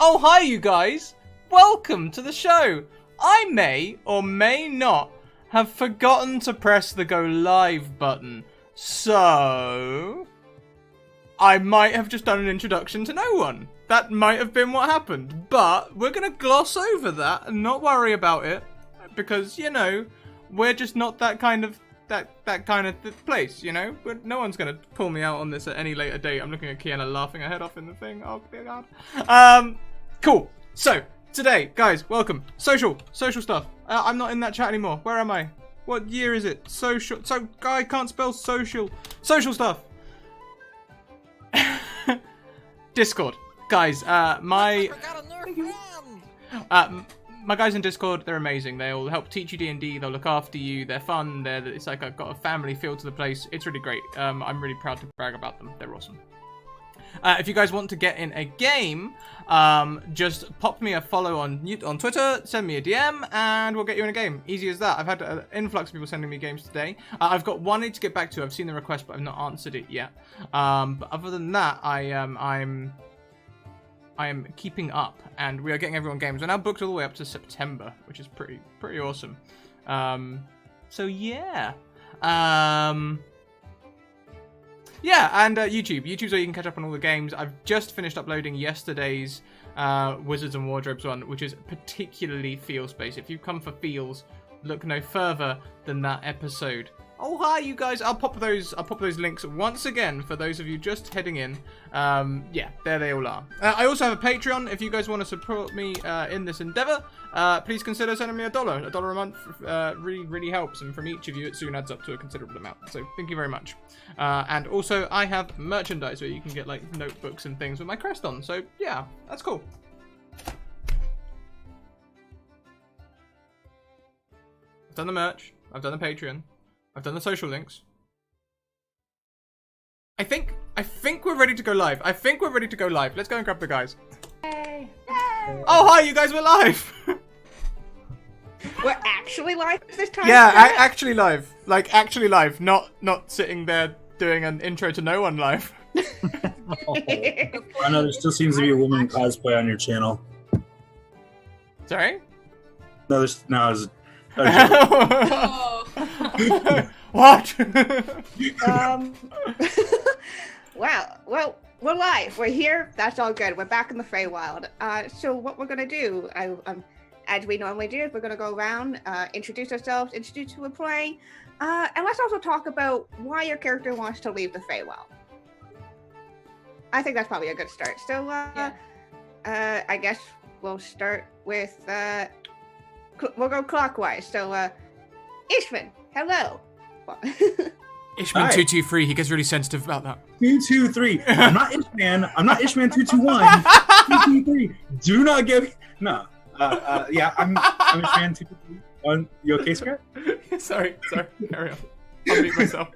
Oh, hi, you guys. Welcome to the show. I may or may not have forgotten to press the go live button. So, I might have just done an introduction to no one. That might have been what happened. But we're going to gloss over that and not worry about it. Because, you know, we're just not that kind of place, you know? No one's going to pull me out on this at any later date. I'm looking at Kiana laughing her head off in the thing. Oh, dear God. Cool. So, today, guys, welcome. Social stuff. I'm not in that chat anymore. Where am I? What year is it? I can't spell social. Social stuff. Discord. Guys, my guys in Discord, they're amazing. They'll help teach you D&D. They'll look after you. They're fun. It's like I've got a family feel to the place. It's really great. I'm really proud to brag about them. They're awesome. If you guys want to get in a game, just pop me a follow on Twitter, send me a DM, and we'll get you in a game. Easy as that. I've had an influx of people sending me games today. I've got one I need to get back to. I've seen the request, but I've not answered it yet. But other than that, I am keeping up, and we are getting everyone games. We're now booked all the way up to September, which is pretty awesome. So yeah. Yeah, and YouTube. YouTube's where you can catch up on all the games. I've just finished uploading yesterday's Wizards and Wardrobes one, which is particularly feels-based. If you come for feels, look no further than that episode. Oh, hi, you guys. I'll pop those links once again for those of you just heading in. Yeah, there they all are. I also have a Patreon. If you guys want to support me in this endeavor, please consider sending me $1. $1 a month really helps, and from each of you, it soon adds up to a considerable amount. So thank you very much. And also, I have merchandise where you can get like notebooks and things with my crest on. So yeah, that's cool. I've done the merch. I've done the Patreon. I've done the social links. I think we're ready to go live. Let's go and grab the guys. Yay. Oh, hi, you guys, we're live. We're actually live this time? Yeah, actually live. Like, actually live. Not sitting there doing an intro to no one live. I know there still seems to be a woman in cosplay on your channel. Sorry? No, there's What? Well, we're live. We're here. That's all good. We're back in the Feywild. So what we're gonna do, as we normally do, is we're gonna go around, introduce ourselves, introduce who we're playing, and let's also talk about why your character wants to leave the Feywild. I think that's probably a good start. So, I guess we'll start with we'll go clockwise. So, Ishman, hello. Ishman 223, he gets really sensitive about that. 223. I'm not Ishman. I'm not Ishman 221. 223. Do not get no. Yeah, I'm Ishman 223. You okay, Scott? Sorry. Carry on. I'll mute myself.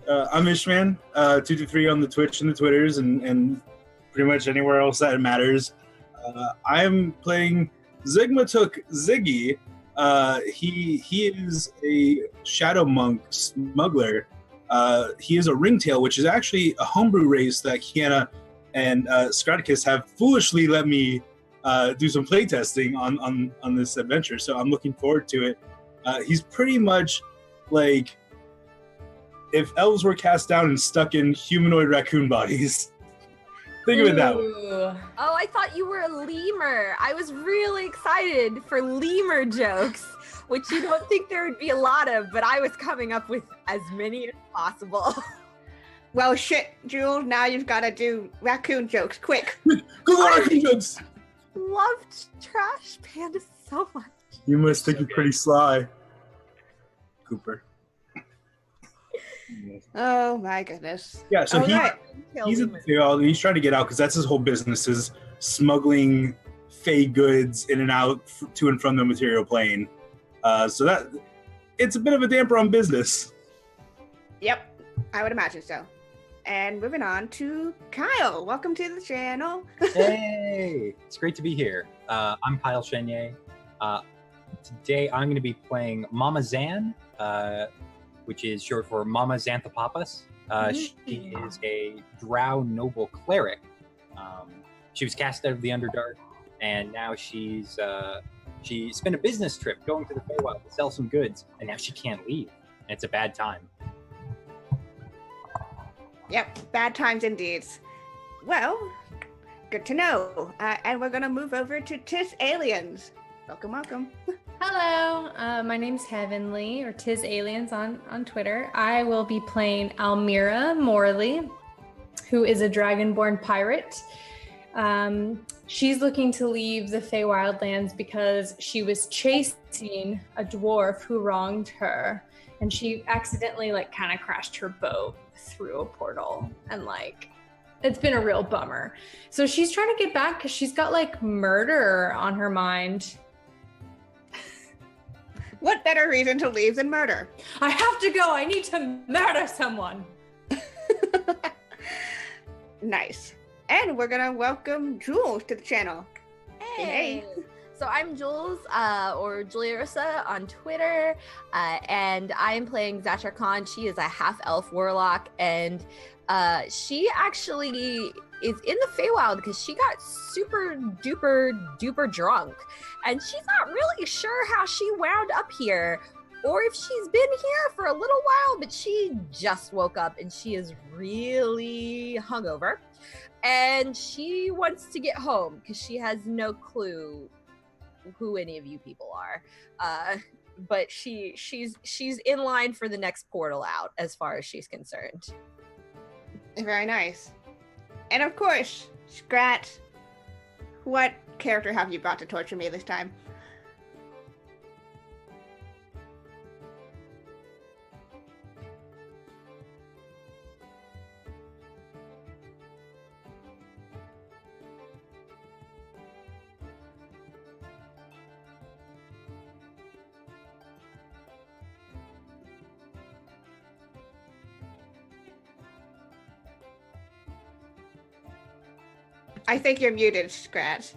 I'm Ishman 223 on the Twitch and the Twitters and pretty much anywhere else that matters. I'm playing Zigmatook Ziggy. He is a shadow monk smuggler. He is a ringtail, which is actually a homebrew race that Kiana and Scroticus have foolishly let me do some playtesting on this adventure. So I'm looking forward to it. He's pretty much like if elves were cast down and stuck in humanoid raccoon bodies. Think of it that way. Oh, I thought you were a lemur. I was really excited for lemur jokes, which you don't think there would be a lot of, but I was coming up with as many as possible. Well, shit, Jules. Now you've got to do raccoon jokes, quick. Go raccoon jokes. Loved Trash Panda so much. You must think you're pretty sly, Cooper. Oh my goodness. Yeah, so he's in the field. He's trying to get out because that's his whole business is smuggling fey goods in and out to and from the material plane. So that it's a bit of a damper on business. Yep, I would imagine so. And moving on to Kyle. Welcome to the channel. Hey, it's great to be here. I'm Kyle Chenier. Today I'm going to be playing Mama Zan, which is short for Mama Xanthopapus. She is a drow noble cleric. She was cast out of the Underdark and now she spent a business trip going to the Feywild to sell some goods, and now she can't leave, and it's a bad time. Yep, bad times indeed. Well, good to know. And we're gonna move over to Tis Aliens. Welcome. Hello, my name's Heavenly, or Tis Aliens on Twitter. I will be playing Almira Morley, who is a dragonborn pirate. She's looking to leave the Feywild lands because she was chasing a dwarf who wronged her, and she accidentally kind of crashed her boat through a portal, and it's been a real bummer. So she's trying to get back because she's got murder on her mind. What better reason to leave than murder? I have to go. I need to murder someone. Nice. And we're gonna welcome Jules to the channel. Hey. So I'm Jules, or Juliersa on Twitter, and I am playing Zachar Khan. She is a half-elf warlock, and she actually is in the Feywild because she got super duper drunk, and she's not really sure how she wound up here, or if she's been here for a little while, but she just woke up and she is really hungover, and she wants to get home because she has no clue who any of you people are. But she's in line for the next portal out as far as she's concerned. Very nice. And of course, Scrat, what character have you brought to torture me this time? I think you're muted, Scratch.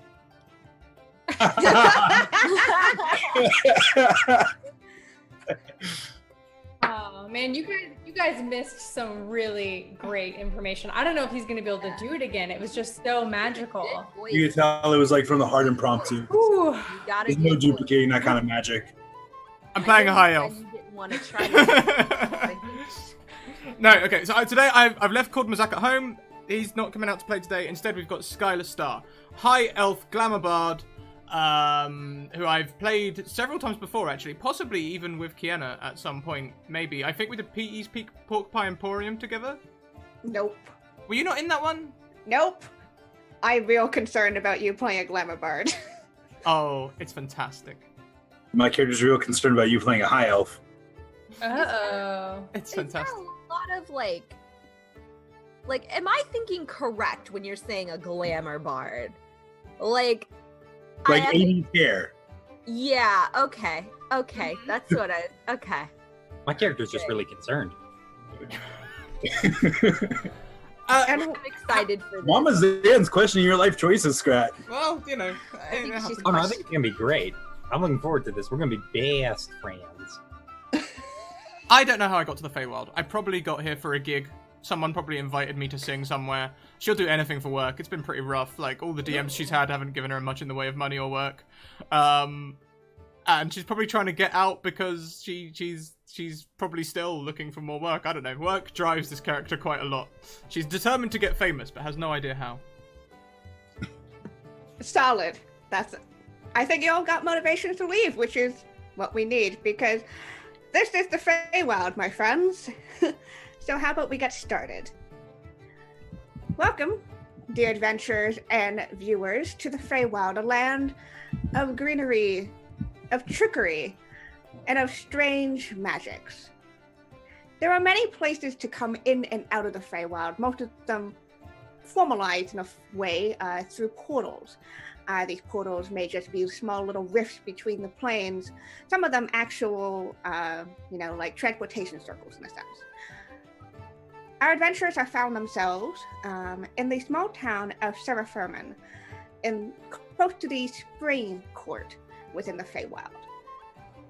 Oh man, you guys missed some really great information. I don't know if he's gonna be able to do it again. It was just so magical. You could tell it was from the heart impromptu. Ooh. There's no duplicating that kind of magic. I'm playing a high elf. You didn't want to try No, okay, so today I've left Cord Mazak at home. He's not coming out to play today. Instead, we've got Skylar Starr, high elf glamour bard, who I've played several times before, actually. Possibly even with Kiana at some point, maybe. I think we did P.E.'s Peak Pork Pie Emporium together. Nope. Were you not in that one? Nope. I'm real concerned about you playing a glamour bard. Oh, it's fantastic. My character's real concerned about you playing a high elf. Uh-oh. It's Is there fantastic. a lot of am I thinking correct when you're saying a glamour bard? Like 80s hair. Yeah, okay, that's what okay. My character's just really concerned. And I'm excited for this. Mama Zan's questioning your life choices, Scrat. Well, you know. I think she's Oh no, I think it's gonna be great. I'm looking forward to this. We're gonna be best friends. I don't know how I got to the Feywild. I probably got here for a gig. Someone probably invited me to sing somewhere. She'll do anything for work. It's been pretty rough. All the DMs she's had haven't given her much in the way of money or work. And she's probably trying to get out because she's probably still looking for more work. I don't know. Work drives this character quite a lot. She's determined to get famous, but has no idea how. solid. I think you all got motivation to leave, which is what we need, because this is the Feywild, my friends. So how about we get started? Welcome, dear adventurers and viewers, to the Feywild, a land of greenery, of trickery, and of strange magics. There are many places to come in and out of the Feywild, most of them formalized in a way through portals. These portals may just be small little rifts between the planes, some of them actual, like transportation circles in a sense. Our adventurers have found themselves in the small town of Seraphirman, close to the Spring Court within the Feywild.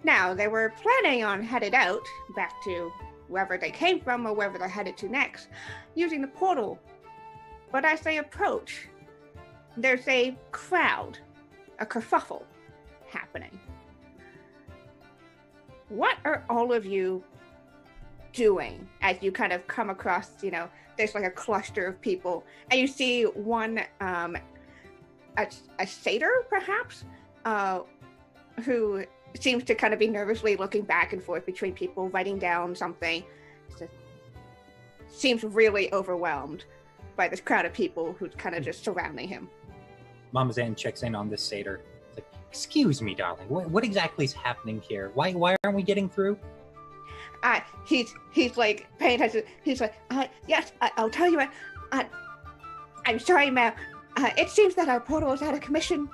Now, they were planning on headed out back to wherever they came from or wherever they're headed to next, using the portal. But as they approach, there's a crowd a kerfuffle happening. What are all of you doing as you kind of come across, there's like a cluster of people, and you see one, a satyr perhaps, who seems to kind of be nervously looking back and forth between people, writing down something. Seems really overwhelmed by this crowd of people who's kind of just surrounding him. Mama Zan checks in on this satyr. It's like, excuse me, darling. What exactly is happening here? Why aren't we getting through? He's like paying attention. He's like, yes, I'll tell you. I'm sorry, ma'am. It seems that our portal is out of commission.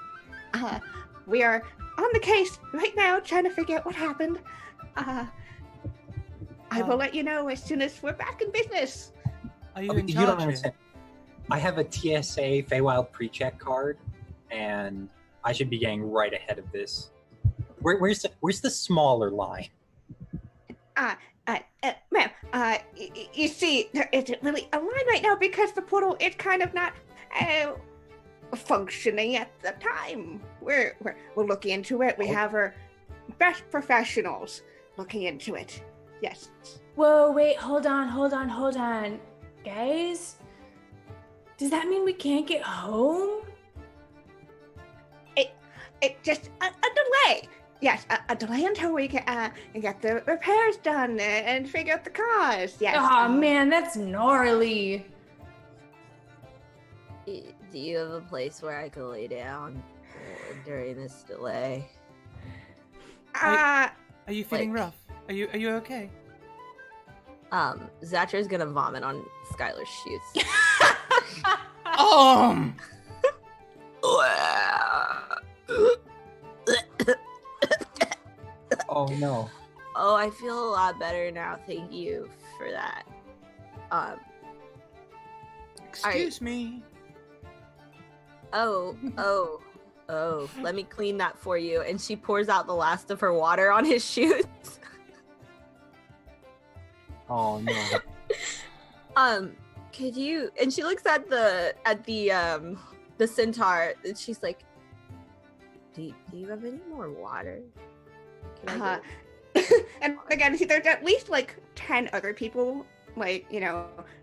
We are on the case right now, trying to figure out what happened. I will let you know as soon as we're back in business. Are you in You charge don't here? understand. I have a TSA Feywild pre-check card, and I should be getting right ahead of this. Where's the smaller line? Ma'am, you see, there isn't really a line right now because the portal is kind of not functioning at the time. We're looking into it. We have our best professionals looking into it. Yes. Whoa, wait, hold on. Guys, does that mean we can't get home? It just a delay. Yes, a delay until we can get the repairs done and figure out the cause. Yes. Oh man, that's gnarly. Do you have a place where I could lay down during this delay? Are you feeling rough? Are you okay? Zatra's gonna vomit on Skylar's shoes. Oh no. Oh, I feel a lot better now. Thank you for that. Excuse me. Oh, let me clean that for you. And she pours out the last of her water on his shoes. Oh no. Could you? And she looks at the centaur. And she's like, "Do you have any more water?" Can I get And again, see, there's at least like 10 other people, like,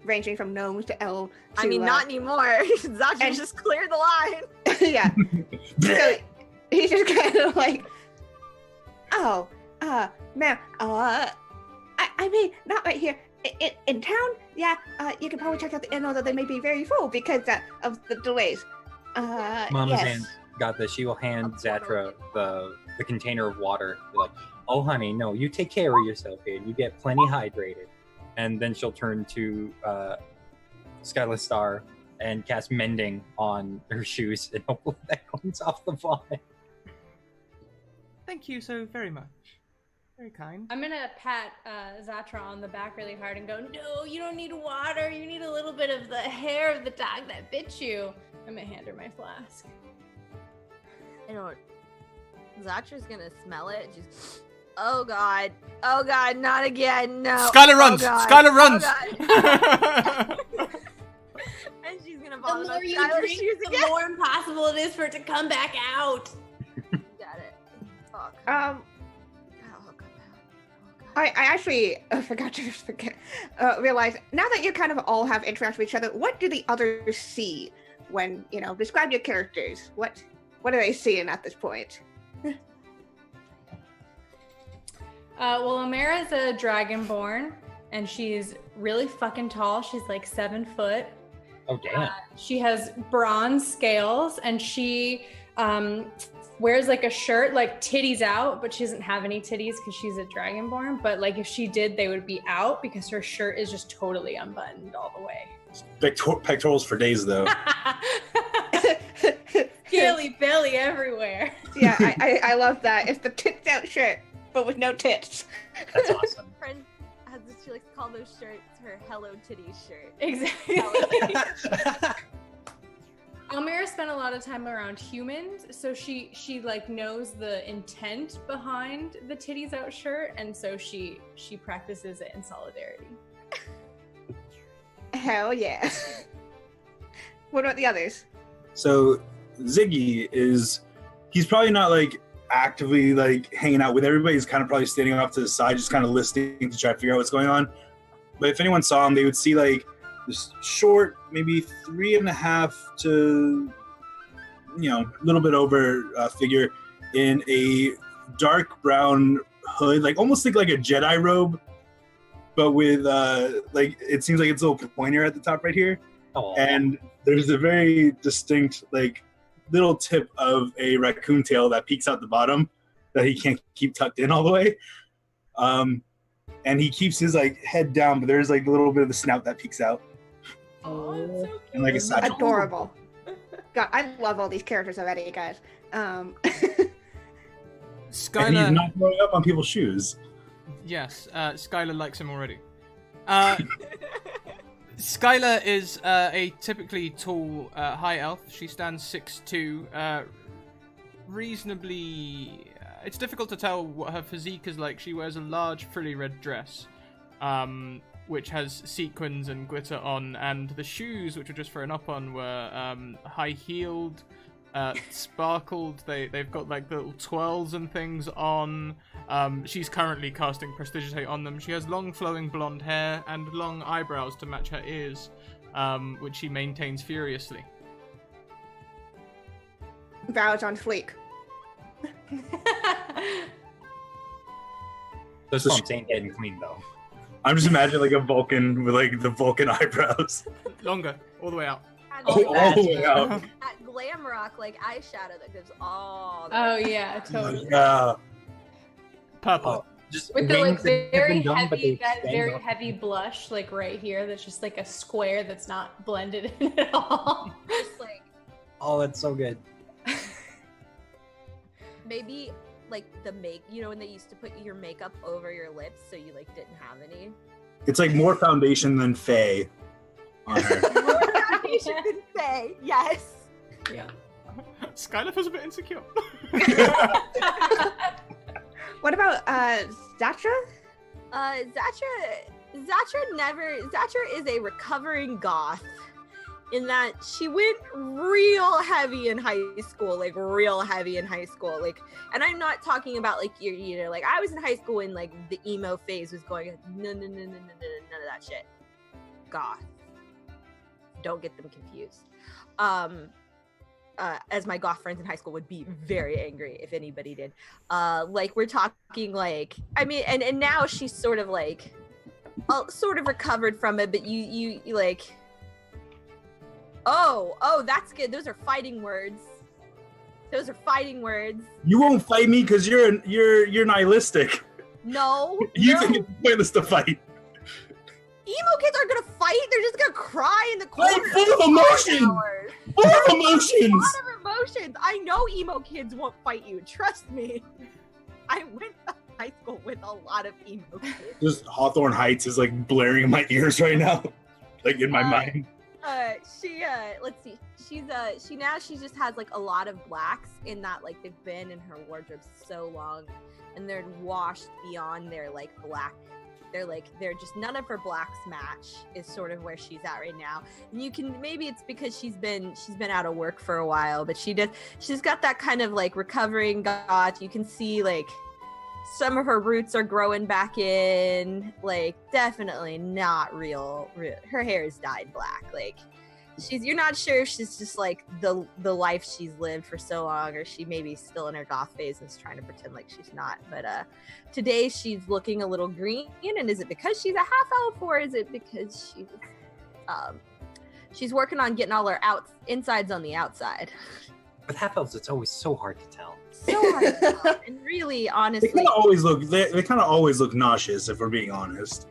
ranging from gnomes to elves. I mean, not anymore. Zatra just cleared the line. Yeah. So he's just kind of like, ma'am, I mean, not right here. In town, yeah, you can probably check out the inn, although they may be very full because of the delays. Mama yes. Zan got this. She will hand Zatra the container of water. Be like, oh honey, no, you take care of yourself here. You get plenty hydrated. And then she'll turn to Skylar Star and cast Mending on her shoes and hopefully that cleans off the vomit. Thank you so very much. Very kind. I'm gonna pat Zatra on the back really hard and go, no, you don't need water. You need a little bit of the hair of the dog that bit you. I'm gonna hand her my flask. Zatra's gonna smell it. Just, oh god, not again, no. Skylar runs! Skylar runs! And she's gonna The vomit on more you Skylar's drink, shoes the again. more impossible it is for it to come back out. Got it. Fuck. I actually forgot to realize, now that you kind of all have interacted with each other, what do the others see when, describe your characters? What are they seeing at this point? Well, Amara's a dragonborn, and she's really fucking tall. She's like 7 foot. Oh damn. She has bronze scales, and she wears like a shirt, like titties out, but she doesn't have any titties because she's a dragonborn. But like if she did, they would be out because her shirt is just totally unbuttoned all the way. Pectorals for days, though. Scaly belly everywhere. Yeah, I love that. It's the tits out shirt, but with no tits. That's awesome. Friend she likes to call those shirts her Hello Titties shirt. Exactly. Almira spent a lot of time around humans, so she like knows the intent behind the titties out shirt, and so she practices it in solidarity. Hell yeah. What about the others? So Ziggy is he's probably not like actively like hanging out with everybody. He's kind of probably standing off to the side, just kind of listening to try to figure out what's going on. But if anyone saw him, they would see like this short, maybe 3.5 to a little bit over figure in a dark brown hood, like almost like a Jedi robe, but with like it seems like it's a little pointer at the top right here. Aww. And there's a very distinct like little tip of a raccoon tail that peeks out the bottom that he can't keep tucked in all the way. And he keeps his like head down, but there's like a little bit of the snout that peeks out. Oh, it's so cute. And like a satchel. Adorable. God, I love all these characters already, guys. And he's Skylar, not throwing up on people's shoes. yes, Skylar likes him already. Skylar is a typically tall, high elf. She stands 6'2", reasonably... it's difficult to tell what her physique is like. She wears a large, frilly red dress, which has sequins and glitter on, and the shoes, which were just thrown up on, were high-heeled, sparkled. They've got like little twirls and things on. She's currently casting Prestidigitate on them. She has long flowing blonde hair and long eyebrows to match her ears, which she maintains furiously. Vows on fleek. Those pumps ain't getting clean though. I'm just imagining like a Vulcan with like the Vulcan eyebrows. Longer, all the way out. And All the way out. that glam rock like eyeshadow that goes all. Oh yeah, totally. Yeah. Purple. Just With the like wings that have very been done, but heavy, they that stand very up. heavy blush, like right here. That's just like a square that's not blended in at all. Just like Oh, that's so good. maybe like the when they used to put your makeup over your lips so you like didn't have any. It's like more foundation than Faye on her. You should say yes. Yeah. Skylar feels a bit insecure. What about Zatra? Zatra is a recovering goth in that she went real heavy in high school, like and I'm not talking about like like I was in high school when like the emo phase was going. No, none of that shit. Goth. Don't get them confused. As my goth friends in high school would be very angry if anybody did. Like we're talking like, I mean, and now she's sort of like, sort of recovered from it, but you like, oh, that's good. Those are fighting words. You won't fight me because you're nihilistic. No. You think it's pointless to fight. Emo kids aren't gonna fight. They're just gonna cry in the corner. I'm full of emotion. Full of emotions. A lot of emotions. I know emo kids won't fight you. Trust me. I went to high school with a lot of emo kids. Just Hawthorne Heights is like blaring in my ears right now, like in my mind. Let's see. She just has like a lot of blacks in that like they've been in her wardrobe so long, and they're washed beyond their like black. They're just none of her blacks match is sort of where she's at right now. And you can, maybe it's because she's been out of work for a while, but she's got that kind of like recovering goth. You can see like some of her roots are growing back in, like definitely not real. Her hair is dyed black. Like you're not sure if she's just like the life she's lived for so long, or she maybe still in her goth phase and is trying to pretend like she's not. But today she's looking a little green, and is it because she's a half elf, or is it because she's working on getting all her insides on the outside? With half elves, it's always so hard to tell. So hard to tell. And really, honestly, They kind of always look nauseous, if we're being honest.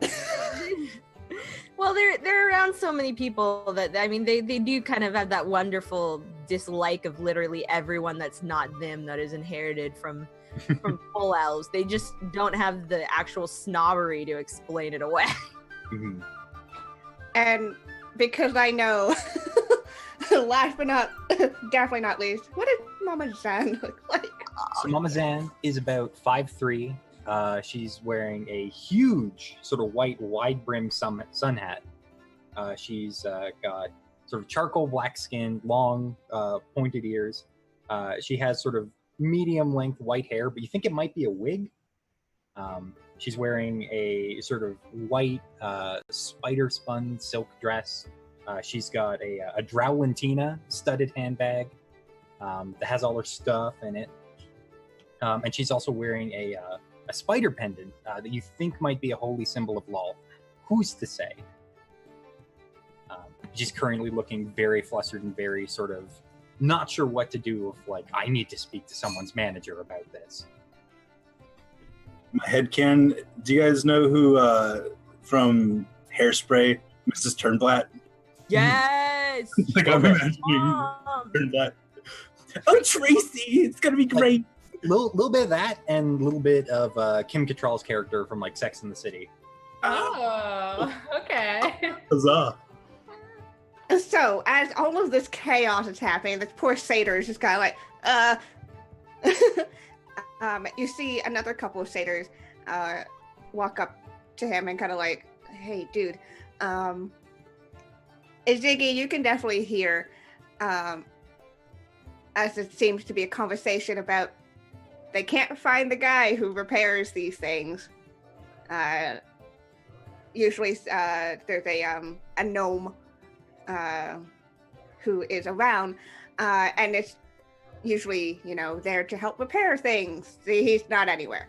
well, they're around so many people that, I mean, they do kind of have that wonderful dislike of literally everyone that's not them, that is inherited from full elves. They just don't have the actual snobbery to explain it away. Mhm. And because I know, last but definitely not least, what does Mama Zan look like? So Mama Zan is about 5'3". She's wearing a huge sort of white wide brim sun hat. She's got sort of charcoal black skin, long pointed ears. She has sort of medium-length white hair, but you think it might be a wig. She's wearing a sort of white spider-spun silk dress. She's got a Drowlentina studded handbag that has all her stuff in it. And she's also wearing a spider pendant that you think might be a holy symbol of Lolth. Who's to say? She's currently looking very flustered and very sort of not sure what to do if, like, I need to speak to someone's manager about this. My headcanon, do you guys know who from Hairspray, Mrs. Turnblatt? Yes! Like, I'm imagining Turnblatt. Oh, Tracy, it's gonna be great. Little bit of that, and a little bit of Kim Cattrall's character from like Sex and the City. Oh, okay. Huzzah. So, as all of this chaos is happening, this poor satyr is just kind of like, you see another couple of satyrs walk up to him and kind of like, hey, dude, Ziggy, you can definitely hear, as it seems to be a conversation about they can't find the guy who repairs these things. Usually there's a gnome who is around, and it's usually, there to help repair things. See, he's not anywhere.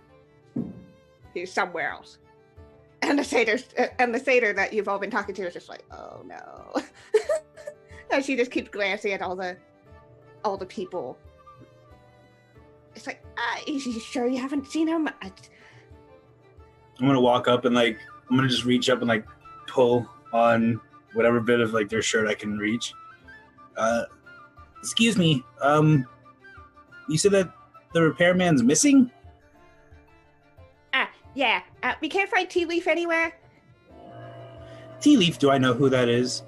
He's somewhere else. And the satyr that you've all been talking to is just like, oh no. And she just keeps glancing at all the people. It's like, are you sure you haven't seen him? I'm gonna walk up and I'm gonna just reach up and pull on whatever bit of their shirt I can reach. Excuse me, you said that the repairman's missing? Yeah, we can't find Tea Leaf anywhere. Tea Leaf, do I know who that is?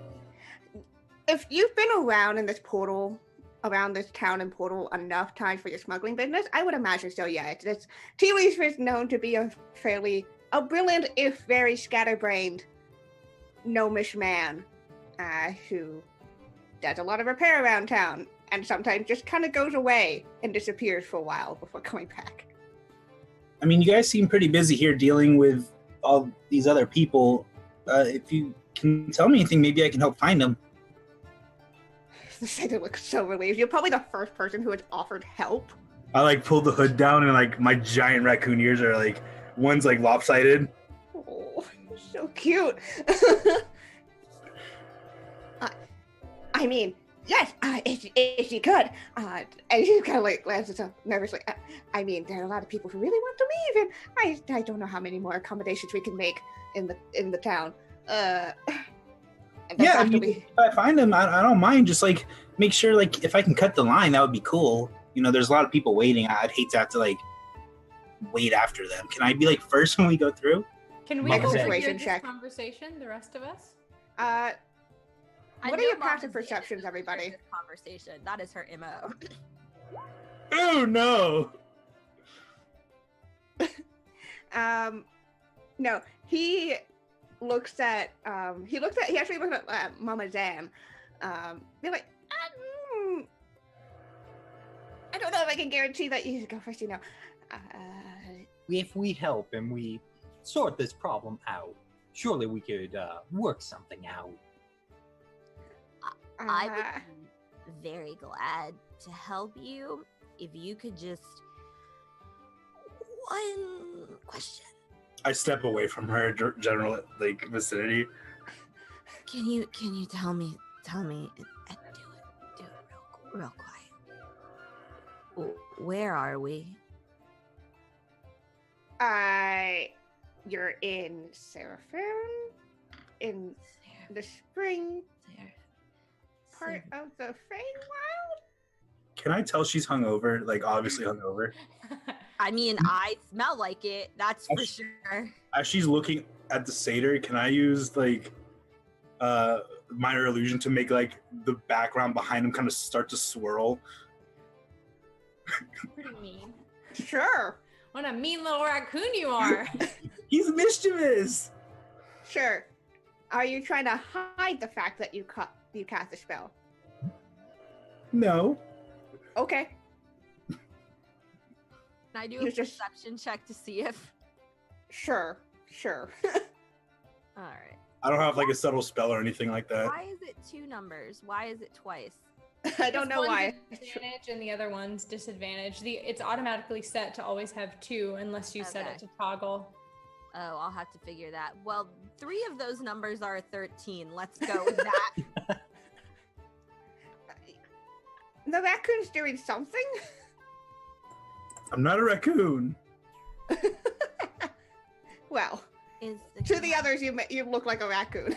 If you've been around in this portal, around this town and portal enough times for your smuggling business, I would imagine so, yeah. Tea Leaf is known to be a brilliant, if very scatterbrained, gnomish man who does a lot of repair around town and sometimes just kind of goes away and disappears for a while before coming back. I mean, you guys seem pretty busy here dealing with all these other people. If you can tell me anything, maybe I can help find them. The satyr looks so relieved. You're probably the first person who has offered help. I pull the hood down and my giant raccoon ears are one's lopsided. Oh, so cute. I mean, yes, if she could. And she kind of glances up nervously. I mean, there are a lot of people who really want to leave, and I don't know how many more accommodations we can make in the town. And yeah, if I find them, I don't mind. Just make sure if I can cut the line, that would be cool. There's a lot of people waiting. I'd hate to have to wait after them. Can I be first when we go through? Can we Make a overhear persuasion this check. conversation, the rest of us? What are your passive perceptions, everybody? Conversation. That is her MO. Oh no. No, he actually looks at Mama Zan. Be like, I don't know if I can guarantee that you go first, If we help and we sort this problem out, surely we could work something out. I would be very glad to help you if you could just one question. I step away from her general vicinity. Can you tell me do it real quiet. Where are we? You're in Seraphim, in the spring part of the Feywild. Can I tell she's hungover? Obviously hungover. I mean, I smell like it. That's for sure. As she's looking at the satyr, can I use minor illusion to make the background behind him kind of start to swirl? Pretty mean. Sure. What a mean little raccoon you are. He's mischievous. Sure. Are you trying to hide the fact that you cast a spell? No. Okay. Can I do a He's just- perception check to see if? Sure. All right. I don't have like a subtle spell or anything like that. Why is it 2 numbers? Why is it twice? I don't know One's why. advantage and the other one's disadvantage. It's automatically set to always have 2 unless you set Okay. it to toggle. Oh, I'll have to figure that. Well, 3 of those numbers are 13. Let's go with that. The raccoon's doing something. I'm not a raccoon. Well, Is to the others, you look like a raccoon.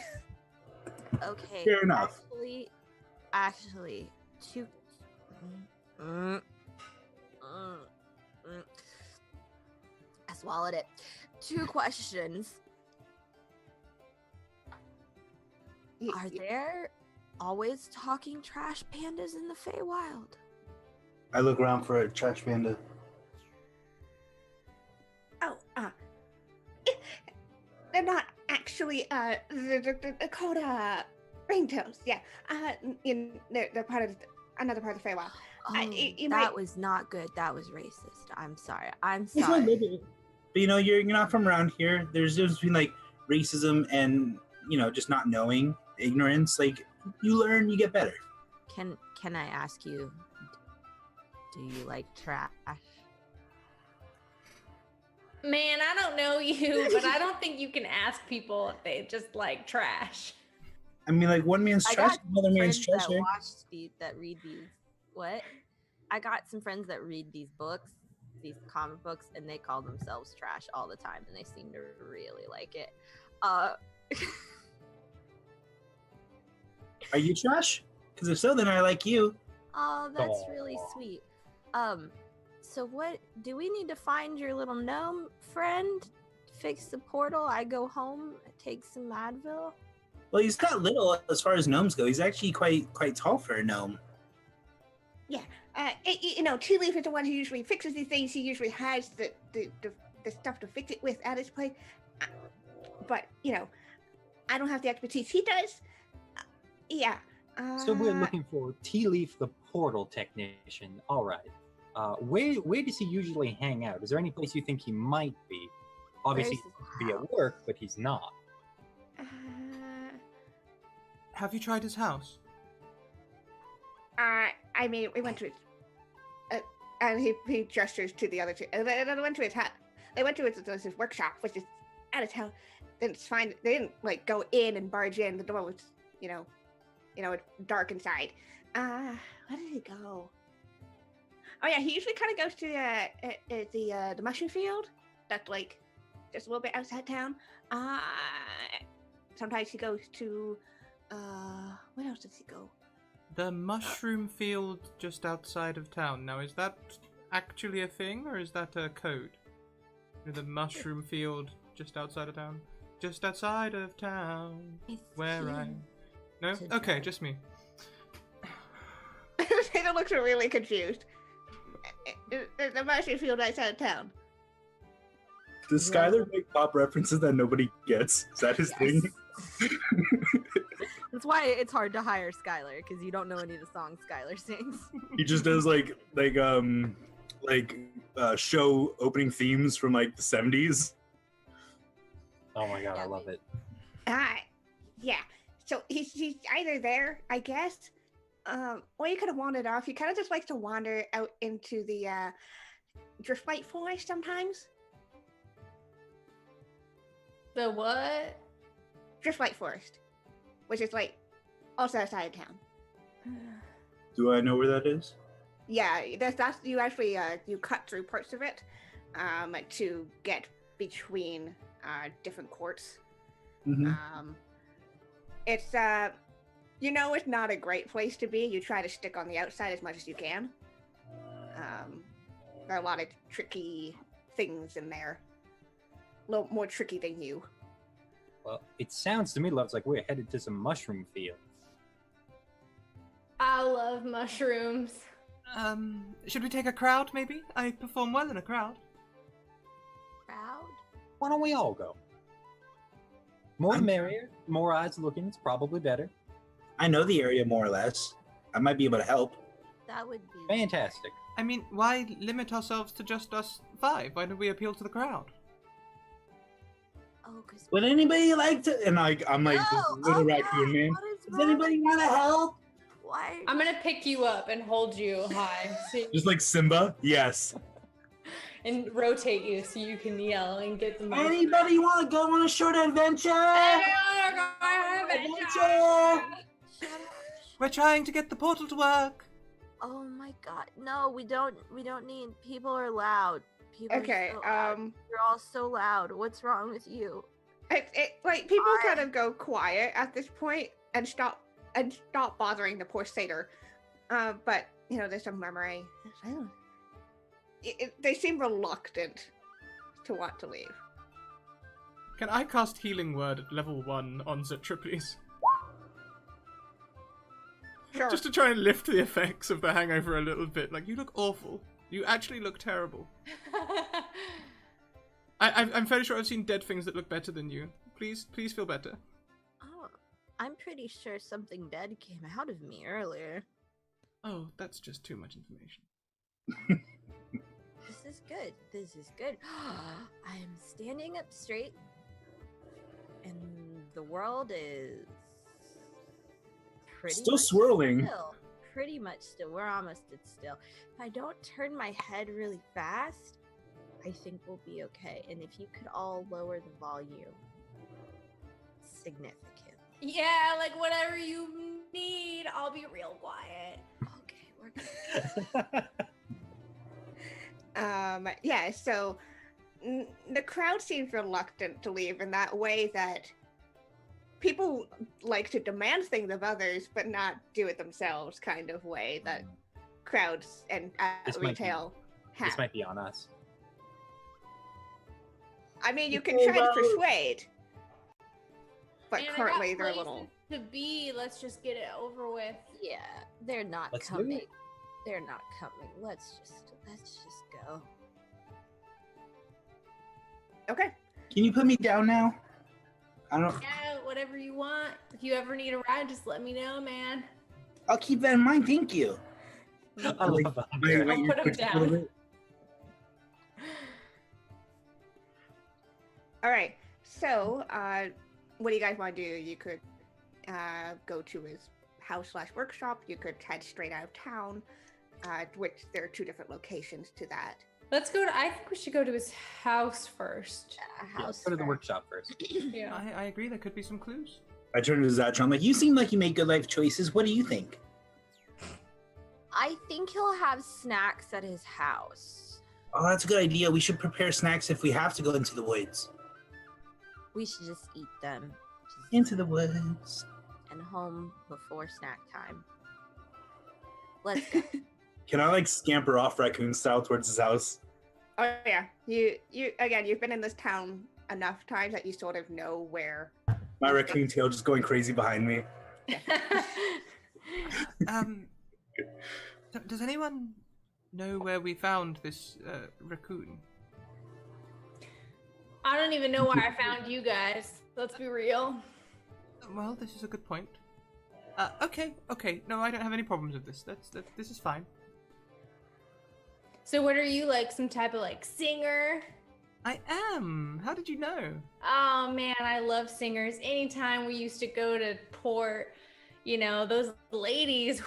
Okay. Fair enough. Actually, 2. I swallowed it. 2 questions. Are there always talking trash pandas in the Feywild? I look around for a trash panda. Oh, they're not actually, they're called, ringtones, yeah. They're part of, another part of the Feywild. Oh, you that might- was not good. That was racist. I'm sorry. It's not maybe. But you know, you're not from around here. There's a difference between like racism and just not knowing, ignorance. Like you learn, you get better. Can I ask you, do you like trash? Man, I don't know you, but I don't think you can ask people if they just like trash. I mean, like one man's I trash, got another man's friends treasure. that read these. What? I got some friends that read these books, these comic books, and they call themselves trash all the time, and they seem to really like it. Are you trash? Because if so, then I like you. Oh, that's Aw. really sweet. So what do we need to find your little gnome friend? Fix the portal. I go home, take some Advil. Well, he's not little as far as gnomes go. He's actually quite tall for a gnome. Tea Leaf is the one who usually fixes these things. He usually has the stuff to fix it with at his place. But, I don't have the expertise. He does. Yeah. So we're looking for Tea Leaf, the portal technician. All right. Where does he usually hang out? Is there any place you think he might be? Obviously, Where's his he'd be house? at work, but he's not. Have you tried his house? I mean, we went to his, and he gestures to the other two. They went to his house. They went to his workshop, which is at his house. Didn't find. They didn't like go in and barge in. The door was, dark inside. Where did he go? Oh yeah, he usually kind of goes to the mushroom field. That's like just a little bit outside town. Sometimes he goes to. Where else does he go? The mushroom field just outside of town. Now, is that actually a thing, or is that a code? The mushroom field just outside of town? Just outside of town, It's where I... cute. No? to Okay, drive. just me. Taylor looks really confused. The mushroom field outside of town. Does Skylar make pop references that nobody gets? Is that his thing? That's why it's hard to hire Skylar, because you don't know any of the songs Skylar sings. He just does like show opening themes from like the 70s. Oh my god, I Yeah, love it. Yeah. So he's either there, I guess, or he could have wandered off. He kind of just likes to wander out into the driftlight forest sometimes. The what? Driftlight forest, which is like also outside of town. Do I know where that is? Yeah, that's you actually you cut through parts of it to get between different courts. Mm-hmm. It's it's not a great place to be. You try to stick on the outside as much as you can. There are a lot of tricky things in there. A little more tricky than you. Well, it sounds to me, Loves, like we're headed to some mushroom fields. I love mushrooms. Should we take a crowd, maybe? I perform well in a crowd. Proud? Why don't we all go? More the merrier. More eyes looking. It's probably better. I know the area more or less. I might be able to help. That would be Fantastic. I mean, why limit ourselves to just us 5? Why don't we appeal to the crowd? Oh, because Would anybody like to? And I'm like this little raccoon man. Does anybody want to help? Why? I'm gonna pick you up and hold you high, Just like Simba. Yes. and rotate you so you can yell and get the most. Anybody want to go on a short adventure? Adventure! We're trying to get the portal to work. Oh my god. No, we don't need people are loud. People Okay, are so loud. You're all so loud. What's wrong with you? Like people kind of go quiet at this point and stop bothering the poor satyr. But you know, there's some murmuring. They seem reluctant to want to leave. Can I cast Healing Word at level 1 on Zitra, please? Sure. Just to try and lift the effects of the hangover a little bit. Like, you look awful. You actually look terrible. I'm fairly sure I've seen dead things that look better than you. Please feel better. Oh, I'm pretty sure something dead came out of me earlier. Oh, that's just too much information. This is good. This is good. I am standing up straight, and the world is pretty Still much swirling. Still. Pretty much still. We're almost at still. If I don't turn my head really fast, I think we'll be okay. And if you could all lower the volume significantly. Yeah, like whatever you need. I'll be real quiet. Okay, we're good. Yeah, so the crowd seems reluctant to leave in that way that people like to demand things of others but not do it themselves kind of way that crowds and retail have. This might be on us. I mean, you can try to persuade, but Man, I got currently they're a places little... to be. Let's just get it over with. Yeah, they're not Let's do coming. it. They're not coming. Let's just go. Okay. Can you put me down now? I don't. Yeah, whatever you want. If you ever need a ride, just let me know, man. I'll keep that in mind. Thank you. I love that. I'll put him down. All right. So, what do you guys want to do? You could go to his house/workshop. You could head straight out of town, which there are 2 different locations to that. Let's go to. I think we should go to his house first. Yeah, let's go to the workshop first. Yeah. I agree, there could be some clues. I turn to Zatra. I'm like, you seem like you make good life choices. What do you think? I think he'll have snacks at his house. Oh, that's a good idea. We should prepare snacks if we have to go into the woods. We should just eat them. Into the woods. And home before snack time. Let's go. Can I like scamper off raccoon style towards his house? Oh yeah, you again. You've been in this town enough times that you sort of know where. My raccoon tail just going crazy behind me. Does anyone know where we found this raccoon? I don't even know why I found you guys. Let's be real. Well, this is a good point. Okay. No, I don't have any problems with this. This is fine. So what are you, like some type of like singer? I am. How did you know? Oh man, I love singers. Anytime we used to go to port, you know, those ladies,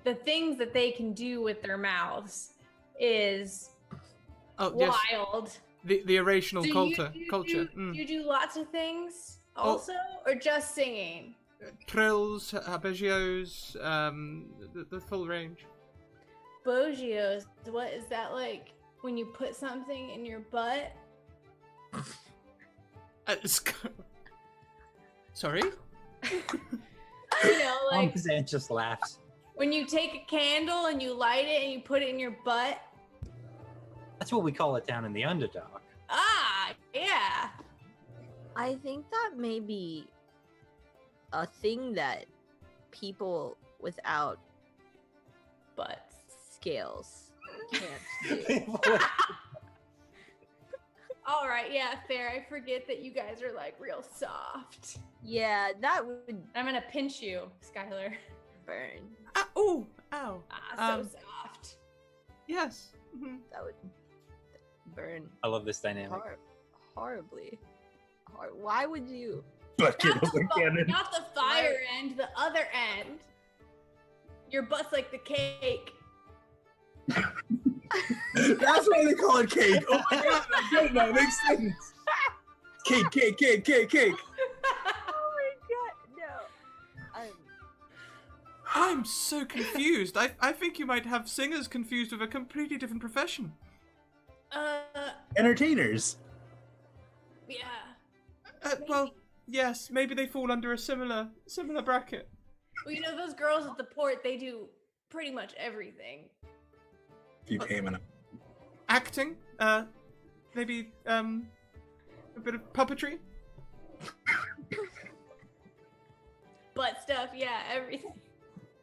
the things that they can do with their mouths is wild. Yes. The irrational culture. Do you do lots of things also, or just singing? Trills, arpeggios, the full range. Bogios, what is that like when you put something in your butt? Sorry? You know, like Zan just laughs. when you take a candle and you light it and you put it in your butt. That's what we call it down in the Underdog. Ah, yeah. I think that may be a thing that people without Butts. scales can't do. All right, yeah, fair. I forget that you guys are like real soft. Yeah, that would. I'm gonna pinch you, Skylar. burn. Ooh, ow. So soft. Yes. Mhm. That would burn I love this dynamic. horribly. Why would you? Bucket Not of the, the cannon. not the fire end, the other end. Your butt's like the cake. That's why they call it cake. Oh my god, I get it now. It makes sense. Cake. Oh my god, no. I'm so confused. I think you might have singers confused with a completely different profession. Entertainers. Yeah. Well, yes, maybe they fall under a similar bracket. Well, you know, those girls at the port, they do pretty much everything. If you pay them enough. Acting, maybe a bit of puppetry. Butt stuff, yeah, everything.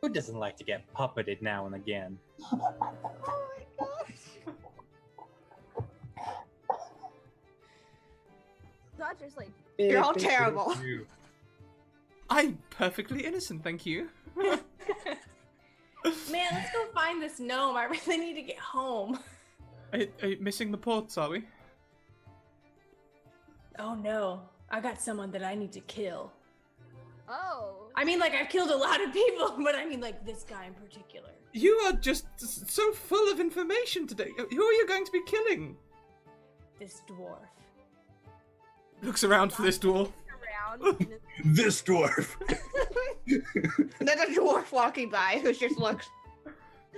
Who doesn't like to get puppeted now and again? Oh my gosh. Dodger's like, You're all terrible. I'm perfectly innocent, thank you. Man, let's go find this gnome. I really need to get home. Are you missing the ports, are we? Oh no, I got someone that I need to kill. oh. I mean, like, I've killed a lot of people, but I mean, like, this guy in particular. You are just so full of information today. Who are you going to be killing? This dwarf. Looks around for this dwarf. Around. And This dwarf. There's a dwarf walking by who just looks.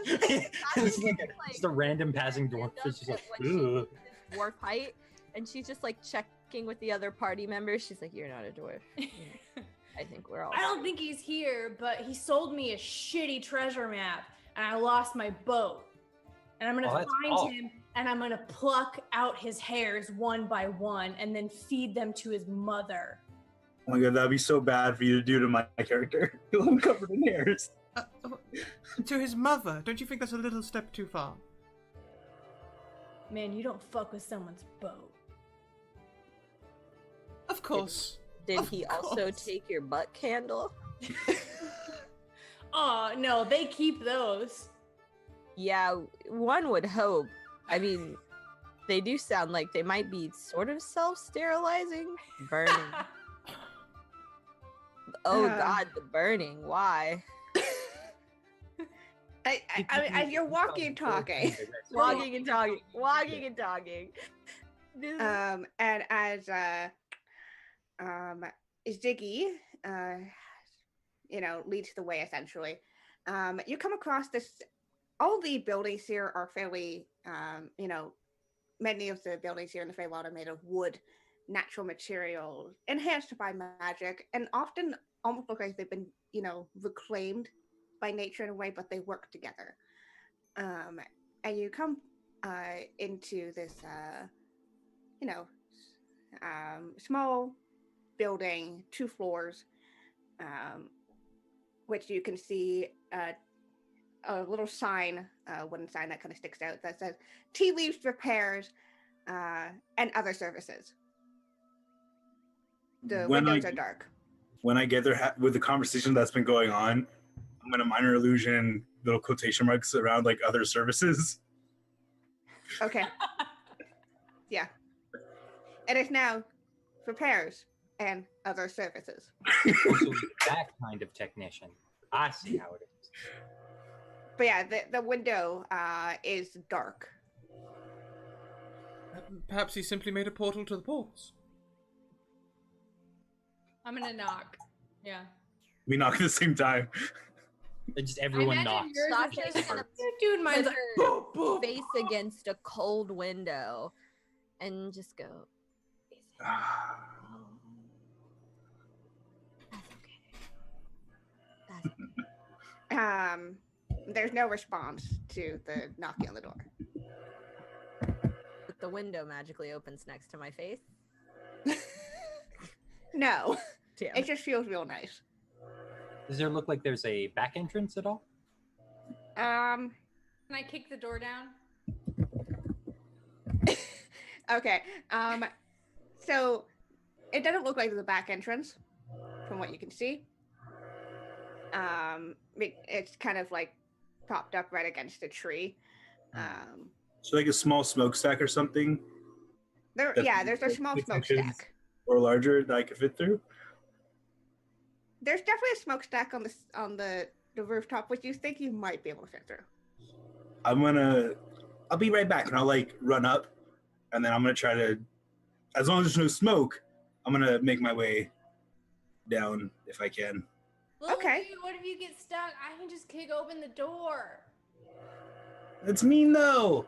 It's like just a random passing dwarf. It's just like, ugh. dwarf height, and she's just like checking with the other party members. She's like, "You're not a dwarf." I think we're all. I don't think he's here, but he sold me a shitty treasure map, and I lost my boat. And I'm gonna find him, and I'm gonna pluck out his hairs one by one, and then feed them to his mother. Oh my god, that'd be so bad for you to do to my character. I'm covered in hairs. To his mother. Don't you think that's a little step too far? Man, you don't fuck with someone's boat. Of course. Did Of he also course. take your butt candle? Oh no, they keep those. Yeah, one would hope. I mean, they do sound like they might be sort of self-sterilizing. Burning. Oh god, the burning. Why? You're walking and talking. Walking and talking. Walking and talking. And as Ziggy, leads the way essentially. You come across this. All the buildings here are fairly, many of the buildings here in the Feywild are made of wood, natural materials, enhanced by magic, and often almost look like they've been, reclaimed by nature in a way, but they work together. And you come into this, small building, 2 floors, which you can see a little sign, wooden sign that kind of sticks out that says Tea Leaves Repairs and Other Services. The windows are dark. When I get there with the conversation that's been going on, I'm gonna minor illusion little quotation marks around like other services. Okay. Yeah. And it's now repairs and other services. So that kind of technician. I see how it is. But yeah, the window is dark. Perhaps he simply made a portal to the ports. I'm gonna knock. Yeah. We knock at the same time. And just everyone I knocks. imagine yours Sasha's is gonna dude, mine's like boom, boom. face against a cold window and just go. That's okay. That's okay. There's no response to the knocking on the door. But the window magically opens next to my face. No. Damn. It just feels real nice. Does there look like there's a back entrance at all? Can I kick the door down? Okay. So it doesn't look like there's a back entrance from what you can see. It's kind of like propped up right against a tree. So like a small smokestack or something. There's a small 6 inches smokestack. or larger that I could fit through. There's definitely a smokestack on the rooftop, which you think you might be able to fit through. I'll be right back, and I'll like run up, and then I'm gonna try to, as long as there's no smoke, I'm gonna make my way down if I can. Little Okay. dude, what if you get stuck? I can just kick open the door. That's mean though.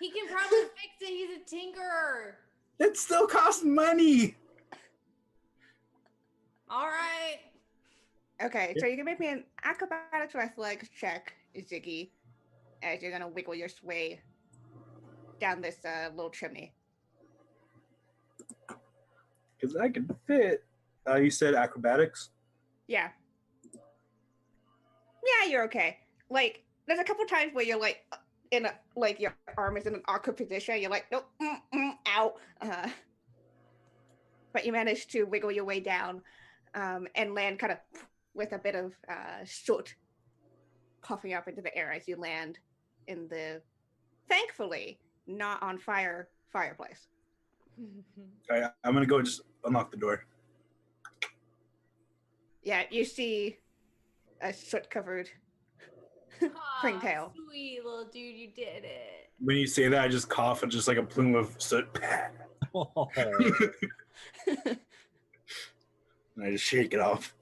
He can probably fix it. He's a tinkerer. That still costs money. All right. Okay, so you can make me an acrobatics or athletics check, Ziggy, as you're gonna wiggle your way down this little chimney. Because I can fit. You said acrobatics. Yeah. Yeah, you're okay. Like, there's a couple times where you're like in a your arm is in an awkward position. You're like, nope, ow. But you manage to wiggle your way down and land kind of with a bit of soot puffing up into the air as you land in the, thankfully, not on fire fireplace. All right, I'm gonna go just unlock the door. Yeah, you see a soot-covered ringtail. Sweet little dude, you did it. When you say that, I just cough and just like a plume of soot. Oh. And I just shake it off.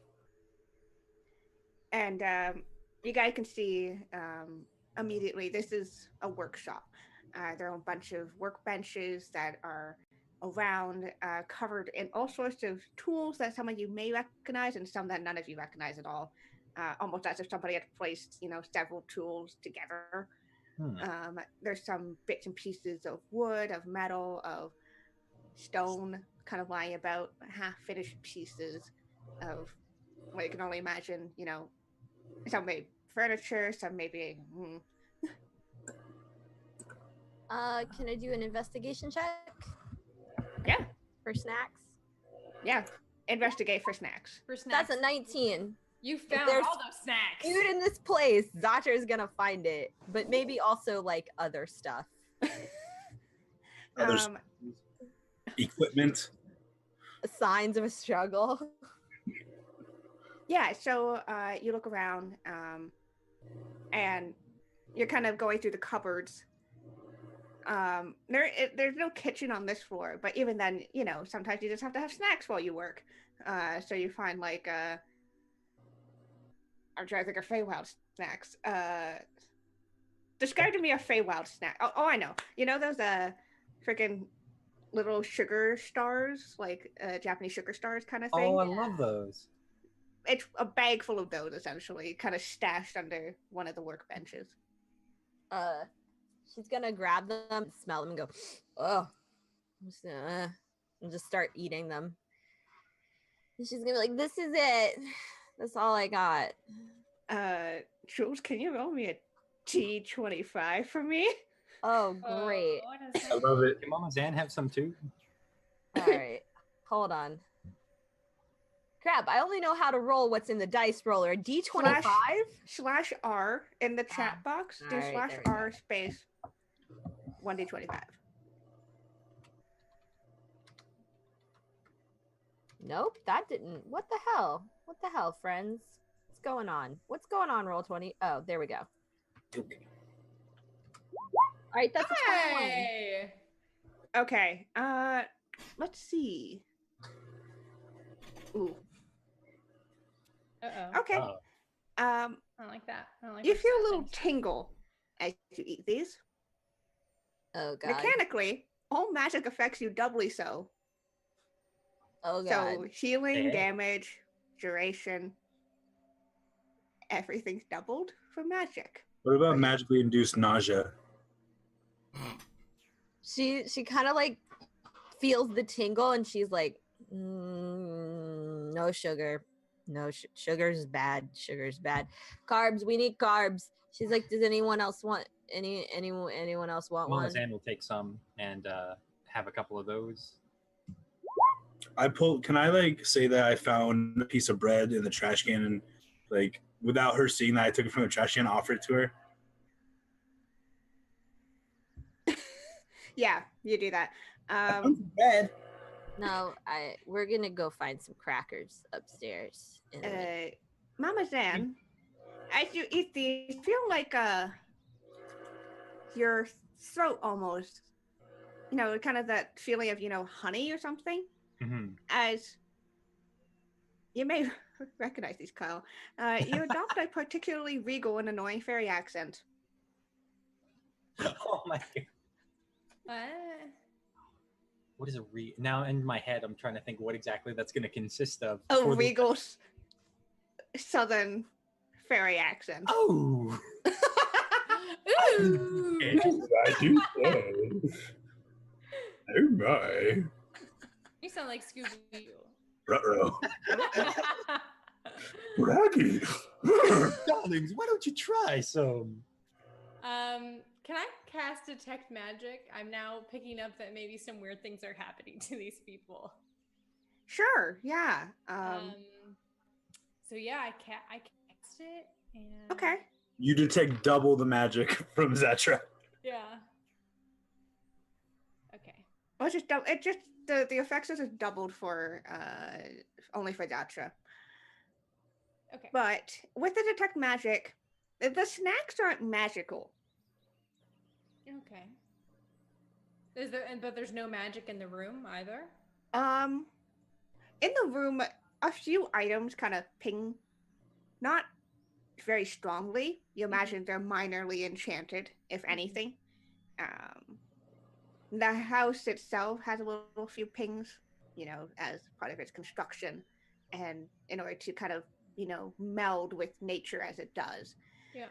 And you guys can see immediately this is a workshop. There are a bunch of workbenches that are around, covered in all sorts of tools that some of you may recognize and some that none of you recognize at all. Almost as if somebody had placed, several tools together. There's some bits and pieces of wood, of metal, of stone, kind of lying about, half-finished pieces of what you can only imagine, some made furniture, some maybe. Can I do an investigation check? Yeah. For snacks? Yeah. Investigate for snacks. For snacks. That's a 19. You found there's all those snacks. Food in this place. Zacher is gonna find it, but maybe also like other stuff. Equipment. Signs of a struggle. Yeah, so you look around and you're kind of going through the cupboards. There's no kitchen on this floor, but even then, sometimes you just have to have snacks while you work. So you find like I'm trying to think of Feywild snacks. Describe to me a Feywild snack. Oh, I know. Those freaking little sugar stars, like Japanese sugar stars kind of thing. Oh, I love those. It's a bag full of those, essentially, kind of stashed under one of the workbenches. She's gonna grab them, smell them, and go, oh, and just start eating them. And she's gonna be like, this is it. That's all I got. Jules, can you roll me a T25 for me? Oh, great. I love it. Can Mama Zan have some too? All right. Hold on. Crap, I only know how to roll what's in the dice roller. D25? /R in the chat box. Do right, /R space 1D25. Nope, that didn't. What the hell? What the hell, friends? What's going on? What's going on, Roll20? Oh, there we go. Okay. All right, that's a 21. Hey. Okay, let's see. Ooh. Uh-oh. Okay. Uh-oh. I don't like that. I don't like You that. feel a little tingle as you eat these. Oh, God. Mechanically, all magic affects you doubly so. Oh, God. So healing, Okay. damage, duration, everything's doubled for magic. What about magically induced nausea? She kind of like feels the tingle and she's like, no sugar. No, sugar's bad. Sugar's bad. Carbs, we need carbs. She's like, does anyone else want anyone else want Mama one? Zan will take some and have a couple of those. Can I like say that I found a piece of bread in the trash can and like without her seeing that I took it from the trash can and offered it to her. Yeah, you do that. Bad. No, we're gonna go find some crackers upstairs. Mama Zan, as you eat these, feel like your throat almost, kind of that feeling of honey or something. Mm-hmm. As you may recognize these, Kyle. You adopt a particularly regal and annoying fairy accent. Oh my god. What is a now in my head I'm trying to think what exactly that's going to consist of. A regal southern fairy accent. Oh. Ooh. I do say. Oh my. You sound like Scooby-Doo. Ruh-roh. Raggy. Darlings, why don't you try some? Can I cast detect magic? I'm now picking up that maybe some weird things are happening to these people. Sure, yeah. So yeah, I cast it and Okay. You detect double the magic from Zatra. Yeah. Okay. Well, the effects are just doubled for only for Zatra. Okay. But with the detect magic, the snacks aren't magical. Okay. But there's no magic in the room either? In the room, a few items kind of ping, not very strongly. You imagine they're minorly enchanted, if anything. The house itself has a little few pings, as part of its construction, and in order to kind of, meld with nature as it does. Yeah.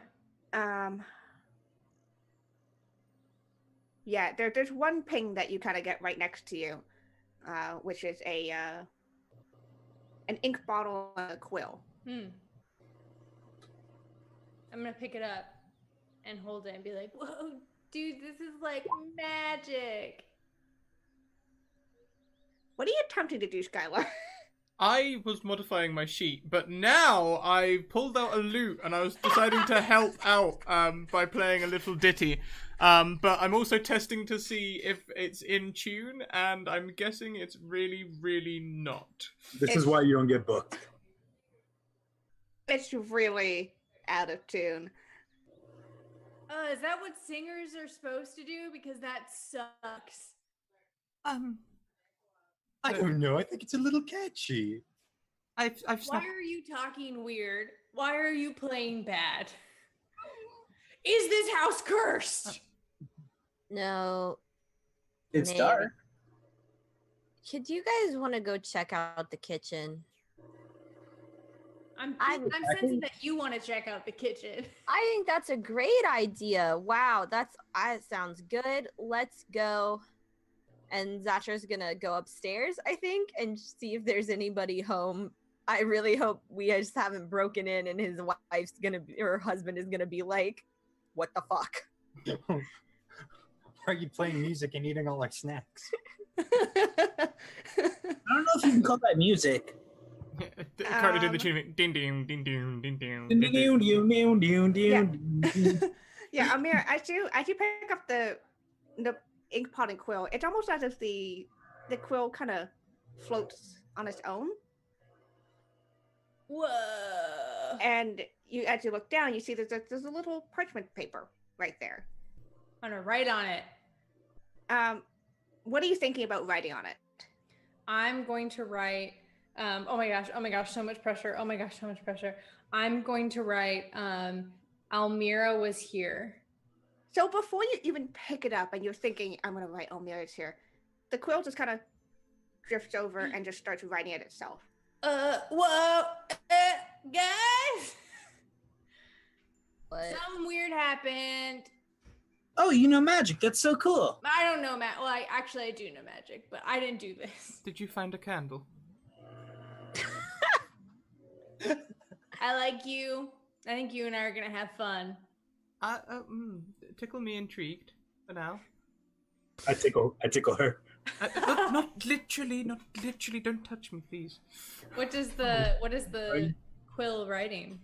Yeah, there's one ping that you kind of get right next to you, which is an ink bottle and a quill. I'm gonna pick it up and hold it and be like, "Whoa, dude, this is like magic." What are you attempting to do, Skylar? I was modifying my sheet, but now I pulled out a lute and I was deciding to help out by playing a little ditty. But I'm also testing to see if it's in tune, and I'm guessing it's really, really not. This is why you don't get booked. It's really out of tune. Is that what singers are supposed to do? Because that sucks. I don't know. I think it's a little catchy. I've Why are you talking weird? Why are you playing bad? Is this house cursed? No. It's Maybe. dark. Could you guys want to go check out the kitchen? I'm sensing that you want to check out the kitchen. I think that's a great idea. Wow, that sounds good. Let's go. And Zatra's gonna go upstairs, I think, and see if there's anybody home. I really hope we just haven't broken in and his wife's gonna be, or husband is gonna be like, what the fuck? Are you playing music and eating all our snacks? I don't know if you can call that music. Currently doing the tune. Ding ding ding ding ding ding. Yeah, Amir, as you pick up the ink pot and quill, it's almost as if the quill kind of floats on its own. Whoa. And as you look down, you see there's a little parchment paper right there. I'm gonna write on it. What are you thinking about writing on it? I'm going to write. Oh my gosh, so much pressure. Oh my gosh, so much pressure. I'm going to write. Almira was here. So before you even pick it up and you're thinking, I'm going to write Almira's here, the quill just kind of drifts over and just starts writing it itself. Whoa, guys. What? Something weird happened. Oh, you know magic. That's so cool. I don't know, Matt. Well, I do know magic, but I didn't do this. Did you find a candle? I like you. I think you and I are gonna have fun. Tickle me intrigued for now. I tickle her. Not literally. Don't touch me, please. What is the quill writing?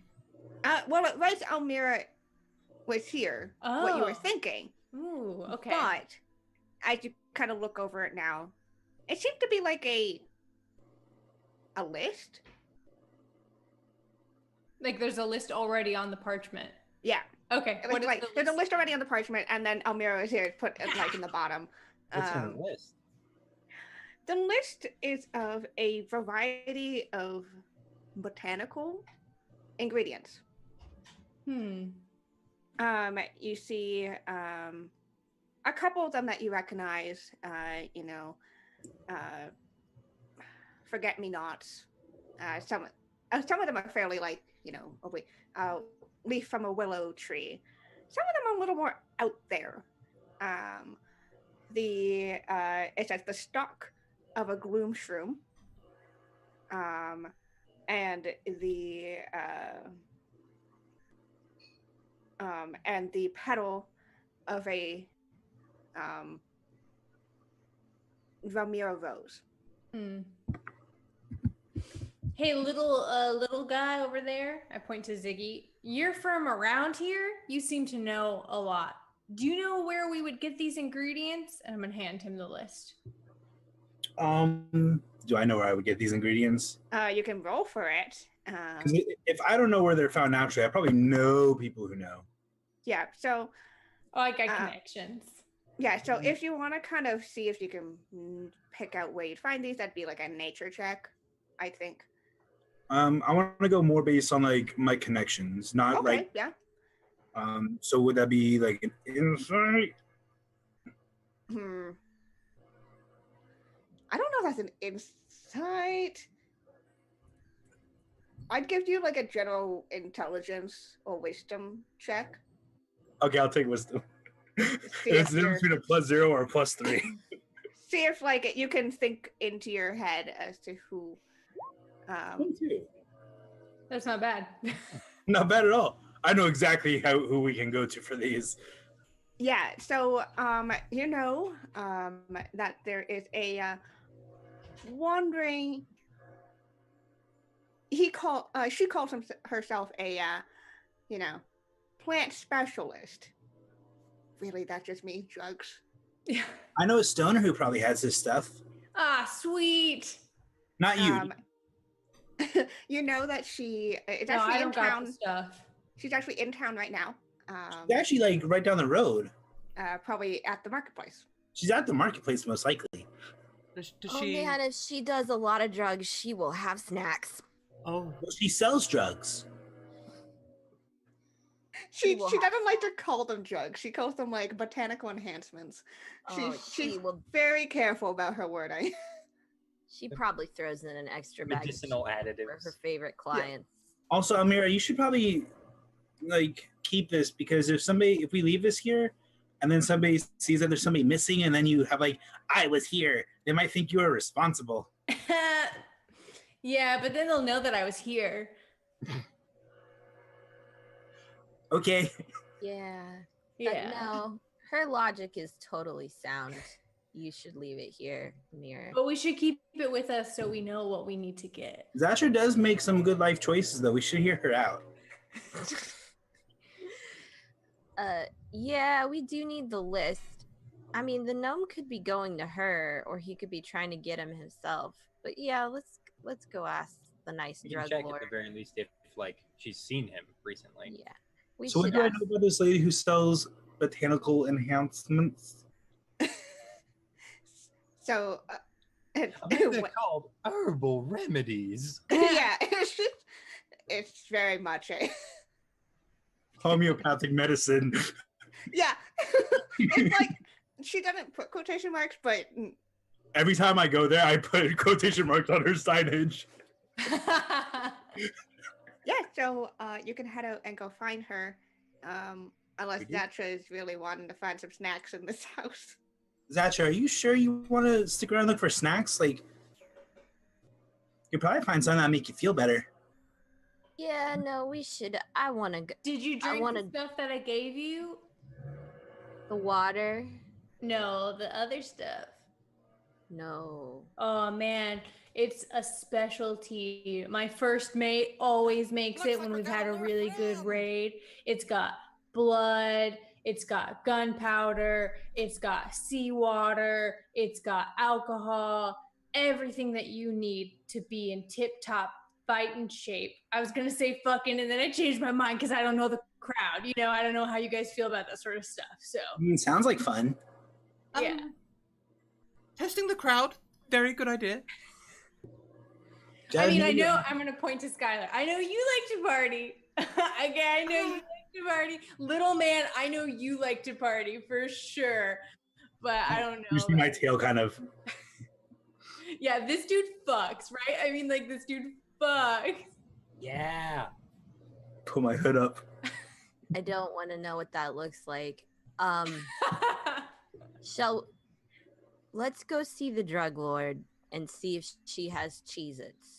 Well, it was Almira was here. What you were Oh. thinking, Ooh, okay. but as you kind of look over it now, it seemed to be like a list. Like there's a list already on the parchment. Yeah. Okay. It was What is like the there's a list? list already on the parchment, and then Almira is here to put it like in the bottom. What's on the list? The list is of a variety of botanical ingredients. Hmm. You see a couple of them that you recognize. Forget-me-nots. Some of them are fairly like leaf from a willow tree. Some of them are a little more out there. It says the stalk of a gloom shroom, and the petal of a Ramiro rose. Hmm. Hey, little guy over there. I point to Ziggy. You're from around here? You seem to know a lot. Do you know where we would get these ingredients? And I'm gonna hand him the list. Do I know where I would get these ingredients? You can roll for it. Because if I don't know where they're found naturally, I probably know people who know. Yeah, so Oh, I got connections. yeah, so if you want to kind of see if you can pick out where you'd find these, that'd be like a nature check, I think. I want to go more based on like my connections, not Okay, like. yeah. So would that be like an insight? I don't know if that's an insight. I'd give you like a general intelligence or wisdom check. Okay, I'll take wisdom. See It's if the difference between a +0 or a +3. see if like you can think into your head as to who. 22. That's not bad. Not bad at all. I know exactly who we can go to for these. Yeah, so that there is a wandering. She calls herself a plant specialist. Really, that just means drugs. Yeah. I know a stoner who probably has this stuff. Ah, sweet. Not you. You know that she is No, actually I in don't got town. the stuff. She's actually in town right now. She's actually like right down the road. Probably at the marketplace. She's at the marketplace most likely. Does Oh she? man, if she does a lot of drugs, she will have snacks. Oh, Well, she sells drugs. She will doesn't like to call them drugs. She calls them like botanical enhancements. She's very careful about her wording. She probably throws in an extra bag Medicinal for additives. her favorite clients. Also, Amira, you should probably like keep this because if we leave this here and then somebody sees that there's somebody missing and then you have like, I was here, they might think you are responsible. Yeah, but then they'll know that I was here. Okay. Yeah. Yeah. No, her logic is totally sound. You should leave it here, Mirror. But we should keep it with us so we know what we need to get. Zasher does make some good life choices, though. We should hear her out. Yeah, we do need the list. I mean, the gnome could be going to her, or he could be trying to get him himself. But yeah, let's go ask the nice We can drug check lord. at the very least if like she's seen him recently. Yeah, we So what should do I ask. know about this lady who sells botanical enhancements? So, I think they're called herbal remedies. yeah, it's very much a Homeopathic medicine. yeah. It's like she doesn't put quotation marks, but Every time I go there, I put quotation marks on her signage. yeah. So you can head out and go find her, unless Zatra is really wanting to find some snacks in this house. Zatcha, are you sure you want to stick around and look for snacks? Like, you'll probably find something that'll make you feel better. Yeah, no, we should. I want to go. Did you drink wanna- the stuff that I gave you? The water? No, the other stuff. No. Oh man, It's a specialty. My first mate always makes it when we've had a really good raid. It's got blood, it's got gunpowder, it's got seawater, it's got alcohol, everything that you need to be in tip-top fighting shape. I was gonna say fucking, and then I changed my mind because I don't know the crowd. You know, I don't know how you guys feel about that sort of stuff. So Sounds like fun. yeah. Testing the crowd, very good idea. I mean, I know I'm gonna point to Skylar. I know you like to party. Okay, I know you like to party. Little man, I know you like to party for sure. But I don't know. You see my tail kind of. Yeah, this dude fucks, right? I mean, like, this dude fucks. Yeah. Pull my hood up. I don't want to know what that looks like. Let's go see the drug lord and see if she has Cheez-Its.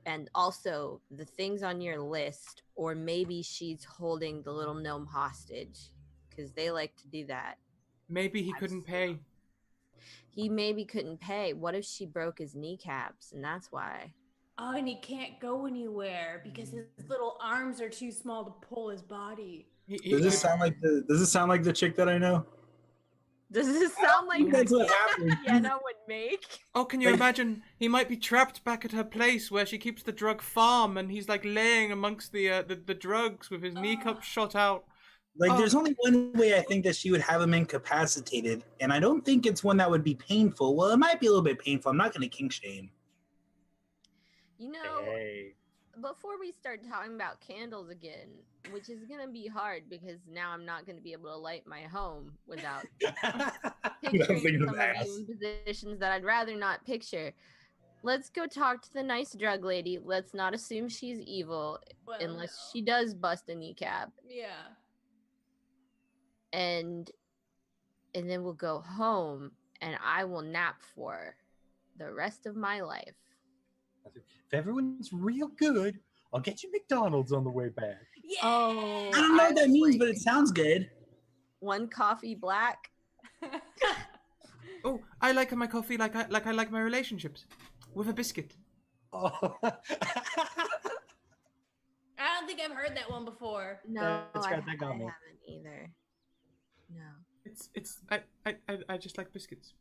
And also the things on your list, or maybe she's holding the little gnome hostage, because they like to do that. Maybe he couldn't pay. He maybe couldn't pay. What if she broke his kneecaps, and that's why? Oh, and he can't go anywhere because his little arms are too small to pull his body. Does this sound like the chick that I know? Does this sound like That's what happened. Sienna would make? Oh, can you imagine? He might be trapped back at her place where she keeps the drug farm, and he's like laying amongst the drugs with his kneecaps shot out. Like, there's only one way I think that she would have him incapacitated, and I don't think it's one that would be painful. Well, it might be a little bit painful. I'm not going to kink shame. You know, Hey. before we start talking about candles again, which is going to be hard because now I'm not going to be able to light my home without picturing thinking of some of ass. you in positions that I'd rather not picture. Let's go talk to the nice drug lady. Let's not assume she's evil Well, unless she does bust a kneecap. Yeah. And then we'll go home and I will nap for the rest of my life. If everyone's real good, I'll get you McDonald's on the way back. Yeah. Oh, I don't know what that was means, like, but it sounds good. one coffee black. Oh, I like my coffee like I like my relationships, with a biscuit. Oh. I don't think I've heard that one before. No, That's I right, that got me. haven't either. No. I just like biscuits.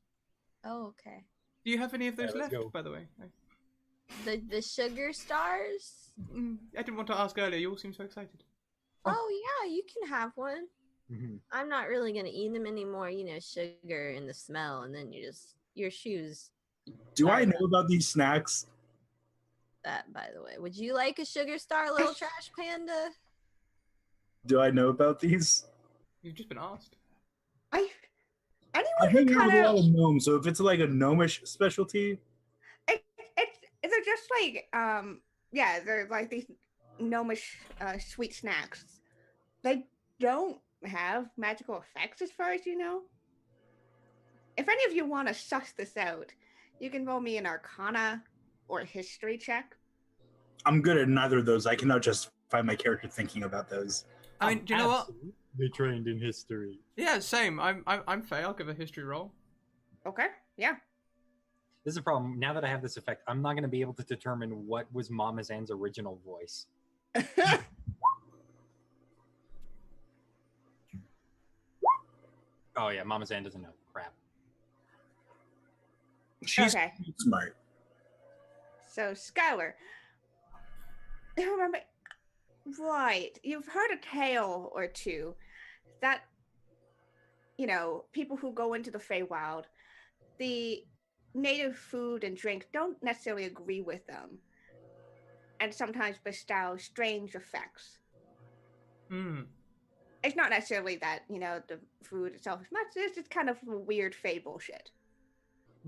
Oh, okay. Do you have any of those Yeah, let's left, go. by the way? The sugar stars? I didn't want to ask earlier. You all seem so excited. Oh yeah, you can have one. Mhm. I'm not really gonna eat them anymore. You know, sugar and the smell, and then your shoes. Do I know about these snacks? That, by the way, would you like a sugar star, little trash panda? Do I know about these? You've just been asked. I Anyone hang who out with kind a lot of of gnomes, so if it's like a gnomish specialty, they're just like yeah, they're like these gnomish sweet snacks. They don't have magical effects as far as you know. If any of you want to suss this out, you can roll me an Arcana or History check. I'm good at neither of those. I cannot justify my character thinking about those. I mean, do you know what? They trained in history. Yeah, same. I'm fair. I'll give a history roll. Okay, yeah. This is a problem. Now that I have this effect, I'm not going to be able to determine what was Mama Zan's original voice. Oh yeah, Mama Zan doesn't know. Crap. She's Okay. smart. So, Skylar, you remember, right, you've heard a tale or two that, you know, people who go into the Feywild, the native food and drink don't necessarily agree with them, and sometimes bestow strange effects. Hmm. It's not necessarily that, you know, the food itself is much, it's just kind of weird Fey bullshit.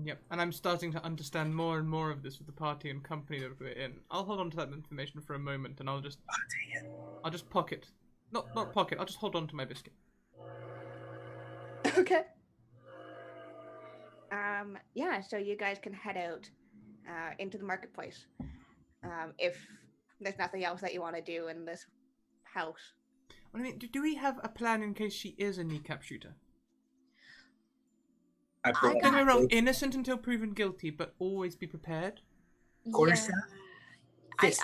Yep, and I'm starting to understand more and more of this with the party and company that we're in. I'll hold on to that information for a moment, and I'll just pocket. Not pocket. I'll just hold on to my biscuit. Okay. Yeah, so you guys can head out into the marketplace. If there's nothing else that you want to do in this house. I mean, do we have a plan in case she is a kneecap shooter? I pull I out Don't get me my wrong, fist. innocent until proven guilty, but always be prepared. Quarterstaff? I, Fist.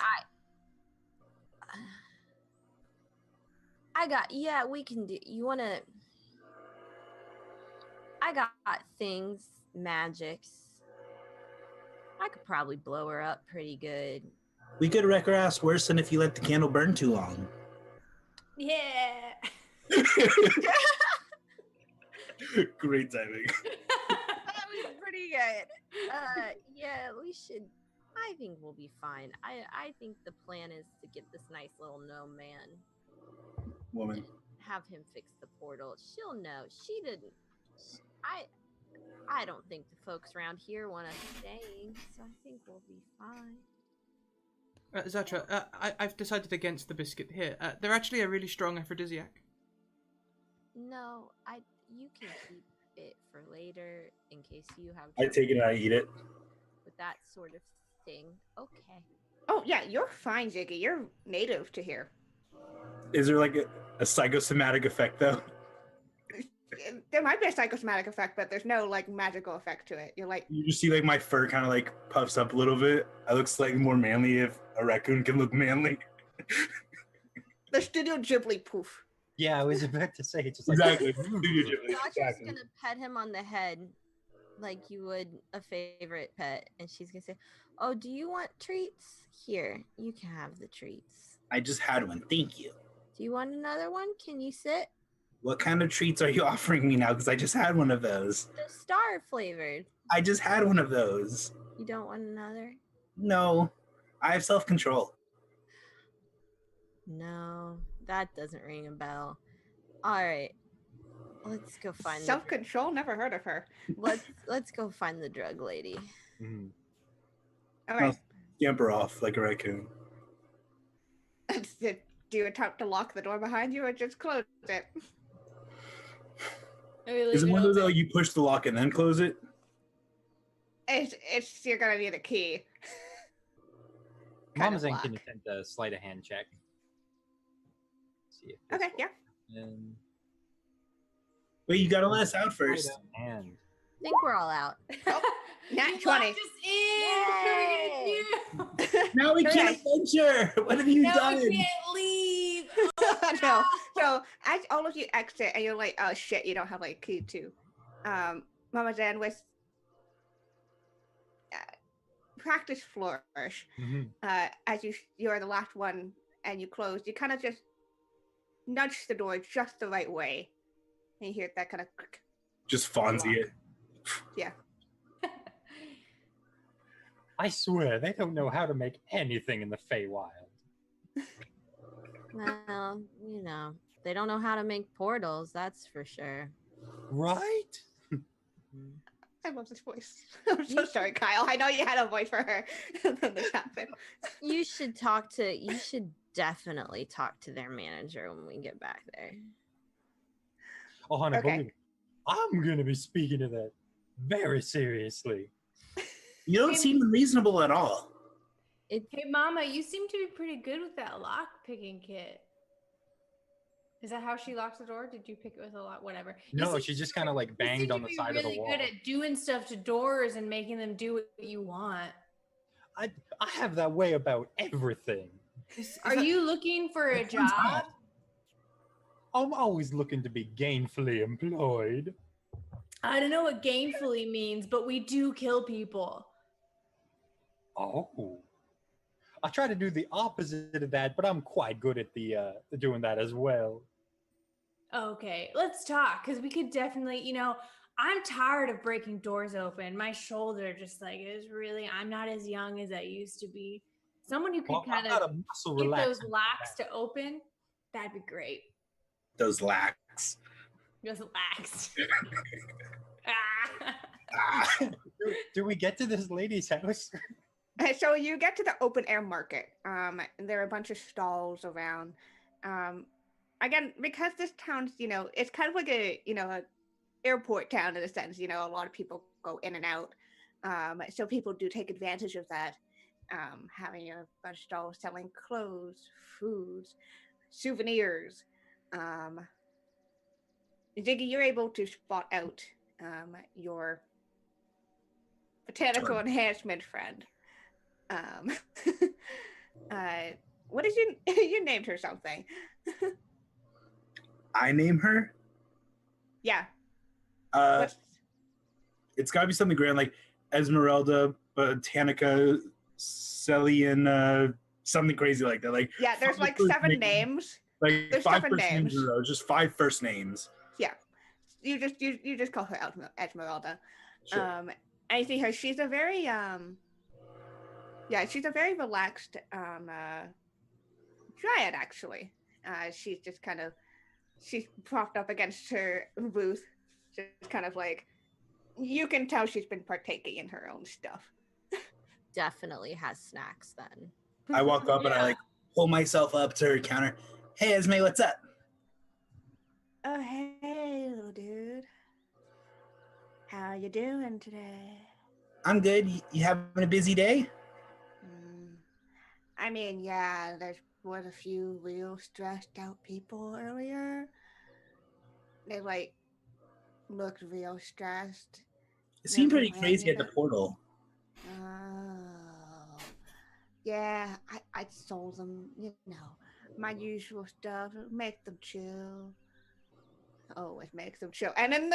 I got, yeah, we can do, you want to, I got things, magics. I could probably blow her up pretty good. We could wreck her ass worse than if you let the candle burn too long. Yeah. Great timing. That was pretty good. Yeah, we should, I think we'll be fine. I think the plan is to get this nice little gnome man, Woman. have him fix the portal. She'll know. She didn't, I don't think the folks around here want us staying, so I think we'll be fine. Zatra, I've decided against the biscuit here. They're actually a really strong aphrodisiac. No, you can keep it for later in case you have I take it and I eat it. with that sort of thing. Okay. Oh yeah, you're fine, Ziggy. You're native to here. Is there like a psychosomatic effect though? There might be a psychosomatic effect, but there's no like magical effect to it. You're like, You just see like my fur kind of like puffs up a little bit. I look slightly more manly if a raccoon can look manly. the Studio Ghibli poof. Yeah, I was about to say it's just like Exactly. Sasha's Exactly. gonna pet him on the head like you would a favorite pet, and she's gonna say, "Oh, do you want treats? Here, you can have the treats. I just had one. Thank you. Do you want another one? Can you sit? What kind of treats are you offering me now? Because I just had one of those. The star flavored. I just had one of those. You don't want another? No, I have self-control. No, that doesn't ring a bell. All right, let's go find Self-control. Never heard of her. let's go find the drug lady. Mhm. All right. Scamper off like a raccoon. Do you attempt to lock the door behind you or just close it? Is it one of those that like, you push the lock and then close it? It's you're gonna need a key. Mama of Zen lock. can attempt a sleight of hand check. See if this Okay, yeah. and Wait, you gotta let us out first. sleight of hand. I think we're all out. Nat You 20. locked us in. What are we gonna do? Now we can't venture. What have you No, done? we can't leave. Oh, No. So as all of you exit and you're like, oh shit, you don't have like key to Mama Zen with practice flourish. Mhm. As you're the last one and you close, you kind of just nudge the door just the right way. And you hear that kind of click. Just Fonzie it. Yeah. I swear they don't know how to make anything in the Feywild. Well, you know, they don't know how to make portals, that's for sure. Right? I love this voice. I'm so sorry, Kyle. I know you had a voice for her. And then this happened. You should definitely talk to their manager when we get back there. Oh, honey, Okay. believe me, I'm going to be speaking to that very seriously. You don't seem unreasonable at all. Hey, Mama, you seem to be pretty good with that lock picking kit. Is that how she locks the door? Did you pick it with a lock? Whatever. No, she just kind of like banged on the side of the wall. Really good at doing stuff to doors and making them do what you want. I have that way about everything. Are you looking for a job? I'm always looking to be gainfully employed. I don't know what gainfully means, but we do kill people. Oh. I try to do the opposite of that, but I'm quite good at the doing that as well. Okay, let's talk because we could definitely, I'm tired of breaking doors open. My shoulder just like is really, I'm not as young as I used to be. Someone who could Well, kind I've got of a muscle get those relaxant. locks to open, that'd be great. Those lacks. Those locks. Do we get to this lady's house? So you get to the open air market. And there are a bunch of stalls around. Again, because this town's, it's kind of like a airport town in a sense. A lot of people go in and out. So people do take advantage of that. Having a bunch of stalls selling clothes, foods, souvenirs. Ziggy, you're able to spot out your botanical enhancement friend. Um, what did you you named her something? I name her. Yeah. It's got to be something grand like Esmeralda, Botanica, Celian, something crazy like that. Like Yeah, there's like 7 names. Like There's 5 7 first names in a names. row, just 5 first names. Yeah, you just call her Esmeralda. Sure. I see her. She's a very she's a very relaxed dryad actually. She's just kind of she's propped up against her booth, just kind of like you can tell she's been partaking in her own stuff. Definitely has snacks then. I walk up and I like pull myself up to her counter. Hey, Esme, what's up? Oh, hey, little dude. How you doing today? I'm good. You having a busy day? I mean, yeah, there was a few real stressed out people earlier. They like looked real stressed. It seemed Never pretty crazy at the landed portal. Oh, yeah, I sold them, my usual stuff. Make them chill. Always makes them chill. And out of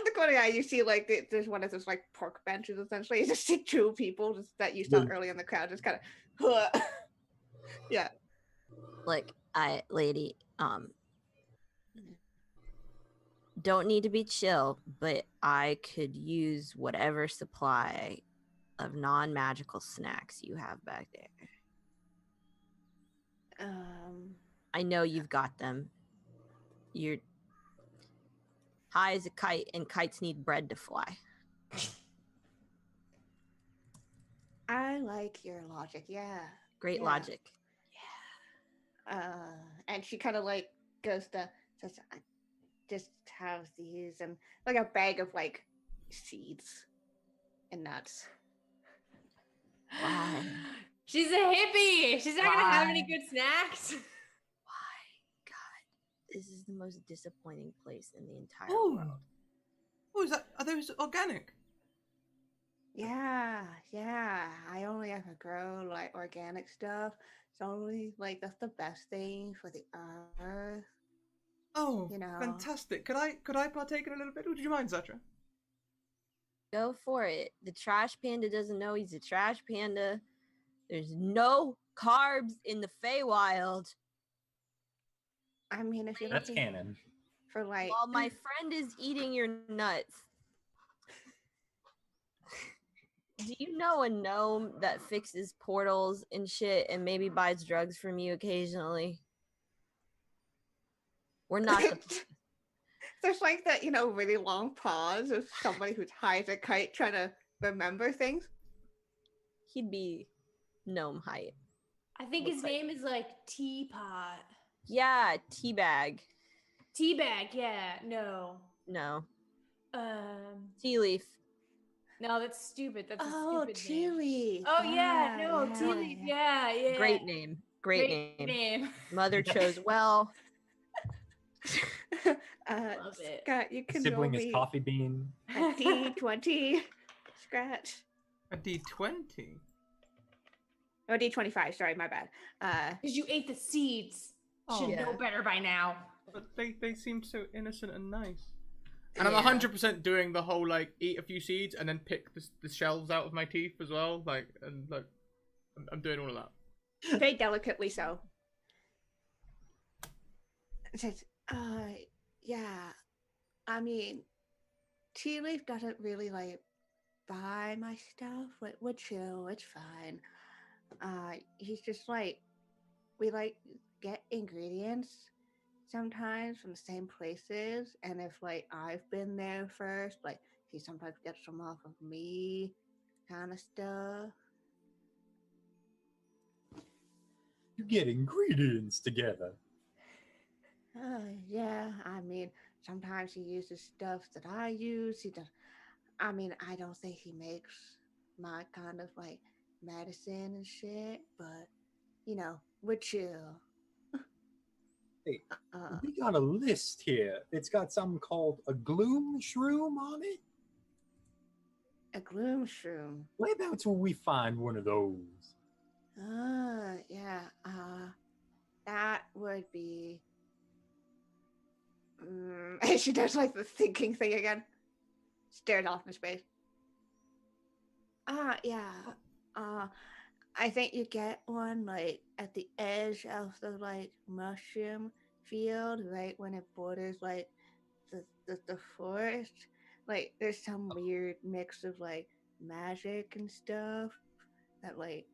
the corner eye, you see like there's one of those like pork benches essentially. You just see 2 people just that you saw early in the crowd, just kind of, yeah. Like, lady, don't need to be chill, but I could use whatever supply of non-magical snacks you have back there. I know you've got them. You're high as a kite, and kites need bread to fly. I like your logic. Yeah. Great logic. And she kind of like goes to says, I just have these and like a bag of like seeds and nuts. Why? She's a hippie. She's not gonna have any good snacks. Why? God, this is the most disappointing place in the entire Oh, world. oh, are those organic? Yeah. I only ever grow like organic stuff. It's only like that's the best thing for the earth. Oh, fantastic! Could I partake in a little bit? Would you mind, Zatra? Go for it. The trash panda doesn't know he's a trash panda. There's no carbs in the Feywild. I mean, if you're That's looking canon. for like, While my friend is eating your nuts, do you know a gnome that fixes portals and shit and maybe buys drugs from you occasionally? We're not the... There's like that, really long pause of somebody who's high as a kite trying to remember things. He'd be gnome height. I think his name is like Teapot. Yeah, Teabag. Teabag, yeah. No. Tea Leaf. No, that's stupid. That's a stupid Tea name. Leaf. Oh yeah, Tea Leaf. Yeah. Great name. Great name. Mother chose well. Love it. Scott, you can Sibling roll is me Coffee Bean. a D20 scratch. A D20. Oh, D25. Sorry, my bad. Because you ate the seeds. Oh, Should know better by now. But they seem so innocent and nice. And I'm 100% doing the whole like eat a few seeds and then pick the shells out of my teeth as well. Like and look, I'm doing all of that. Very delicately so. It says, yeah. I mean, Tea Leaf doesn't really like buy my stuff. We're chill. It's fine. He's just like, we like get ingredients sometimes from the same places, and if like I've been there first, like he sometimes gets some off of me, kind of stuff. You get ingredients together. Yeah. I mean, sometimes he uses stuff that I use. He does. I mean, I don't think he makes my kind of like medicine and shit, but we're chill. We got a list here. It's got something called a gloom shroom on it. A gloom shroom. Whereabouts will we find one of those? Yeah. That would be. And she does like the thinking thing again. Stared off into space. Yeah. I think you get one like at the edge of the like mushroom field, right when it borders like the forest. Like there's some weird mix of like magic and stuff that like,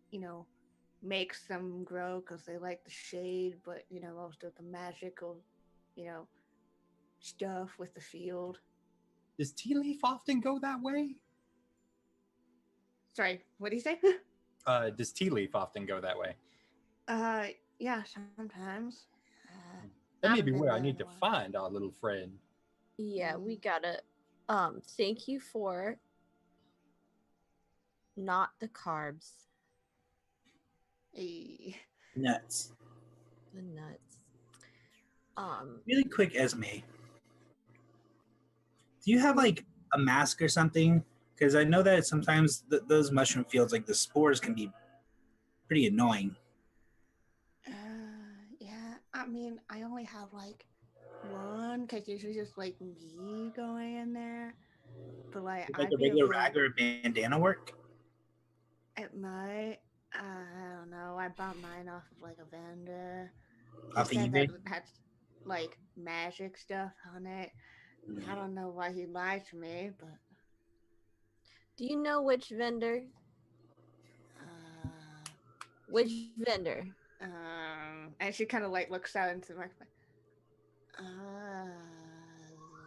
makes them grow because they like the shade, but most of the magical, stuff with the field. Does tea leaf often go that way? Sorry, what do you say? Does tea leaf often go that way? Yeah, sometimes. That may haven't be been where I there need in a to while. find our little friend. Yeah, we gotta. Thank you for not the carbs, Eh. Nuts. the nuts. Really quick, Esme. Do you have like a mask or something? Because I know that sometimes those mushroom fields, like the spores, can be pretty annoying. Yeah. I mean, I only have like one because usually just like me going in there. But like, Would like I'd a be regular able to, rag or a bandana work? it might. I don't know. I bought mine off of like a vendor. He Off said eBay? that it had like magic stuff on it. I don't know why he lied to me, but Do you know which vendor? Which vendor? and she kind of like looks out into the microphone.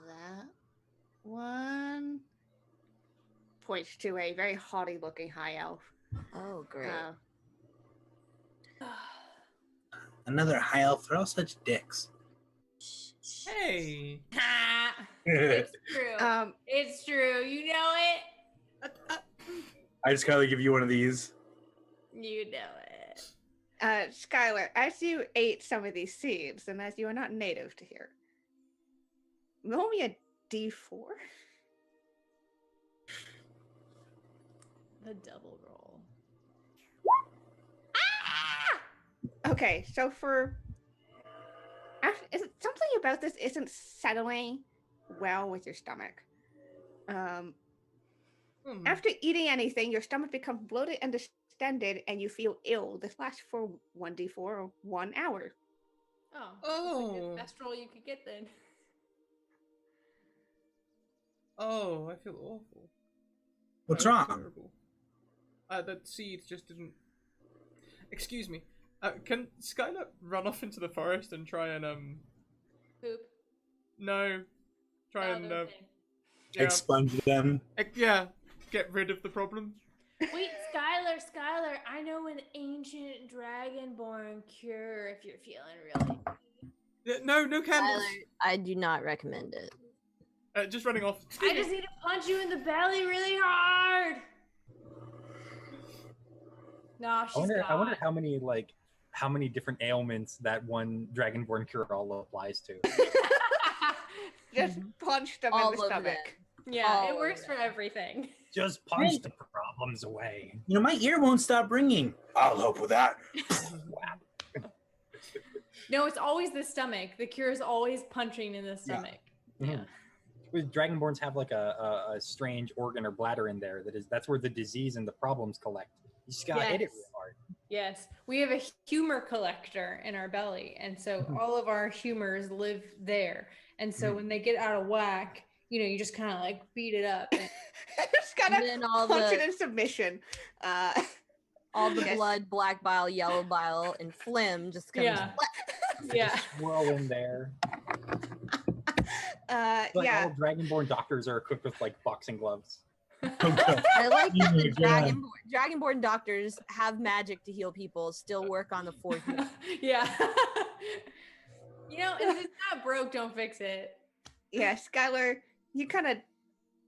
That one points to a very haughty looking high elf. Oh, great. Another high elf. They're all such dicks. Hey. It's true. Um, It's true. You know it. I just gotta give you one of these. You know it. Skylar, as you ate some of these seeds, and as you are not native to here, roll me a d4. The double roll. Okay, so something about this isn't settling well with your stomach. After eating anything, your stomach becomes bloated and distended, and you feel ill. This lasts for 1d4 or 1 hour. Oh. Oh. That's like the best roll you could get then. Oh, I feel awful. What's I feel wrong? Terrible. That seed just didn't. Excuse me. Can Skylar run off into the forest and try and Poop. No, try Oh, and okay. yeah, Expunge them. yeah, get rid of the problem. Wait, Skylar, I know an ancient dragonborn cure if you're feeling really. Yeah, no candles. I do not recommend it. Just running off. I just need to punch you in the belly really hard. No, she's I wonder how many different ailments that one dragonborn cure all applies to. Just punch them All in the of them. stomach. Yeah, Oh, it works for yeah. everything. Just punch the problems away. You know, my ear won't stop ringing. I'll help with that. No, it's always the stomach. The cure is always punching in the stomach. Yeah. Dragonborns have like a strange organ or bladder in there that's where the disease and the problems collect. You just gotta hit it real hard. Yes, we have a humor collector in our belly, and so all of our humors live there. And so when they get out of whack, you just kind of like beat it up. And Just kind then of all punch the- it in submission. All the Yes. blood, black bile, yellow bile, and phlegm just comes. yeah. Swirl in there. Like Yeah. all dragonborn doctors are equipped with like boxing gloves. I like that the Yeah. dragonborn doctors have magic to heal people, still work on the fourth. Yeah. If it's not broke, don't fix it. Yeah, Skylar, you kind of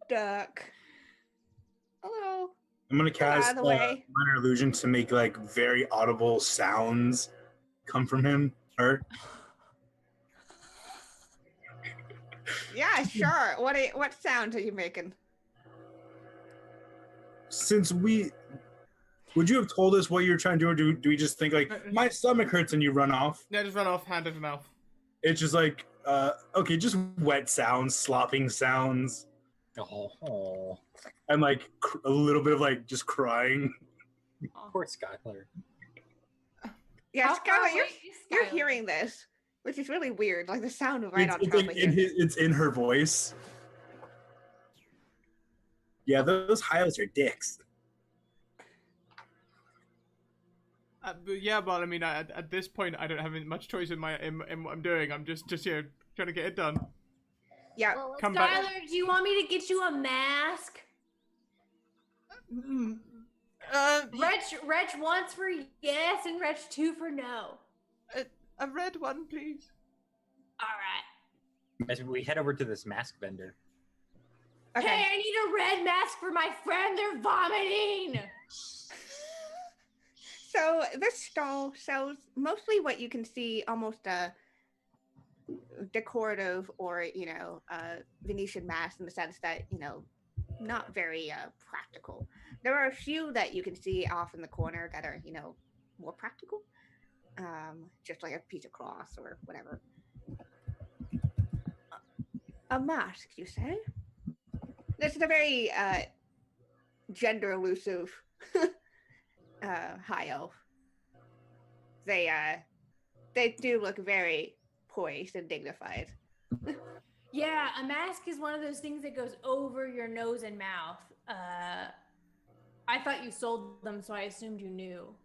duck. Hello. I'm gonna Out cast of the way. minor illusion to make like very audible sounds come from him. Her. Yeah, sure. What sounds are you making? Would you have told us what you're trying to do, or do we just think like my stomach hurts and you run off? Yeah, just run off, hand over mouth. It's just like okay, just wet sounds, slopping sounds, Oh, and like a little bit of like just crying. poor Skylar. Yeah, How far Skylar, away is you're Skylar? hearing this, which is really weird. Like the sound right on It's top like of in you. it's in her voice. Yeah, those highlights are dicks. But yeah, but I mean, at this point, I don't have much choice in what I'm doing. I'm just here trying to get it done. Yeah. Well, let's Come go. back. Skylar, do you want me to get you a mask? Reg 1's for yes and Reg 2 for no. A red one, please. All right. As we head over to this mask vendor. Okay. Hey, I need a red mask for my friend. They're vomiting. So this stall sells mostly what you can see almost decorative or Venetian masks in the sense that not very practical. There are a few that you can see off in the corner that are more practical, just like a piece of cloth or whatever. A mask, you say? This is a very gender elusive high elf. They do look very poised and dignified. Yeah, a mask is one of those things that goes over your nose and mouth. I thought you sold them, so I assumed you knew.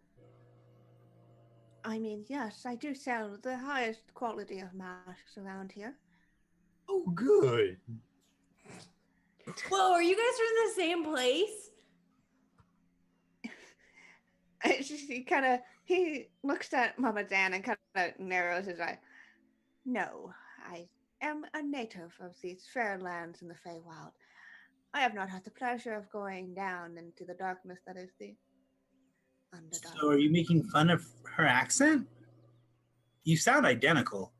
I mean, yes, I do sell the highest quality of masks around here. Oh, good. Whoa, are you guys from the same place? It's just, he looks at Mama Dan and kind of narrows his eye. No, I am a native of these fair lands in the Feywild. I have not had the pleasure of going down into the darkness that is the Underdark. So, are you making fun of her accent? You sound identical.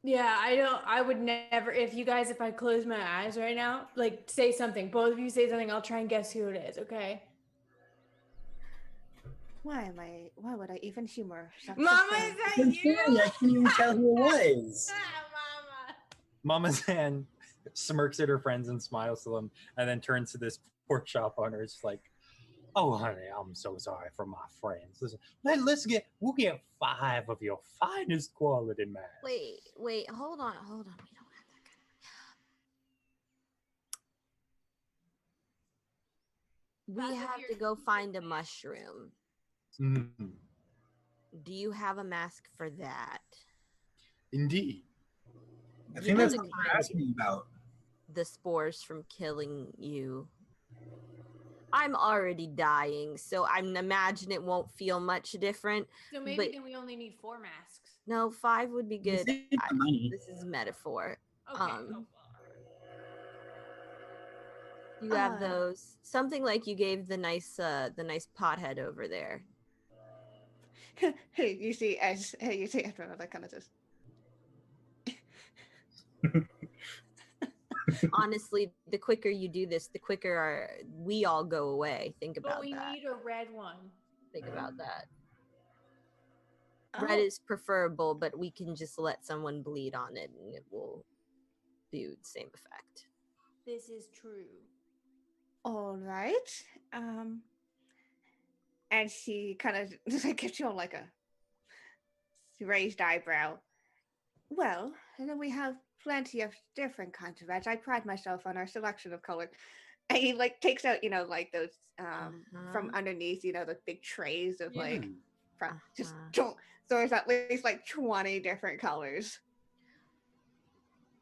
Yeah, I would never, if I close my eyes right now, like say something, both of you say something, I'll try and guess who it is, okay? Why would I even humor such a Mama, thing? is that you? I couldn't even tell who it was. Mama. Mama Zan smirks at her friends and smiles to them, and then turns to this pork shop owner. It's like, "Oh, honey, I'm so sorry for my friends. Listen, we'll get 5 of your finest quality masks." Wait, hold on. We don't have that kind of. We have to go find a mushroom. Mhm. Do you have a mask for that? Indeed. I think that's what you're asking about. The spores from killing you. I'm already dying, so I imagine it won't feel much different. So maybe then we only need 4 masks. No, 5 would be good. Save the money. This is metaphor. Okay. You have those. Something like you gave the nice pothead over there. you see everyone that kind of just. Honestly, the quicker you do this, the quicker we all go away. Think about But we that. need a red one. Think about that. Oh. Red is preferable, but we can just let someone bleed on it and it will do the same effect. This is true. All right. And she kind of gives you like a raised eyebrow. Well, and then we have plenty of different kinds of reds. I pride myself on our selection of color. And he takes out, those from underneath, the big trays of just don't. So there's at least 20 different colors.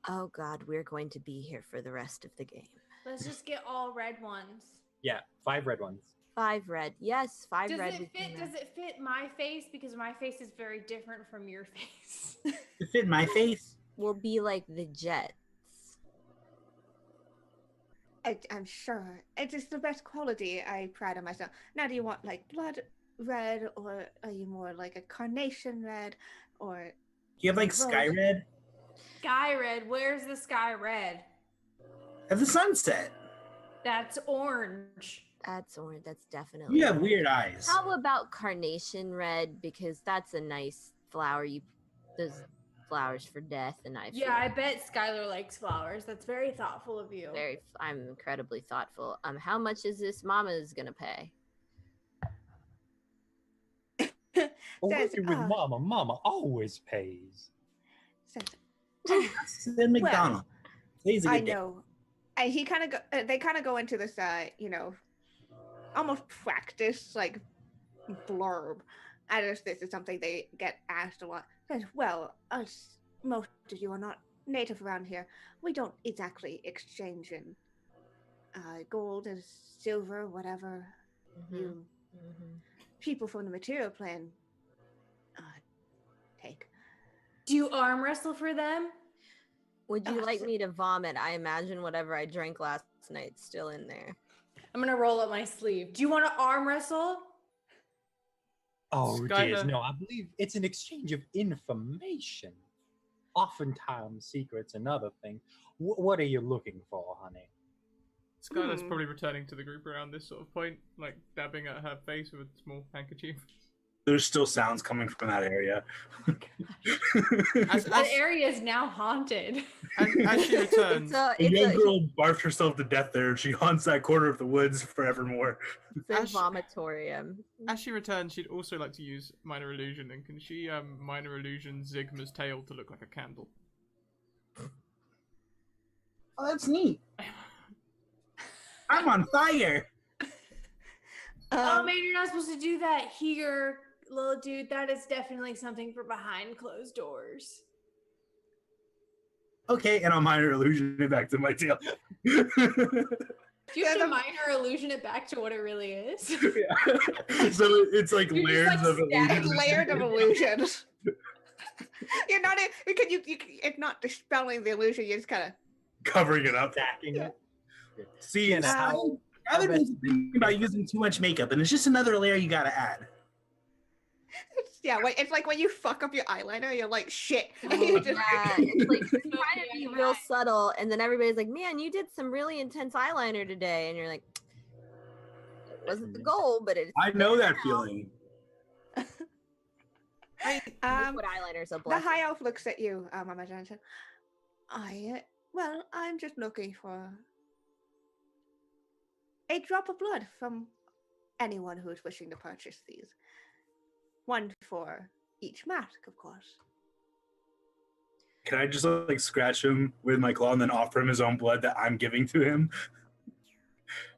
Oh God, we're going to be here for the rest of the game. Let's just get all red ones. Yeah, 5 red ones. 5 red. Yes, 5 Does red. Does it fit my face? Because my face is very different from your face. It fit my face. We'll be like the Jets. I'm sure. It is the best quality. I pride on myself. Now, do you want blood red, or are you more like a carnation red, or... Do you have sky red? sky red. Where's the sky red? At the sunset. That's orange. That's orange. That's definitely. You have weird eyes. How about carnation red? Because that's a nice flower. Those flowers for death, and I feel I bet Skylar likes flowers. That's very thoughtful of you. I'm incredibly thoughtful. How much is this Mama's gonna pay? Working with Mama. Mama always pays. In McDonald's. Today's a good I day. know. And he kind of they kind of go into this, almost practice like blurb, as if this is something they get asked a lot. Says, well, us, most of you are not native around here. We don't exactly exchange in gold and silver, whatever you people from the material plane take. Do you arm wrestle for them? Would you like me to vomit? I imagine whatever I drank last night's still in there. I'm gonna roll up my sleeve. Do you want to arm wrestle? Oh, Skylar. dear. No, I believe it's an exchange of information. Oftentimes, secrets, another thing. What are you looking for, honey? Skylar's probably returning to the group around this sort of point, like dabbing at her face with a small handkerchief. There's still sounds coming from that area. That area is now haunted. As she returns, The young girl barfed herself to death there. She haunts that corner of the woods forevermore. It's a vomitorium. as she returns, she'd also like to use Minor Illusion, and can she Minor Illusion Zigma's tail to look like a candle? Oh, that's neat. I'm on fire. Oh man, you're not supposed to do that here, little dude. That is definitely something for behind closed doors. Okay, and I'll minor illusion it back to my tail. Do you have to minor illusion it back to what it really is? Yeah. So it's like You're layers just, like, of illusion. It's layered of illusions. You're not because you it's not dispelling the illusion. You're just kind of Covering it up. Stacking it. See, and how other best- people thinking about using too much makeup, and it's just another layer you gotta add. it's like when you fuck up your eyeliner, you're like shit. Yeah, it's like you're trying to be real subtle, and then everybody's like, "Man, you did some really intense eyeliner today," and you're like, "It wasn't the goal, but it's." I know that feeling. What eyeliner's a The blessing. high elf looks at you, Mama Johnson. I'm just looking for a drop of blood from anyone who is wishing to purchase these. One for each mask, of course. Can I just like scratch him with my claw and then offer him his own blood that I'm giving to him?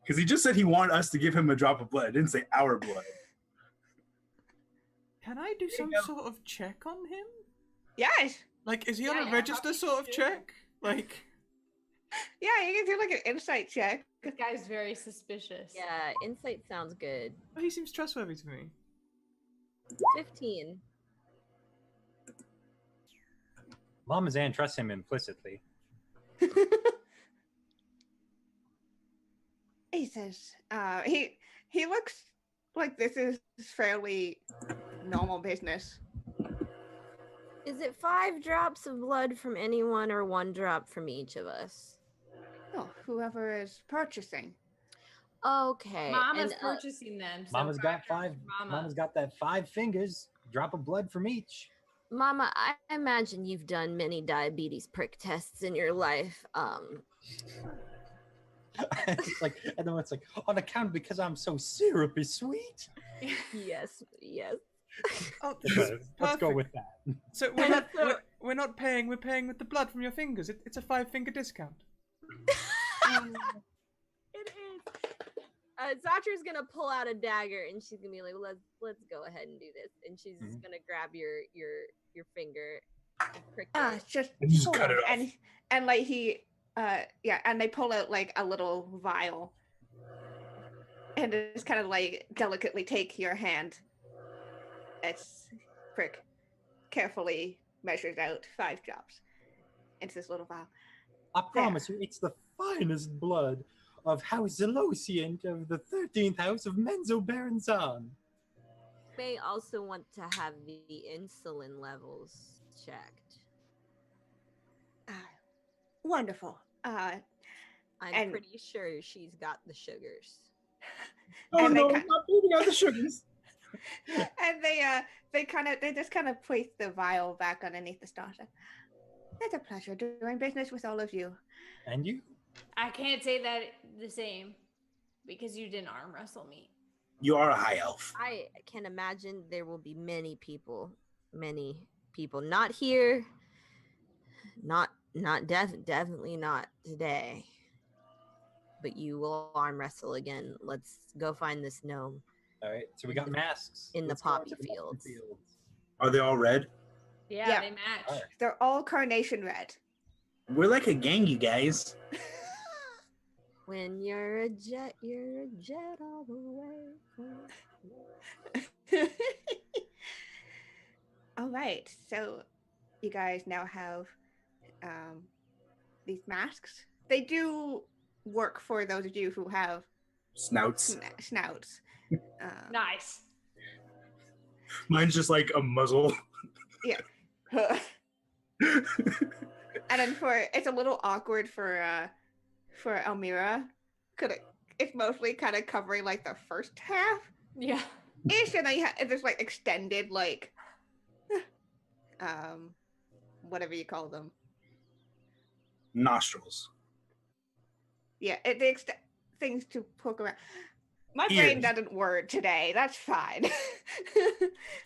Because he just said he wanted us to give him a drop of blood. It didn't say our blood. Can I do some sort of check on him? Yes. Like, is he on Yeah, a register probably sort of do. check? Like, Yeah, you can do like an insight check. This guy's very suspicious. Yeah, insight sounds good. oh, he seems trustworthy to me. 15. Mama Zan trusts him implicitly. He says, he looks like this is fairly normal business. Is it 5 drops of blood from anyone or 1 drop from each of us? Oh, whoever is purchasing. Okay. Mama's and, purchasing them. So Mama's got drops 5. for Mama. Mama's got that 5 fingers. Drop of blood from each. Mama, I imagine you've done many diabetes prick tests in your life. It's like, and then it's like, on account because I'm so syrupy sweet. Yes. Oh, Let's go perfect. with that. So we're not paying. We're paying with the blood from your fingers. It's a 5-finger discount. It is. Zatra's gonna pull out a dagger and she's gonna be like, let's go ahead and do this. And she's just gonna grab your finger and prick it. Just Just hold cut on. it off. And like he and they pull out like a little vial and just kind of like delicately take your hand. It's prick carefully measures out 5 drops into this little vial. I promise you, it's the finest blood of House Zelosiant of the 13th House of Menzo Baranzan. May also want to have the insulin levels checked. Wonderful. I'm And- pretty sure she's got the sugars. Oh And they no, kind- not bleeding out the sugars. And they just kind of place the vial back underneath the starter. It's a pleasure doing business with all of you. And you? I can't say that the same because you didn't arm wrestle me. You are a high elf. I can imagine there will be many people not here, definitely not today. But you will arm wrestle again. Let's go find this gnome All right. So we got masks. in the Let's go on poppy to the poppy fields. Are they all red? Yeah, Yeah. they match. All right. They're all carnation red. We're like a gang, you guys. When you're a jet all the way. All right, so you guys now have these masks. They do work for those of you who have Snouts. snouts. Nice. Mine's just like a muzzle. And then it's a little awkward for Elmira. It's mostly kind of covering like the first half Yeah. ish, and then you have this like extended like whatever you call them. Nostrils. Yeah, they extend things to poke around. My Ears. brain doesn't word today. That's fine.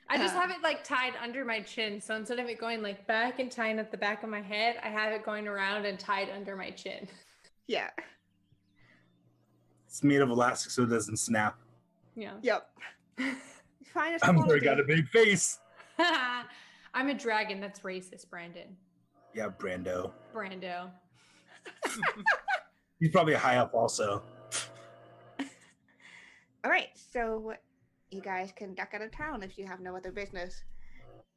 I just have it like tied under my chin. So instead of it going like back and tying at the back of my head, I have it going around and tied under my chin. Yeah. It's made of elastic so it doesn't snap. Yeah. Yep. Finest I'm quality. sorry, got a big face. I'm a dragon. That's racist, Brandon. Yeah, Brando. Brando. He's probably a high elf also. All right, so you guys can duck out of town if you have no other business.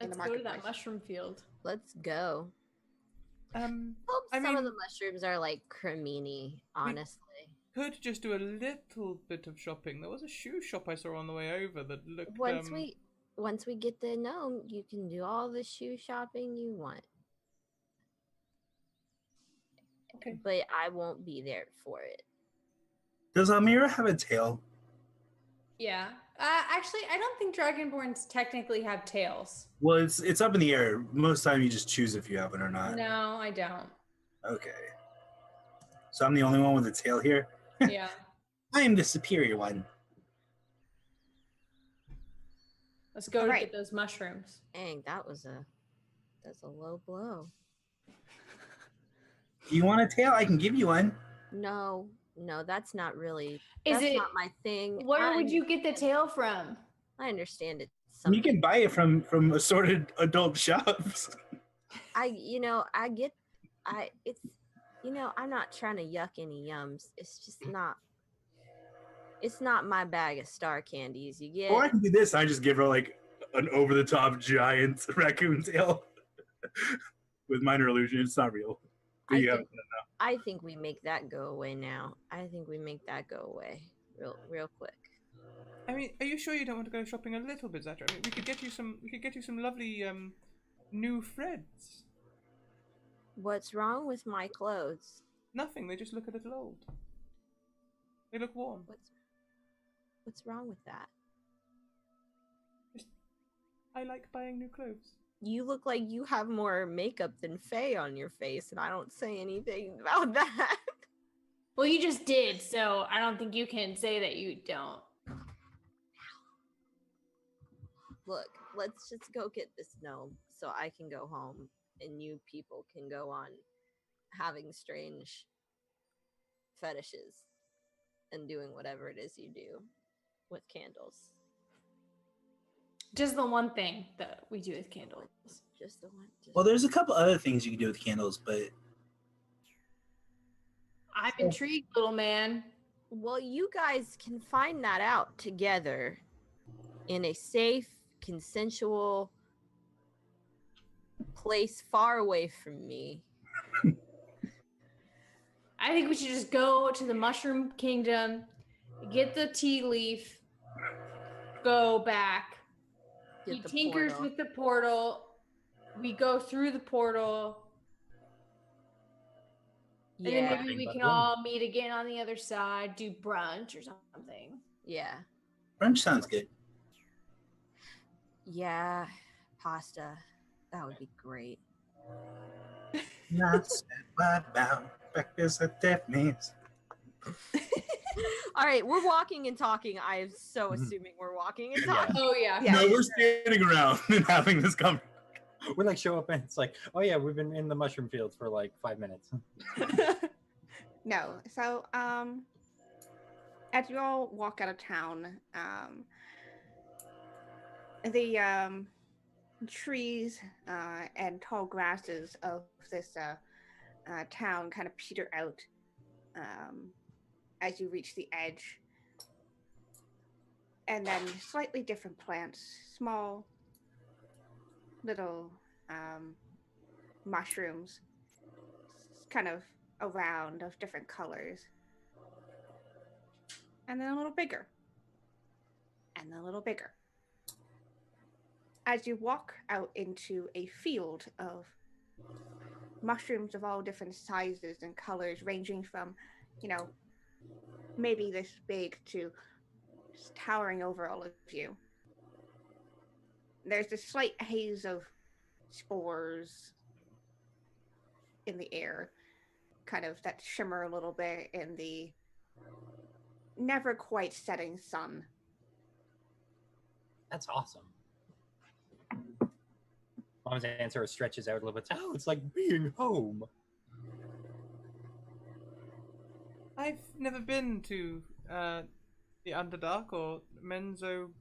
In Let's the go to that marketplace. mushroom field. Let's go. Hope I some mean- of the mushrooms are like cremini, honestly. Could just do a little bit of shopping. There was a shoe shop I saw on the way over that looked. Once we get the gnome, you can do all the shoe shopping you want. Okay. But I won't be there for it. Does Almira have a tail? Yeah. Actually, I don't think dragonborns technically have tails. Well, it's up in the air. Most of the time you just choose if you have it or not. No, I don't. Okay. So I'm the only one with a tail here? Yeah. I am the superior one. Let's go All to right. get those mushrooms. Dang, that's a low blow. Do you want a tail? I can give you one. No, that's not really. Is That's it? not my thing. Where I would you get the tail from? I understand it. You can buy it from assorted adult shops. I'm not trying to yuck any yums. It's just not. It's not my bag of star candies. You get. Or I can do this. I just give her like an over-the-top giant raccoon tail with minor illusion. It's not real. But you have- I think we make that go away now. I think we make that go away real quick. I mean, are you sure you don't want to go shopping a little bit, Zatra? I mean, we could get you some lovely new threads. What's wrong with my clothes? Nothing. They just look a little old. They look warm. What's wrong with that? I like buying new clothes. You look like you have more makeup than Faye on your face, and I don't say anything about that. Well, you just did, so I don't think you can say that you don't. Look, let's just go get this gnome so I can go home and you people can go on having strange fetishes and doing whatever it is you do with candles. Just the one thing that we do with candles. Just the one. Well, there's a couple other things you can do with candles, but I'm intrigued, little man. Well, you guys can find that out together in a safe, consensual place far away from me. I think we should just go to the Mushroom Kingdom, get the tea leaf, go back. Get He the tinkers portal. with the portal. We go through the portal. And then maybe we can all meet again on the other side, do brunch or something. Yeah. Brunch sounds good. Yeah. Pasta. That would be great. Not said about breakfast at Daphne's. All right, we're walking and talking. I'm so assuming we're walking and talking. Oh yeah. No, we're standing around and having this conversation. We like show up and it's like, oh yeah, we've been in the mushroom fields for like 5 minutes. No. So, as you all walk out of town, the trees and tall grasses of this town kind of peter out as you reach the edge. And then slightly different plants, small little mushrooms, kind of around of different colors. And then a little bigger. And then a little bigger. As you walk out into a field of mushrooms of all different sizes and colors, ranging from, maybe this big to just towering over all of you. There's a slight haze of spores in the air, kind of that shimmer a little bit in the never quite setting sun. That's awesome. Mom's answer stretches out a little bit. Oh, it's like being home. I've never been to the Underdark or Menzoberranzan.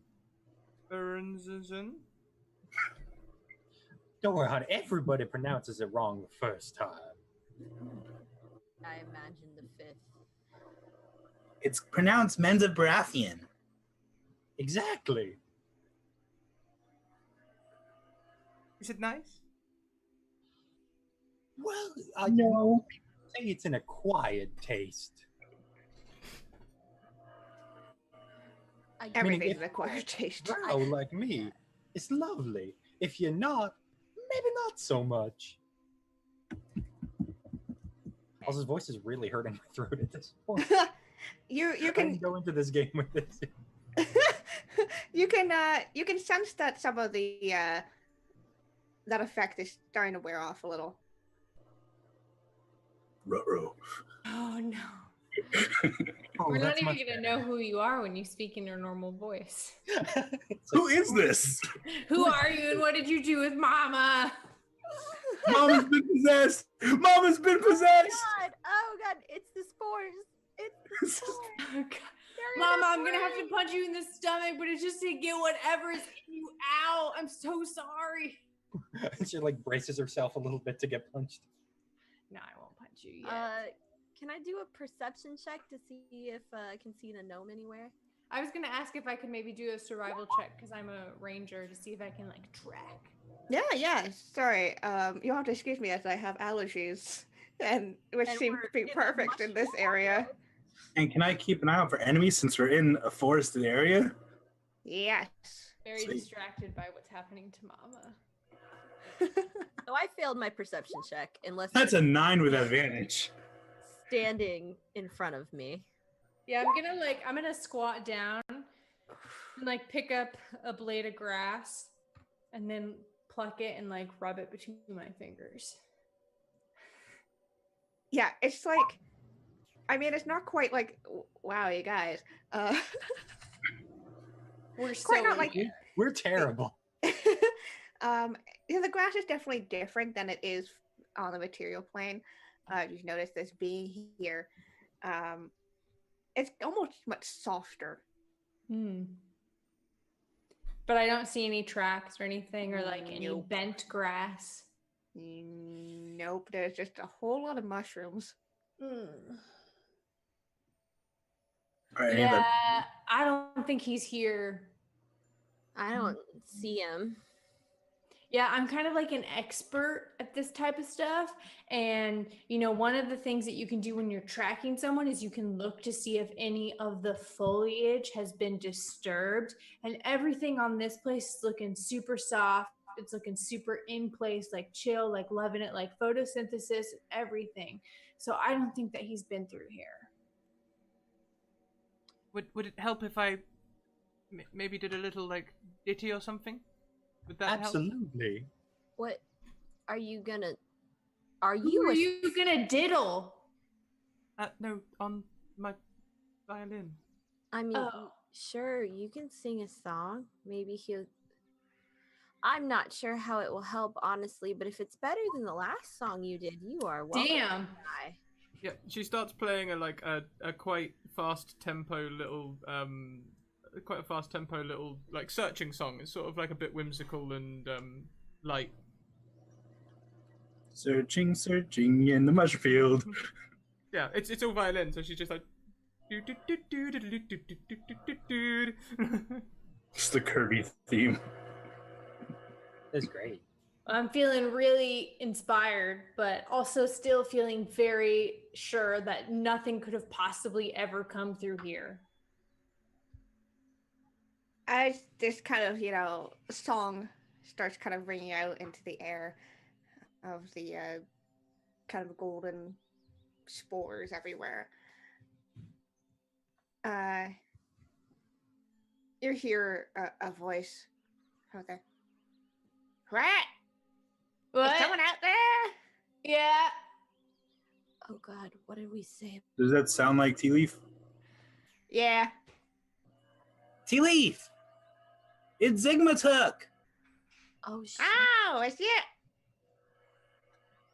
Don't worry, hon. Everybody pronounces it wrong the first time. I imagine the fifth. It's pronounced Menzoberranzan. Exactly. Is it nice? Well, No. say it's an acquired taste. Everything's an acquired taste. Wow, like me, it's lovely. If you're not, maybe not so much. Also, his voice is really hurting my throat at this point. You I can can go into this game with this. you can sense that some of the that effect is starting to wear off a little. Ruh-roh. Oh no. Oh, We're not that's even much gonna know who you are when you speak in your normal voice. better. Who is this? Who are you and what did you do with Mama? Mama's been possessed. Mama's been possessed. Oh god, it's the spores. It's the spores. Oh, God. Mama, I'm gonna have to punch you in the stomach, but it's just to get whatever's in you out. I'm so sorry. She like braces herself a little bit to get punched. No, I won't punch you yet. Can I do a perception check to see if I can see the gnome anywhere? I was gonna ask if I could maybe do a survival check because I'm a ranger to see if I can like track. Yeah. Sorry. You'll have to excuse me as I have allergies, which And seem we're to be in a perfect in this mushroom area. And can I keep an eye out for enemies since we're in a forested area? Yes. Very Sweet. distracted by what's happening to Mama. So I failed my perception check unless That's a they're 9 with advantage. standing in front of me. Yeah, I'm gonna squat down and like pick up a blade of grass and then pluck it and like rub it between my fingers. Yeah, it's like, I mean, it's not quite like, wow, you guys. We're so Quite not like- We're terrible. The grass is definitely different than it is on the material plane. You've noticed this being here. It's almost much softer. But I don't see any tracks or anything or like any Nope. bent grass. Nope, there's just a whole lot of mushrooms. All right, Yeah, I don't think he's here. I don't see him. Yeah, I'm kind of like an expert at this type of stuff. And, one of the things that you can do when you're tracking someone is you can look to see if any of the foliage has been disturbed. And everything on this place is looking super soft, It's looking super in place, like chill, like loving it, like photosynthesis, everything. So I don't think that he's been through here. Would it help if I maybe did a little like ditty or something? Would that help? Absolutely. What are you gonna? Are Who you? are you gonna diddle? No, on my violin. I mean, Oh. sure, you can sing a song. Maybe he'll. I'm not sure how it will help, honestly, but if it's better than the last song you did, you are welcome. Damn. Guy. Yeah, she starts playing a quite fast tempo little like searching song. It's sort of like a bit whimsical and light. Searching in the mushroom field. Yeah, it's all violin, so she's just like. It's the Kirby theme. That's great. I'm feeling really inspired, but also still feeling very sure that nothing could have possibly ever come through here. As this kind of, song starts kind of ringing out into the air of the kind of golden spores everywhere, you hear a voice. Okay. What? What? Is someone out there? Yeah. Oh God, what did we say? Does that sound like Tea Leaf? Yeah. Tea Leaf! It's Zigmatook! Oh shit! Oh, it's you.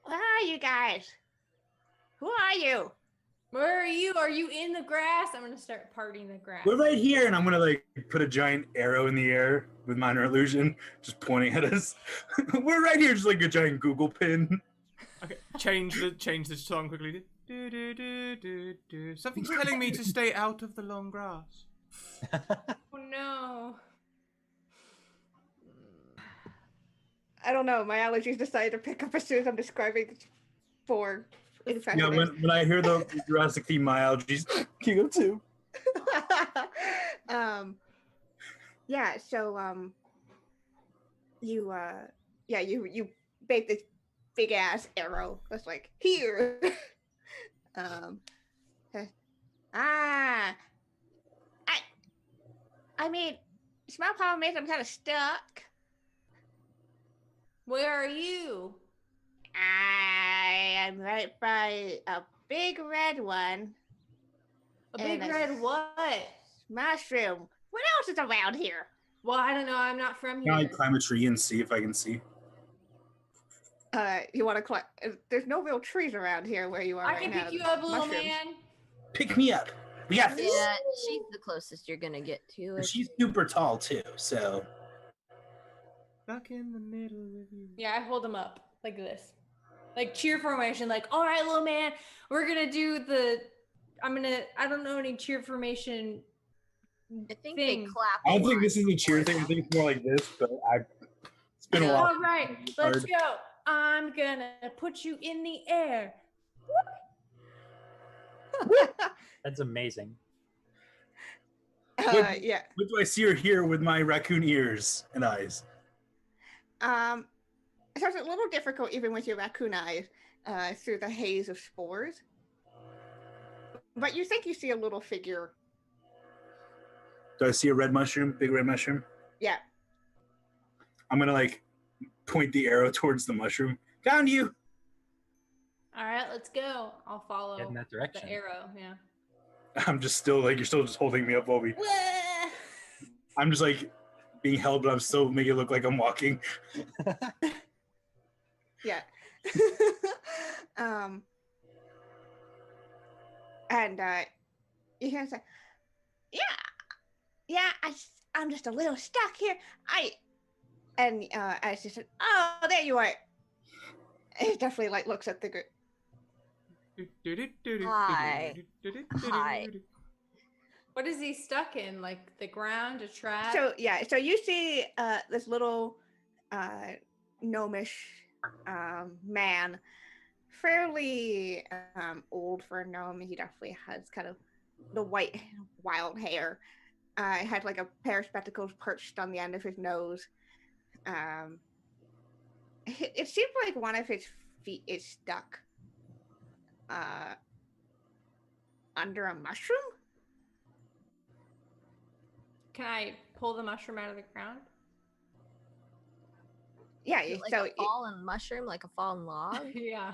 Where are you guys? Who are you? Where are you? Are you in the grass? I'm gonna start parting the grass. We're right here, and I'm gonna like put a giant arrow in the air with minor illusion, just pointing at us. We're right here, just like a giant Google pin. Okay, change the song quickly. Something's telling me to stay out of the long grass. Oh no. I don't know. My allergies decided to pick up as soon as I'm describing for infected. Yeah, when I hear the Jurassic theme, my allergies kick up too. Yeah, so you make this big ass arrow that's like here. I mean, small problem is I'm kind of stuck. Where are you? I am right by a big red one. A big And red what? Mushroom. What else is around here? Well, I don't know. I'm not from Can I here. climb a tree and see if I can see? You want to climb? There's no real trees around here where you are I right can now. pick you up, little Mushrooms. man. Pick me up. We got this. Yeah, she's the closest you're gonna get to And it. she's super tall too, so Stuck in the middle with you. Yeah, I hold him up like this. Like cheer formation, like, all right, little man, we're gonna do I don't know any cheer formation. I think thing. they clap. I a don't think lot this is a cheer thing. I think it's more like this, but it's been a while. All right, let's go. I'm gonna put you in the air. That's amazing. Yeah. What do I see or hear with my raccoon ears and eyes? So it's a little difficult even with your raccoon eyes through the haze of spores. But you think you see a little figure. Do I see a red mushroom? Big red mushroom? Yeah. I'm gonna like point the arrow towards the mushroom. Found you! All right, let's go. I'll follow Head in that direction. the arrow. Yeah. I'm just still like, you're still just holding me up while we. I'm just like being held, but I'm still making it look like I'm walking. Yeah. And you can say, yeah, I'm just a little stuck here. And I just said, oh, there you are. It definitely like looks at the group. Hi. Hi. What is he stuck in? Like the ground, a trap? So you see this little gnomish man, fairly old for a gnome. He definitely has kind of the white wild hair. Had like a pair of spectacles perched on the end of his nose. it seems like one of his feet is stuck under a mushroom. Can I pull the mushroom out of the ground? Yeah, Is it like so a fallen mushroom, like a fallen log. Yeah.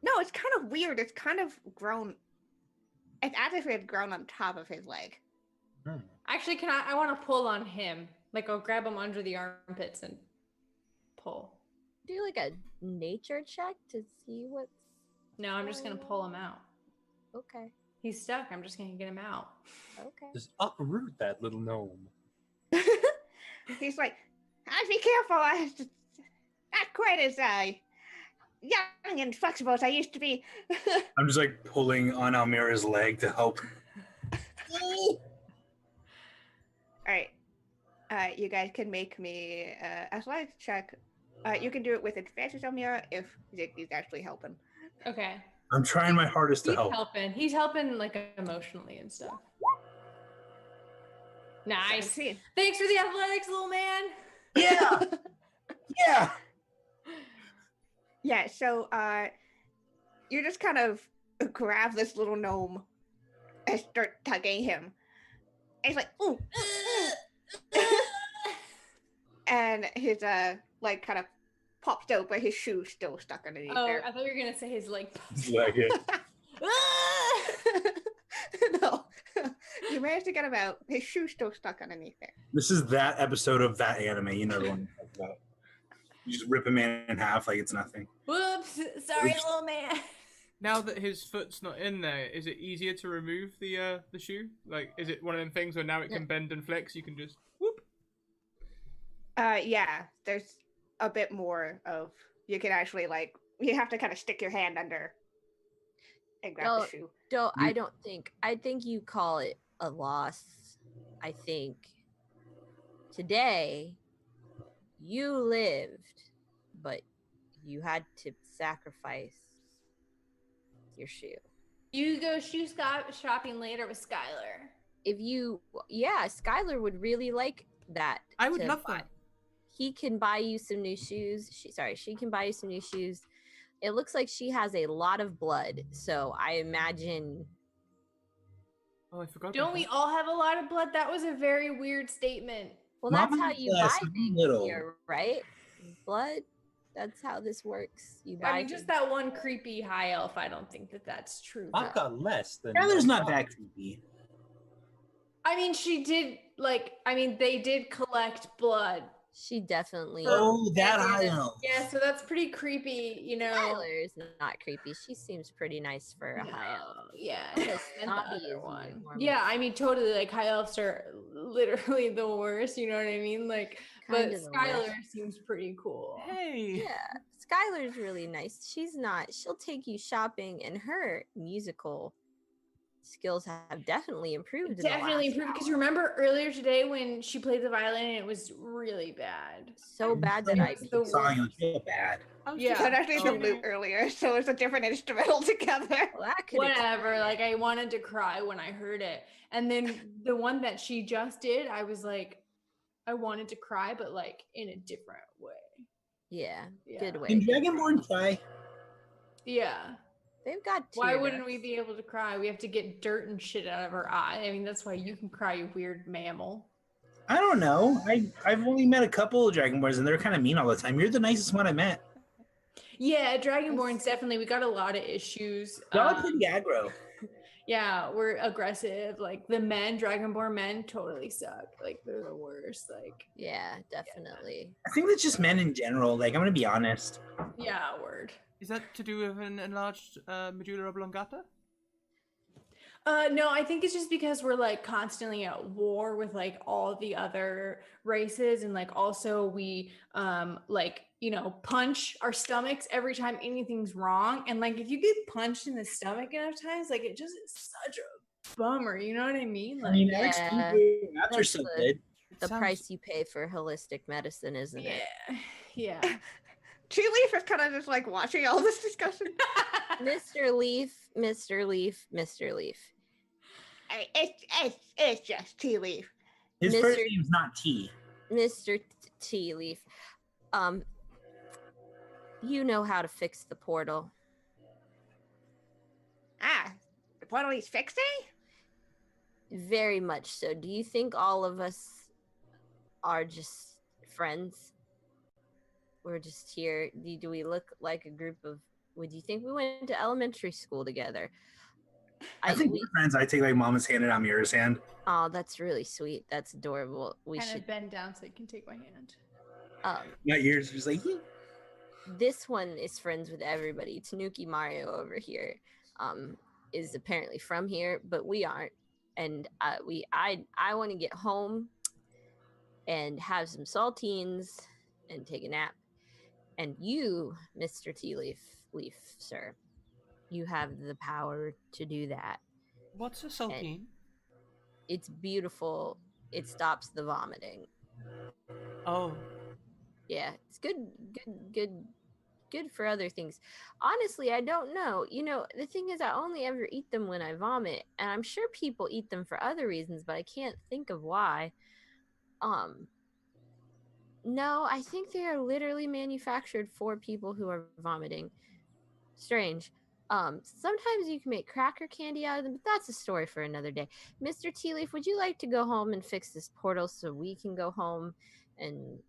no, it's kind of weird. It's kind of grown. It's as if it had grown on top of his leg. Actually, I want to pull on him. Like, I'll grab him under the armpits and pull. Do like a nature check to see what's. No, I'm just going to pull him out. Okay. He's stuck. I'm just going to get him out. Okay. Just uproot that little gnome. He's like, be careful. I'm not quite as young and flexible as I used to be. I'm just like pulling on Almira's leg to help. All right. You guys can make me athletics check. You can do it with advantage, Almira, if Ziggy's actually helping. Okay. I'm trying my hardest to He's help. helping. He's helping, like, emotionally and stuff. Nice. 17. Thanks for the athletics, little man. Yeah. Yeah. Yeah, so you just kind of grab this little gnome and start tugging him. And he's like, ooh. And his leg kind of pops out, but his shoe's still stuck underneath Oh, there. I thought you were going to say his leg. Like it. No, you managed to get him out. His shoe's still stuck underneath there. This is that episode of that anime you know the one you talked about. You just rip a man in half like it's nothing. Whoops. Sorry, little man. Now that his foot's not in there, is it easier to remove the shoe? Like, is it one of them things where now it can bend and flex? You can just whoop. Yeah, there's a bit more of you can actually you have to kind of stick your hand under and grab the shoe. I think you call it a loss. I think today you lived, but you had to sacrifice your shoe. You go shoe shopping later with Skylar. Skylar would really like that. I would love that. He can buy you some new shoes. She can buy you some new shoes. It looks like she has a lot of blood, so I imagine. Oh, I forgot. Don't we all have a lot of blood? That was a very weird statement. Well, that's Mama, how you yes, buy things little. here, right? Blood. That's how this works. You buy. I mean, just that one creepy high elf. I don't think that that's true. I've got less than. Skylar's not that creepy. I mean, they did collect blood. She definitely. Oh, that I know. Yeah, so that's pretty creepy, you know. Skylar's not creepy. She seems pretty nice for a high elf. Yeah, Yes, and Snobby the is other one. even more Yeah, I mean, totally. Like high elves are literally the worst. You know what I mean? Like, but Kinda the Skylar worst. seems pretty cool. Hey. Yeah, Skylar's really nice. She'll take you shopping, and her musical skills have definitely improved. Definitely improved, because remember earlier today when she played the violin and it was really bad. So bad that I It's the Song worst. was so bad. Yeah. That actually the Oh. loop earlier, so it's a different instrumental together. Well, that could Whatever, like I wanted to cry when I heard it. And then the one that she just did, I was like, I wanted to cry, but like in a different way. Yeah, Yeah. good way. Can Dragonborn cry? Yeah. They've got. Why tear wouldn't ducts. we be able to cry? We have to get dirt and shit out of our eye. I mean, that's why you can cry, you weird mammal. I don't know. I've only met a couple of Dragonborns and they're kind of mean all the time. You're the nicest one I met. Yeah, Dragonborns definitely. We got a lot of issues. Y'all are pretty aggro. Yeah, we're aggressive. Like the men, Dragonborn men, totally suck. Like they're the worst. Like, Yeah, definitely. I think that's just men in general. Like, I'm going to be honest. yeah, word. Is that to do with an enlarged medulla oblongata? No, I think it's just because we're like constantly at war with like all the other races, and like also we punch our stomachs every time anything's wrong. And like if you get punched in the stomach enough times, like it just is such a bummer. You know what I mean? Like, Alex, Yeah. that's are so That's good. The Sounds- price you pay for holistic medicine, isn't it? yeah. Tea Leaf is kind of just like watching all this discussion. Mr. Leaf, Mr. Leaf, Mr. Leaf. It's just Tea Leaf. His Mr. first name's not T. Mr. Tea Leaf. You know how to fix the portal. The portal he's fixing? Very much so. Do you think all of us are just friends? We're just here. Do we look like a group of... Would you think we went to elementary school together? I think we're friends. I take like Mama's hand and Amira's hand. Oh, that's really sweet. That's adorable. We Kind should of bend down so you can take my hand. My ears are just like, This one is friends with everybody. Tanuki Mario over here is apparently from here, but we aren't. And I want to get home and have some saltines and take a nap. And you, Mr. Tea Leaf, sir, you have the power to do that. What's a saltine? And it's beautiful. It stops the vomiting. Oh. Yeah, it's good for other things. Honestly, I don't know. You know, the thing is, I only ever eat them when I vomit, and I'm sure people eat them for other reasons, but I can't think of why. No, I think they are literally manufactured for people who are vomiting. Strange. Sometimes you can make cracker candy out of them, but that's a story for another day. Mr. Tea Leaf, would you like to go home and fix this portal so we can go home and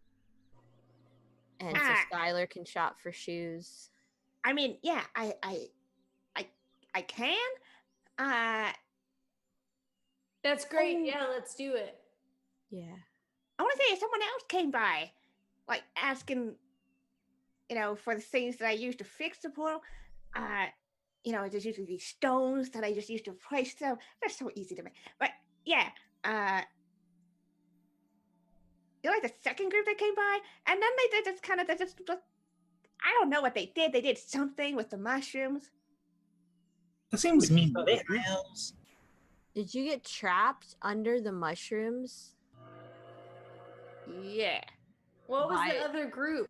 so Skylar can shop for shoes? I mean, yeah, I can. That's great. Yeah, let's do it. Yeah. I want to say if someone else came by, like asking, for the things that I use to fix the portal. There's usually these stones that I just use to replace them. They're so easy to make. But yeah, you're like the second group that came by, and then they just I don't know what they did. They did something with the mushrooms. that seems mean. Did you get trapped under the mushrooms? Yeah. What was the other group?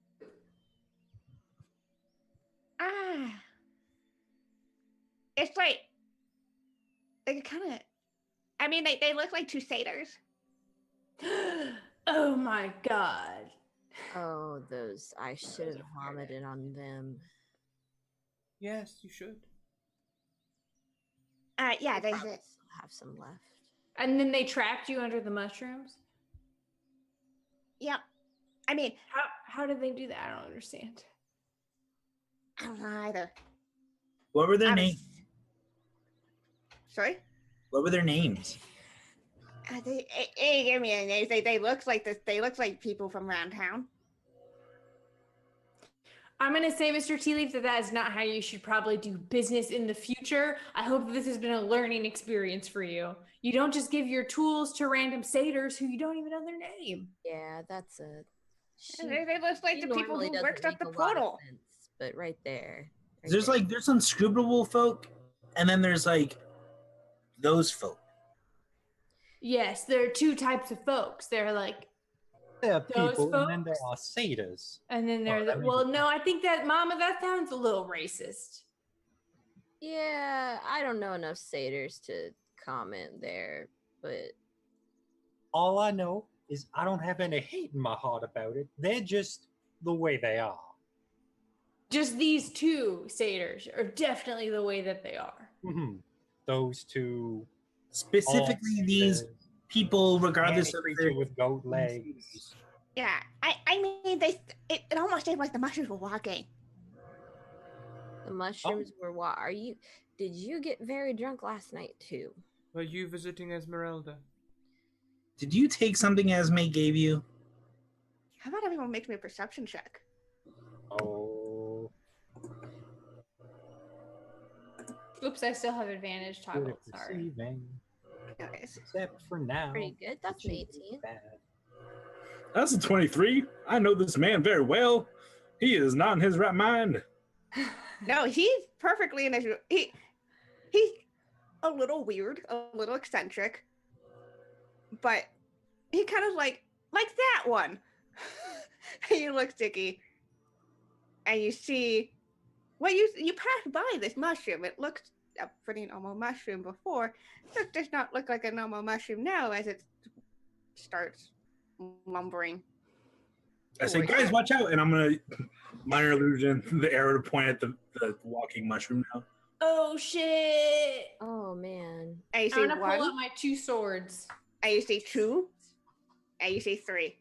It's like they kind of. I mean, they look like two satyrs. Oh my god. Oh, those. I should have vomited on them. Yes, you should. Yeah, they probably still have some left. And then they trapped you under the mushrooms? Yep. I mean, how did they do that? I don't understand. I don't know either. What were their names? Sorry? What were their names? They give me a name. They look like this. They look like people from around town. I'm going to say, Mr. Tea Leaf, that is not how you should probably do business in the future. I hope that this has been a learning experience for you. You don't just give your tools to random satyrs who you don't even know their name. Yeah, that's a... They look like the people who worked up the portal. Sense, but right there. There's unscrutable folk, and then there's like those folk. Yes, there are two types of folks. They're like There are those people, folks, and then there are satyrs. and then there are no, I think that, Mama, that sounds a little racist. Yeah, I don't know enough satyrs to comment there, but All I know is I don't have any hate in my heart about it. They're just the way they are. Just these two satyrs are definitely the way that they are. Mm-hmm. Those two... Specifically, these people, regardless of creature with goat legs. Yeah, I mean, it almost seemed like the mushrooms were walking. the mushrooms were what? Did you get very drunk last night too? Were you visiting Esmeralda? Did you take something Esme gave you? How about everyone make me a perception check? Oh. Oops, I still have advantage toggle. Sorry. Nice. Except for now. Pretty good. That's an 18. Bad. That's a 23. I know this man very well. He is not in his right mind. No, he's perfectly in his. He's a little weird, a little eccentric, but he kind of like that one. You look sticky, and you see. Well, you passed by this mushroom. It looked a pretty normal mushroom before. It does not look like a normal mushroom now, as it starts lumbering. I say, guys, watch out! And I'm gonna minor illusion the arrow to point at the walking mushroom now. Oh shit! Oh man. And you I'm see gonna one. pull out my 2 swords. And you see 2. And you see 3.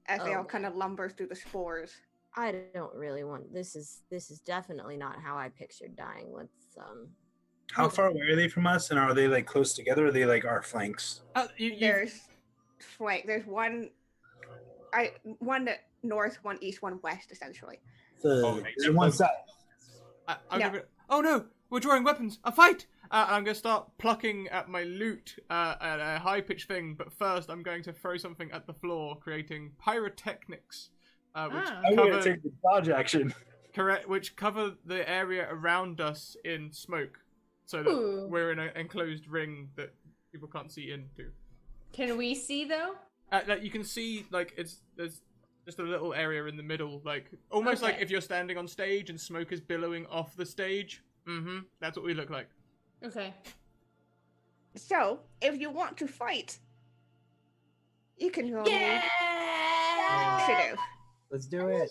As they Oh, all kind of lumber through the spores. I don't really want this is definitely not how I pictured dying. Let's How far away are they from us? And are they like close together? Or are they like our flanks? There's one north, one east, one west, essentially. So one side. Oh no, we're drawing weapons. A fight! I'm going to start plucking at my loot at a high-pitched thing, but first I'm going to throw something at the floor, creating pyrotechnics, which I'm going to take the dodge action. Correct, which cover the area around us in smoke, so that we're in an enclosed ring that people can't see into. Can we see though? Like you can see, like there's just a little area in the middle, like almost like if you're standing on stage and smoke is billowing off the stage. That's what we look like. Okay. So, if you want to fight, you can roll initiative. Let's do it.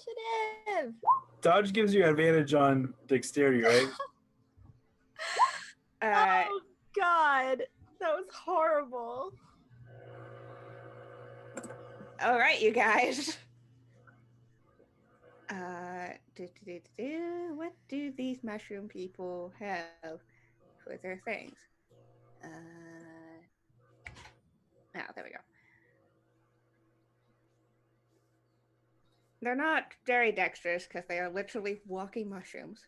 Initiative. Dodge gives you advantage on dexterity, right? Oh God, that was horrible. All right, you guys. What do these mushroom people have for their things? There we go. They're not very dexterous because they are literally walking mushrooms.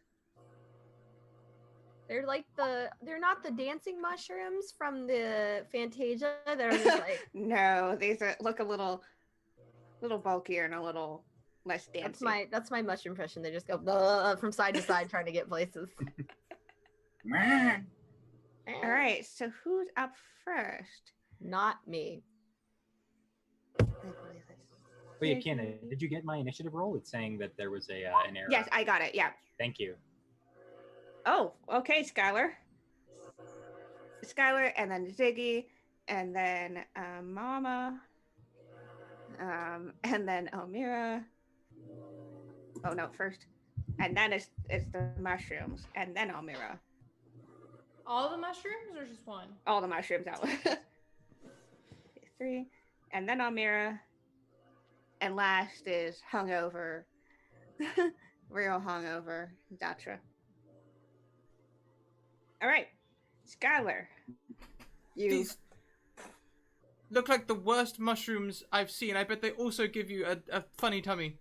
They're not the dancing mushrooms from the Fantasia. They're just like No, these look a little bulkier and a little less dancing. That's my mushroom impression. They just go from side to side trying to get places. All right, so who's up first? Not me. Wait, Kiana, did you get my initiative roll? It's saying that there was an error. Yes, I got it. Yeah. Thank you. Oh, okay, Skylar, and then Ziggy, and then Mama, and then Elmira. Oh no, first, and then it's the mushrooms, and then Elmira. All the mushrooms or just one? All the mushrooms out. 3, and then Elmira, and last is hungover, real hungover, Datra. All right, Skylar, These look like the worst mushrooms I've seen. I bet they also give you a funny tummy.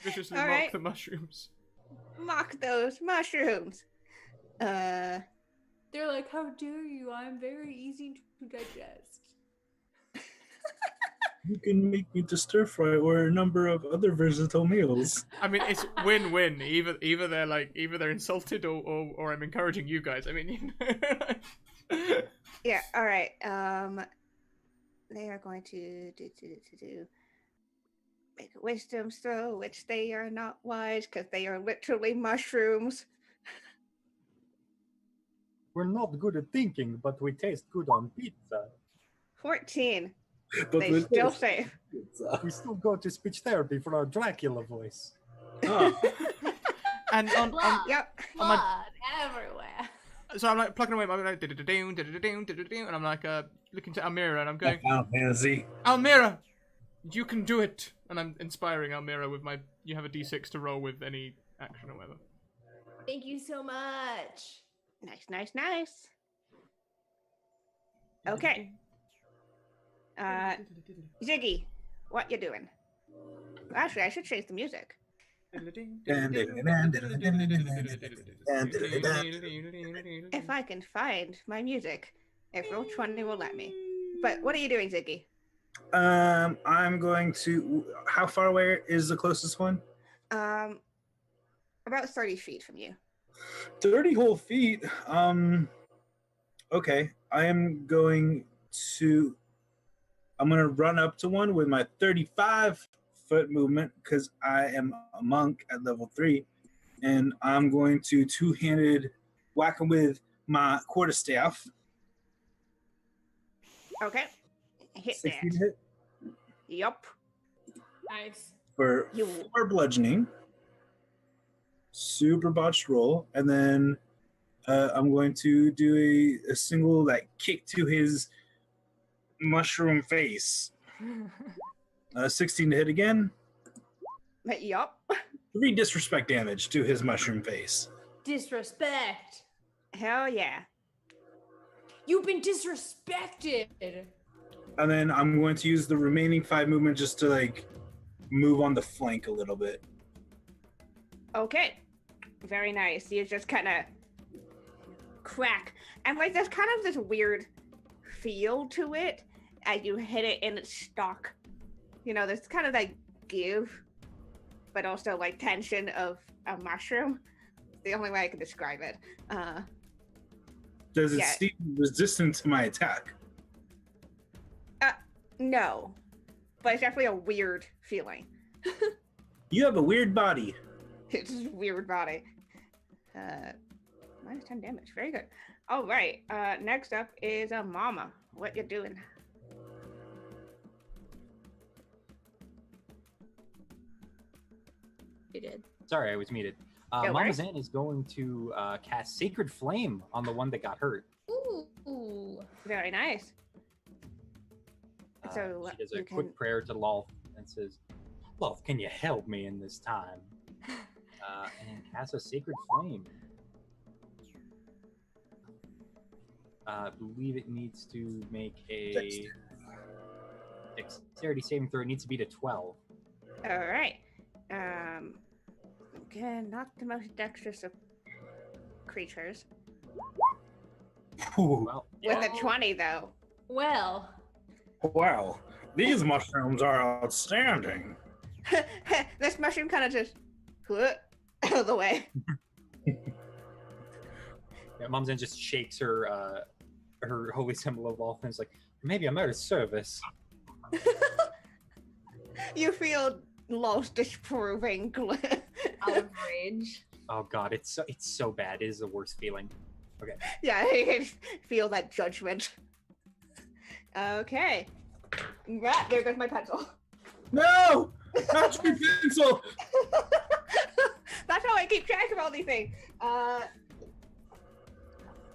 Viciously All mock right. the mushrooms. mock those mushrooms. They're like, how dare you? I'm very easy to digest. You can make me to stir fry or a number of other versatile meals. I mean, it's win-win. Either they're insulted or I'm encouraging you guys. I mean, Yeah. All right. They are going to do make a wisdom throw, which they are not wise because they are literally mushrooms. We're not good at thinking, but we taste good on pizza. 14. But They with still this, safe. We still go to speech therapy for our Dracula voice. and on Yep. Blood everywhere. so I'm like plucking away. I'm like and I'm like looking to Almira and I'm going, Final Fantasy. Almira, you can do it. And I'm inspiring Almira with my. You have a D6 to roll with any action or whatever. Thank you so much. Nice. Okay. Ziggy, what you doing? Actually, I should change the music. If I can find my music, if Roll20 will let me. But what are you doing, Ziggy? I'm going to. How far away is the closest one? About 30 feet from you. 30 whole feet. Okay. I'm going to run up to one with my 35-foot movement because I am a monk at level 3, and I'm going to two-handed whack him with my quarterstaff. Okay. hit 16 that. hit Yup. Nice. for You- 4 bludgeoning. Super botched roll, and then I'm going to do a single kick to his mushroom face. 16 to hit again. Yup. 3 disrespect damage to his mushroom face. Disrespect. Hell yeah. You've been disrespected. And then I'm going to use the remaining 5 movement just to move on the flank a little bit. Okay. Very nice. You just kind of crack. And there's kind of this weird feel to it as you hit it in its stalk. There's kind of give, but also tension of a mushroom. It's the only way I can describe it. Does it Yeah. seem resistant to my attack? No. But it's definitely a weird feeling. You have a weird body. It's just a weird body. Minus 10 damage. Very good. All right. Next up is Mama. What you doing? You did. Sorry, I was muted. No Mama worries. Zan is going to cast Sacred Flame on the one that got hurt. Ooh. Very nice. So, she does a you quick can- prayer to Lolth and says, Lolth, can you help me in this time? And cast a Sacred Flame. I believe it needs to make a dexterity saving throw. It needs to be to 12. All right. Again, not the most dexterous of creatures. Ooh, Well, With a 20, though. Well. wow, these mushrooms are outstanding. This mushroom kind of just out of the way. yeah, Mama Zan just shakes her her holy symbol of Lolth and is like, maybe I'm out of service. You feel lost, disproving. Out of rage. Oh god, it's so bad. It is the worst feeling. Okay. Yeah, you feel that judgment. Okay. Right, there goes my pencil. No, not your pencil. That's how I keep track of all these things.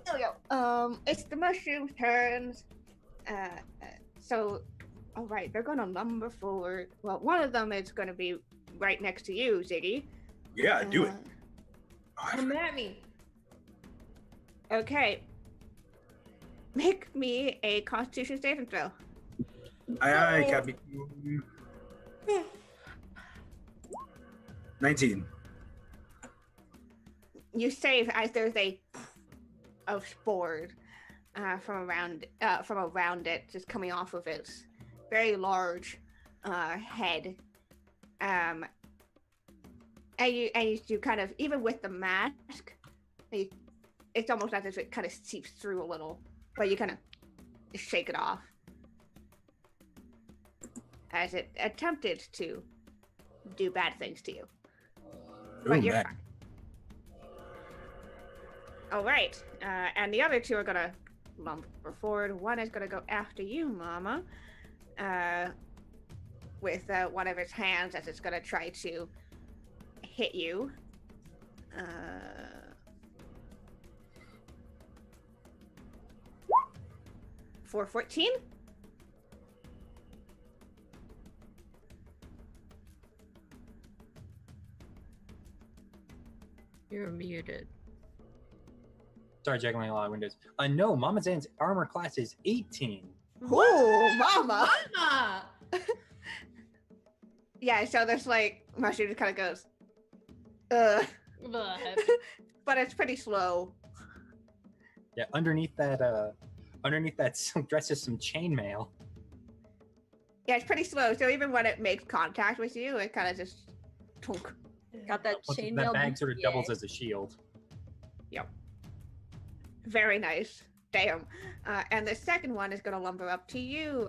There we go. It's the mushroom's turns. So, all right, they're gonna lumber forward. Well, one of them is gonna be right next to you, Ziggy. Yeah, do it. Come at me. Okay. Make me a Constitution saving throw. Aye, aye, Captain. 19. You save as there's a spore from around it, just coming off of its very large head. And you kind of, even with the mask, it's almost as if it kind of seeps through a little, but you kind of shake it off as it attempted to do bad things to you. But you're fine. All right, and the other two are gonna lumber forward. One is gonna go after you, Mama, with one of its hands as it's gonna try to hit you. For 14. You're muted. Sorry, juggling a lot of windows. No, Mama Zan's armor class is 18. Whoa, Mama! Ah. Yeah, so this mushroom just kind of goes, But but it's pretty slow. Yeah, underneath that silk dress is some chainmail. Yeah, it's pretty slow. So even when it makes contact with you, it kind of just tunk. Got that That chainmail. bag sort of BPA. doubles as a shield. Very nice. Damn. And the second one is gonna lumber up to you.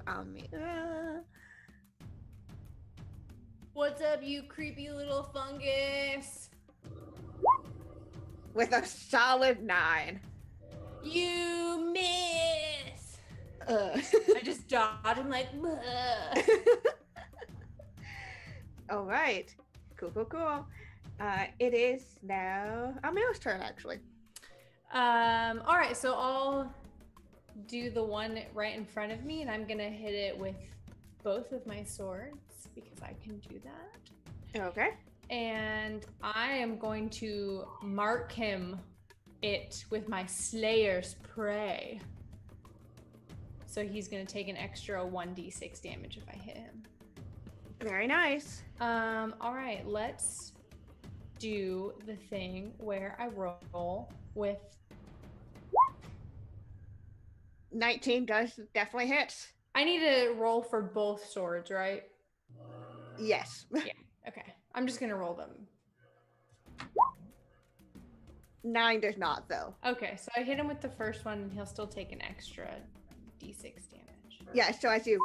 what's up, you creepy little fungus? With a solid 9. You miss. I just dodge. I'm like, All right. Cool. It is now Amira's turn, actually. all right, so I'll do the one right in front of me, and I'm gonna hit it with both of my swords because I can do that. Okay. And I am going to mark it with my Slayer's Prey. So he's gonna take an extra 1d6 damage if I hit him. Very nice. All right, let's do the thing where I roll with 19 does definitely hit. I need to roll for both swords, right? Yes. Yeah. Okay. I'm just gonna roll them. 9 does not, though. Okay, so I hit him with the first one, and he'll still take an extra d6 damage. Yeah, so as you...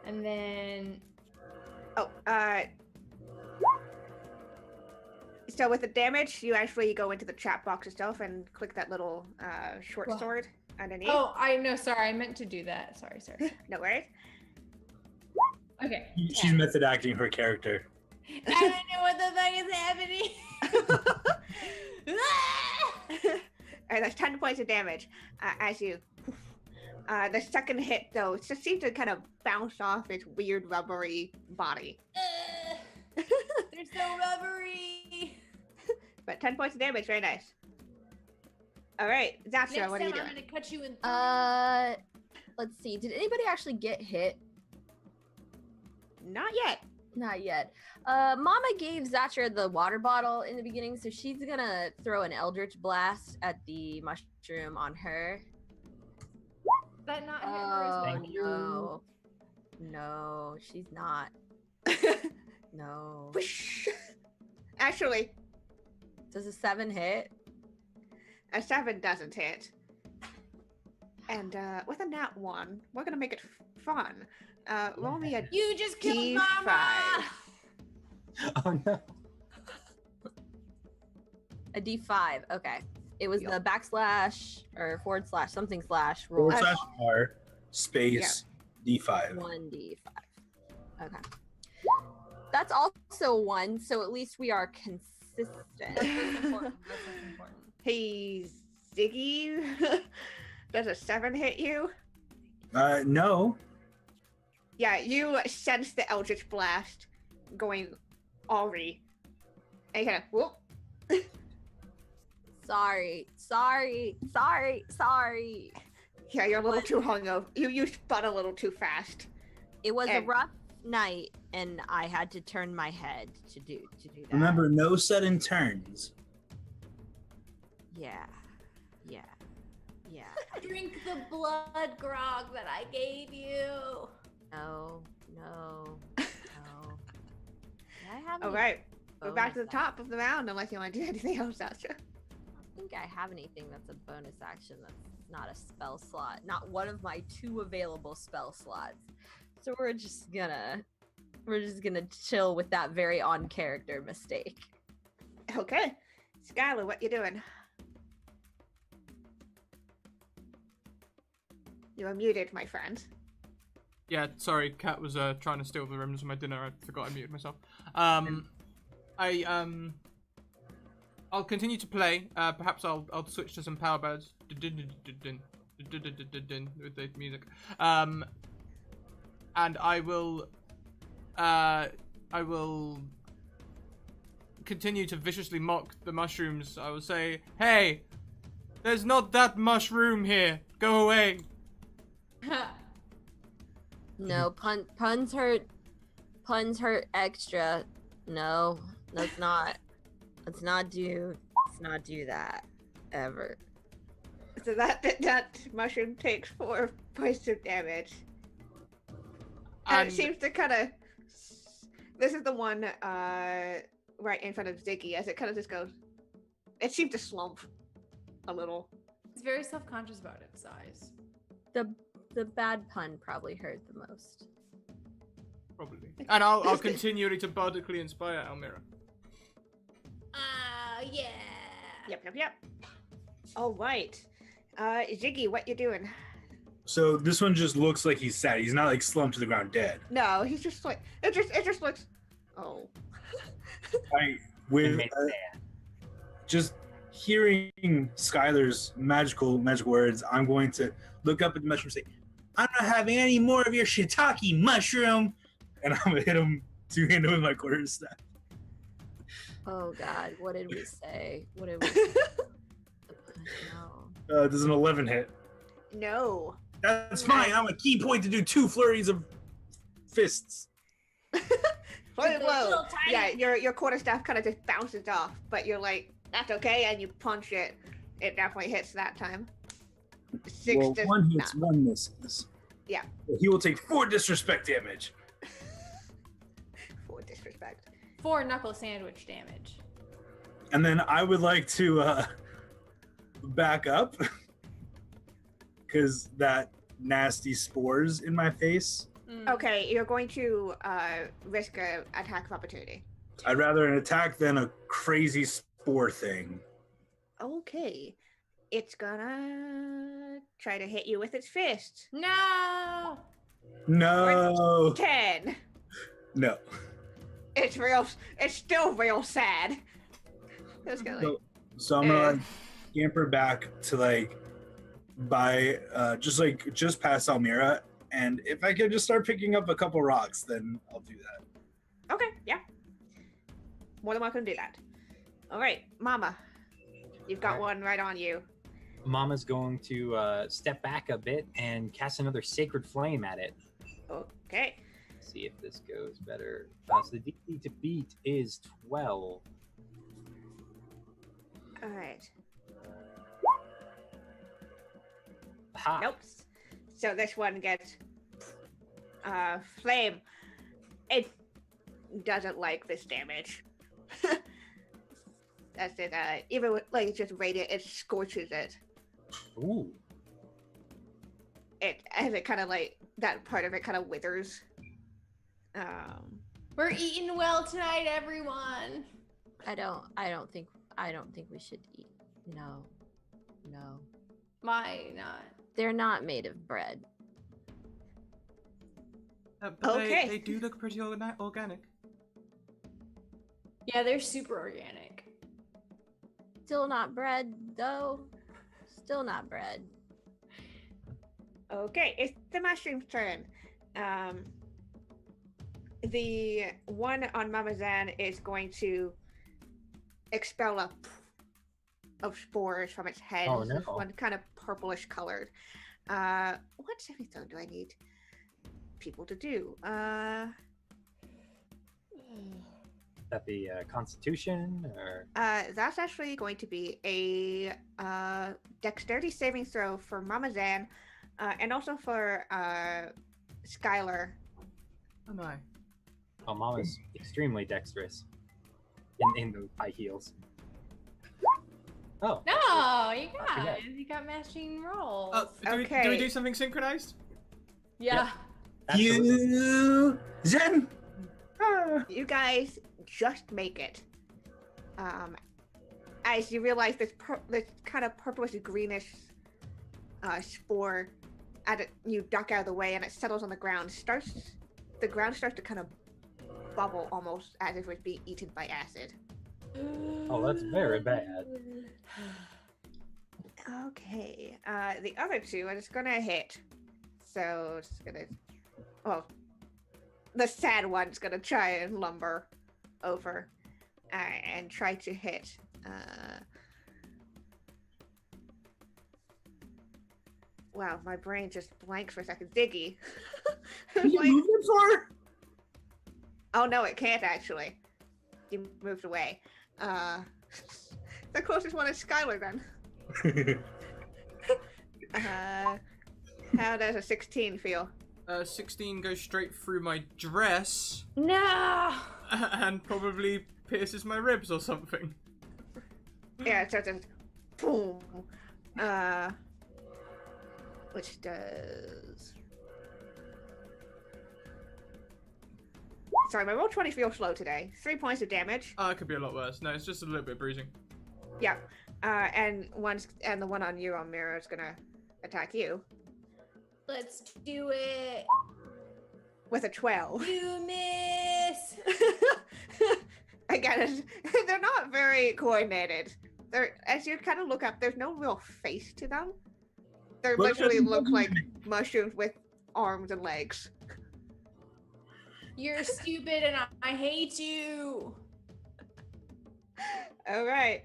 And then Oh, so with the damage, you actually go into the chat box itself and click that little short Well- sword underneath. oh, I know. Sorry, I meant to do that. Sorry. No worries. Okay. She's method acting her character. I don't know what the fuck is happening. Alright, that's 10 points of damage as you... the second hit, though, it just seems to kind of bounce off its weird rubbery body. They're so rubbery. But 10 points of damage, very nice. Alright, Next Zasha, what are time you doing? I'm gonna cut you in. Let's see. Did anybody actually get hit? Not yet. Not yet. Mama gave Zatcher the water bottle in the beginning, so she's gonna throw an Eldritch Blast at the mushroom on her. That not hit her as well. Thank you. No. No, she's not. No. Whoosh. Actually, Does a 7 hit? a 7 doesn't hit. And with a nat 1, we're gonna make it fun. Roll me a You just killed D5. Mama. Oh no. A D5. Okay. It was Yup. the backslash or forward slash something slash Forward roll. slash R space D5. 1d5. Okay. That's also 1, so at least we are consistent. That's important. That's what's important. Hey, Ziggy. Does a 7 hit you? No. Yeah, you sense the Eldritch Blast going Ori. And you kind of, whoop. Sorry. Yeah, you're a little too hungover. You spun a little too fast. It was a And- rough night, and I had to turn my head to do that. Remember, no sudden turns. Yeah. Drink the blood grog that I gave you. No. Yeah, I have. All any right, we're back to the bonus top of the round unless you want to do anything else, Sasha. I don't think I have anything that's a bonus action that's not a spell slot. Not one of my 2 available spell slots. So we're just gonna chill with that very on character mistake. Okay, Skylar, what you doing? You are muted, my friend. Yeah, sorry, Kat was trying to steal the remnants of my dinner. I forgot I muted myself. I'll continue to play. Perhaps I'll switch to some power birds with the music. And I will continue to viciously mock the mushrooms. I will say, "Hey, there's not that mushroom here. Go away." No, puns hurt extra. No, it's not. Let's not do that ever. So that mushroom takes 4 points of damage. And it seems to kind of... This is the one right in front of Ziggy, as it kind of just goes... It seems to slump a little. It's very self-conscious about its size. The bad pun probably hurt the most. Probably. And I'll continually to bardically inspire Almira. Yeah. Yep. All right. Ziggy, what you doing? So this one just looks like he's sad. He's not like slumped to the ground dead. No, he's just like it just looks. Oh. With Made sad. just hearing Skylar's magical words, I'm going to look up at the mushroom and say, "I'm not having any more of your shiitake mushroom," and I'm gonna hit him two-handed with my quarterstaff. Oh God, what did we say? What did we say? No. Does an 11 hit? No. That's fine. I'm a key point to do 2 flurries of fists. Blow. Little tiny- Yeah, your quarterstaff kind of just bounces off, but you're like, that's okay, and you punch it. It definitely hits that time. 6 Well, does 1 hits, not. 1 misses. Yeah. He will take 4 disrespect damage. For disrespect. 4 knuckle sandwich damage. And then I would like to back up because that nasty spores in my face. Okay, you're going to risk an attack of opportunity. I'd rather an attack than a crazy spore thing. Okay. It's gonna try to hit you with its fist. No. No. 10. No. It's still real sad. It's gonna like, So I'm gonna like scamper back to like by just past Almira, and if I could just start picking up a couple rocks, then I'll do that. okay, yeah. More than welcome to do that. All right, Mama. You've got one right on you. Mama's going to step back a bit and cast another Sacred Flame at it. Okay. See if this goes better. So the DC to beat is 12. All right. Ha! Nope. So this one gets flame. It doesn't like this damage. That's it. Even with, like just radiant, it scorches it. Ooh. It as it kind of like that part of it kind of withers. We're eating well tonight, everyone. I don't think we should eat. No. Why not? They're not made of bread. But Okay. they do look pretty organic. Yeah, they're super organic. Still not bread, though. Still not bread. Okay, it's the mushroom's turn. The one on Mama Zan is going to expel a of spores from its head. Oh, This no. one kind of purplish colored. What saving throw do I need people to do? That the Constitution or That's actually going to be a dexterity saving throw for Mama Zan, and also for Skylar. Oh no. oh, Mama's extremely dexterous in those high heels. Oh, No, you I got forgot. it. You got matching rolls. Oh, do we Okay. do something synchronized? yeah. absolutely. You Zen. You guys just make it. As you realize this kind of purplish greenish spore, you duck out of the way and it settles on the ground. The ground starts to kind of bubble almost as if it was being eaten by acid. Oh, that's very bad. Okay. The other two are just gonna hit. So it's gonna. Well, the sad one's gonna try and lumber over and try to hit. Wow, my brain just blanked for a second. Ziggy. It was You moved it far? oh no, it can't actually. You moved away. The closest one is Skylar then. How does a 16 feel? 16 goes straight through my dress No. and probably pierces my ribs or something. Yeah, it starts to boom. Which does. Sorry, my roll 20 feels slow today. 3 points of damage. It could be a lot worse. No, it's just a little bit bruising. Yeah. And the one on you on Mirror is gonna attack you. Let's do it. With a 12. You miss. Again, they're not very coordinated. As you kind of look up, there's no real face to them. They But literally that's look like amazing. mushrooms with arms and legs. You're stupid and I hate you. All right.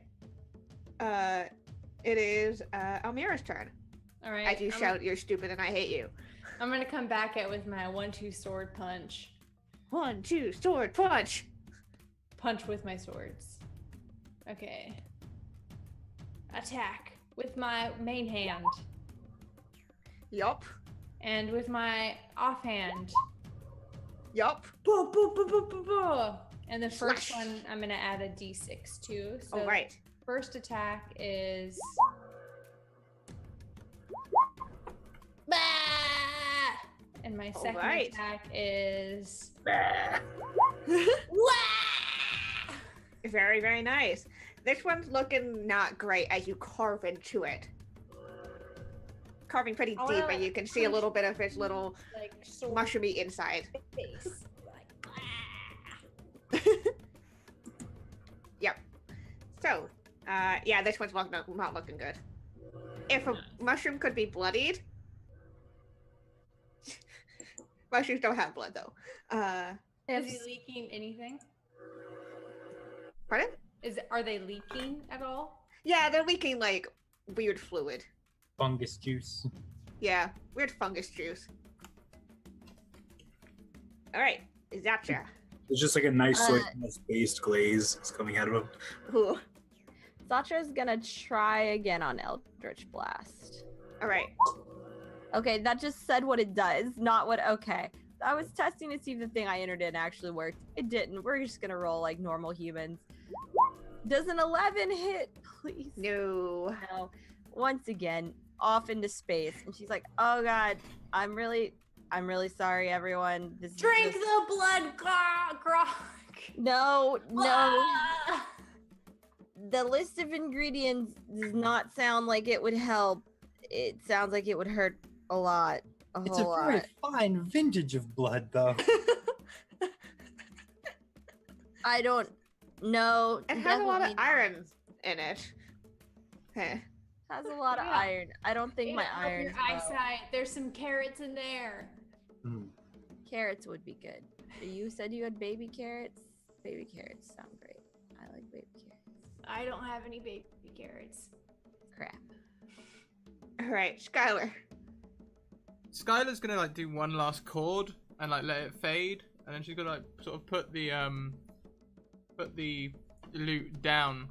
It is Almira's turn. All right. As you shout, "You're stupid and I hate you." I'm gonna come back at with my 1-2 sword punch. 1, 2, sword punch. Punch with my swords. Okay. Attack with my main hand Yup. and with my offhand. Yup. Boo, boo, boo, boo, boo, boo. And the first Slash. one, I'm gonna add a d6 too. So All right. first attack is. Bah! And my second right. attack is. Bah. Wah! Very, very nice. This one's looking not great as you carve into it. Carving pretty I deep, wanna and you can see a punch little bit of its little Like sword mushroomy inside. face. Like, ah. Yep. So, yeah, this one's not looking good. If a mushroom could be bloodied, mushrooms don't have blood though. Is he leaking anything? Pardon? Are they leaking at all? Yeah, they're leaking like weird fluid. Fungus juice. Yeah, weird fungus juice. All right, Zatcha. It's just like a nice soy-based glaze is coming out of him. Ooh. Satra's gonna try again on Eldritch Blast. All right. Okay, that just said what it does, not what. Okay. I was testing to see if the thing I entered in actually worked. It didn't. We're just gonna roll like normal humans. Does an 11 hit, please? No. No. Once again, off into space. And she's like, oh god, I'm really sorry, everyone. This Drink is just... the blood grog. No. Ah! The list of ingredients does not sound like it would help. It sounds like it would hurt a lot. It's a very fine vintage of blood, though. I don't know. It has a lot of Definitely iron in it. Heh. has a lot of Yeah. iron. I don't think my It'll help iron. your eyesight. There's some carrots in there. Mm. Carrots would be good. You said you had baby carrots. Baby carrots sound great. I like baby carrots. I don't have any baby carrots. Crap. All right, Skylar. Skylar's gonna like do one last chord and like let it fade, and then she's gonna like sort of put the lute down.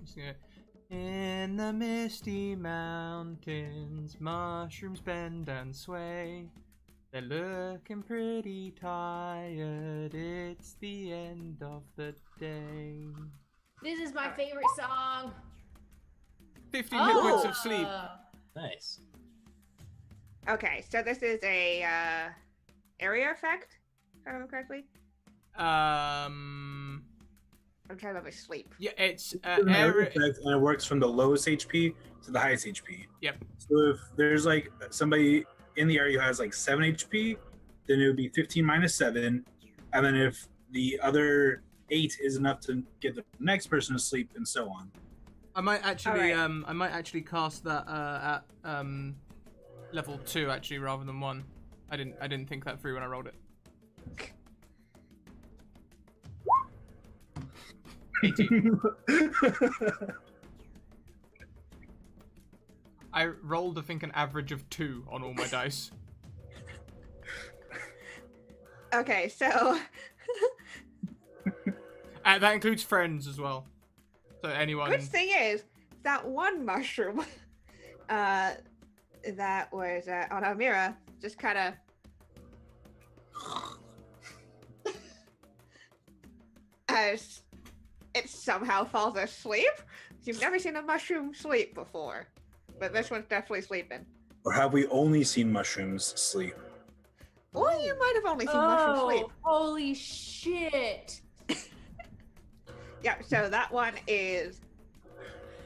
She's gonna, in the misty mountains, mushrooms bend and sway. They're looking pretty tired. It's the end of the day. This is my favorite song. 15 hit points of sleep. Nice. Okay, so this is a area effect, if I remember correctly. Um. I'm trying to remember sleep. Yeah, it's It's an area effect, and it works from the lowest HP to the highest HP. Yep. So if there's like somebody in the area who has like 7 HP, then it would be 15 minus 7, and then if the other 8 is enough to get the next person to sleep, and so on. I might actually, Alright. I might actually cast that at level 2 actually rather than 1. I didn't think that through when I rolled it. 18. I rolled, I think, an average of 2 on all my dice. Okay, so That includes friends as well. So anyone. good thing is that one mushroom that was on Almira just kind of as it somehow falls asleep. You've never seen a mushroom sleep before, but this one's definitely sleeping. Or have we only seen mushrooms sleep? Or you might have only seen mushrooms sleep. Holy shit. Yeah, so that one is.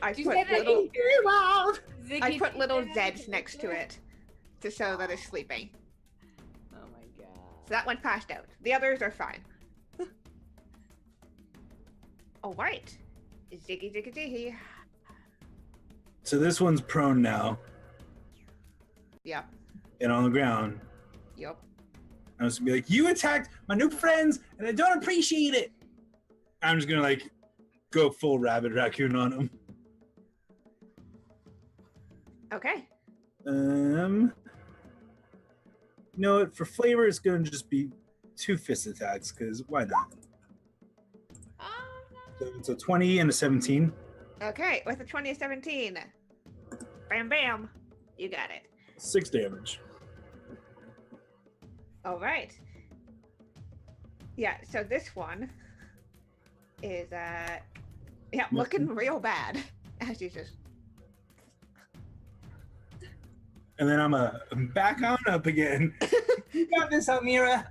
I Did you put say that little. in I Ziggy put little did that? Zeds next to it to show that it's sleeping. Oh my god. So that one passed out. The others are fine. All right. Ziggy, ziggy, ziggy. So this one's prone now Yep. and on the ground. Yep. I'm just gonna be like, you attacked my new friends and I don't appreciate it. I'm just gonna like go full rabid raccoon on him. Okay. You know what? For flavor, it's gonna just be 2 fist attacks, because why not? So it's a 20 and a 17. Okay, with a 20 and 17. Bam, bam. You got it. 6 damage. All right. Yeah, so this one is, looking real bad. As you just... And then I'm back on up again. You got this, Almira.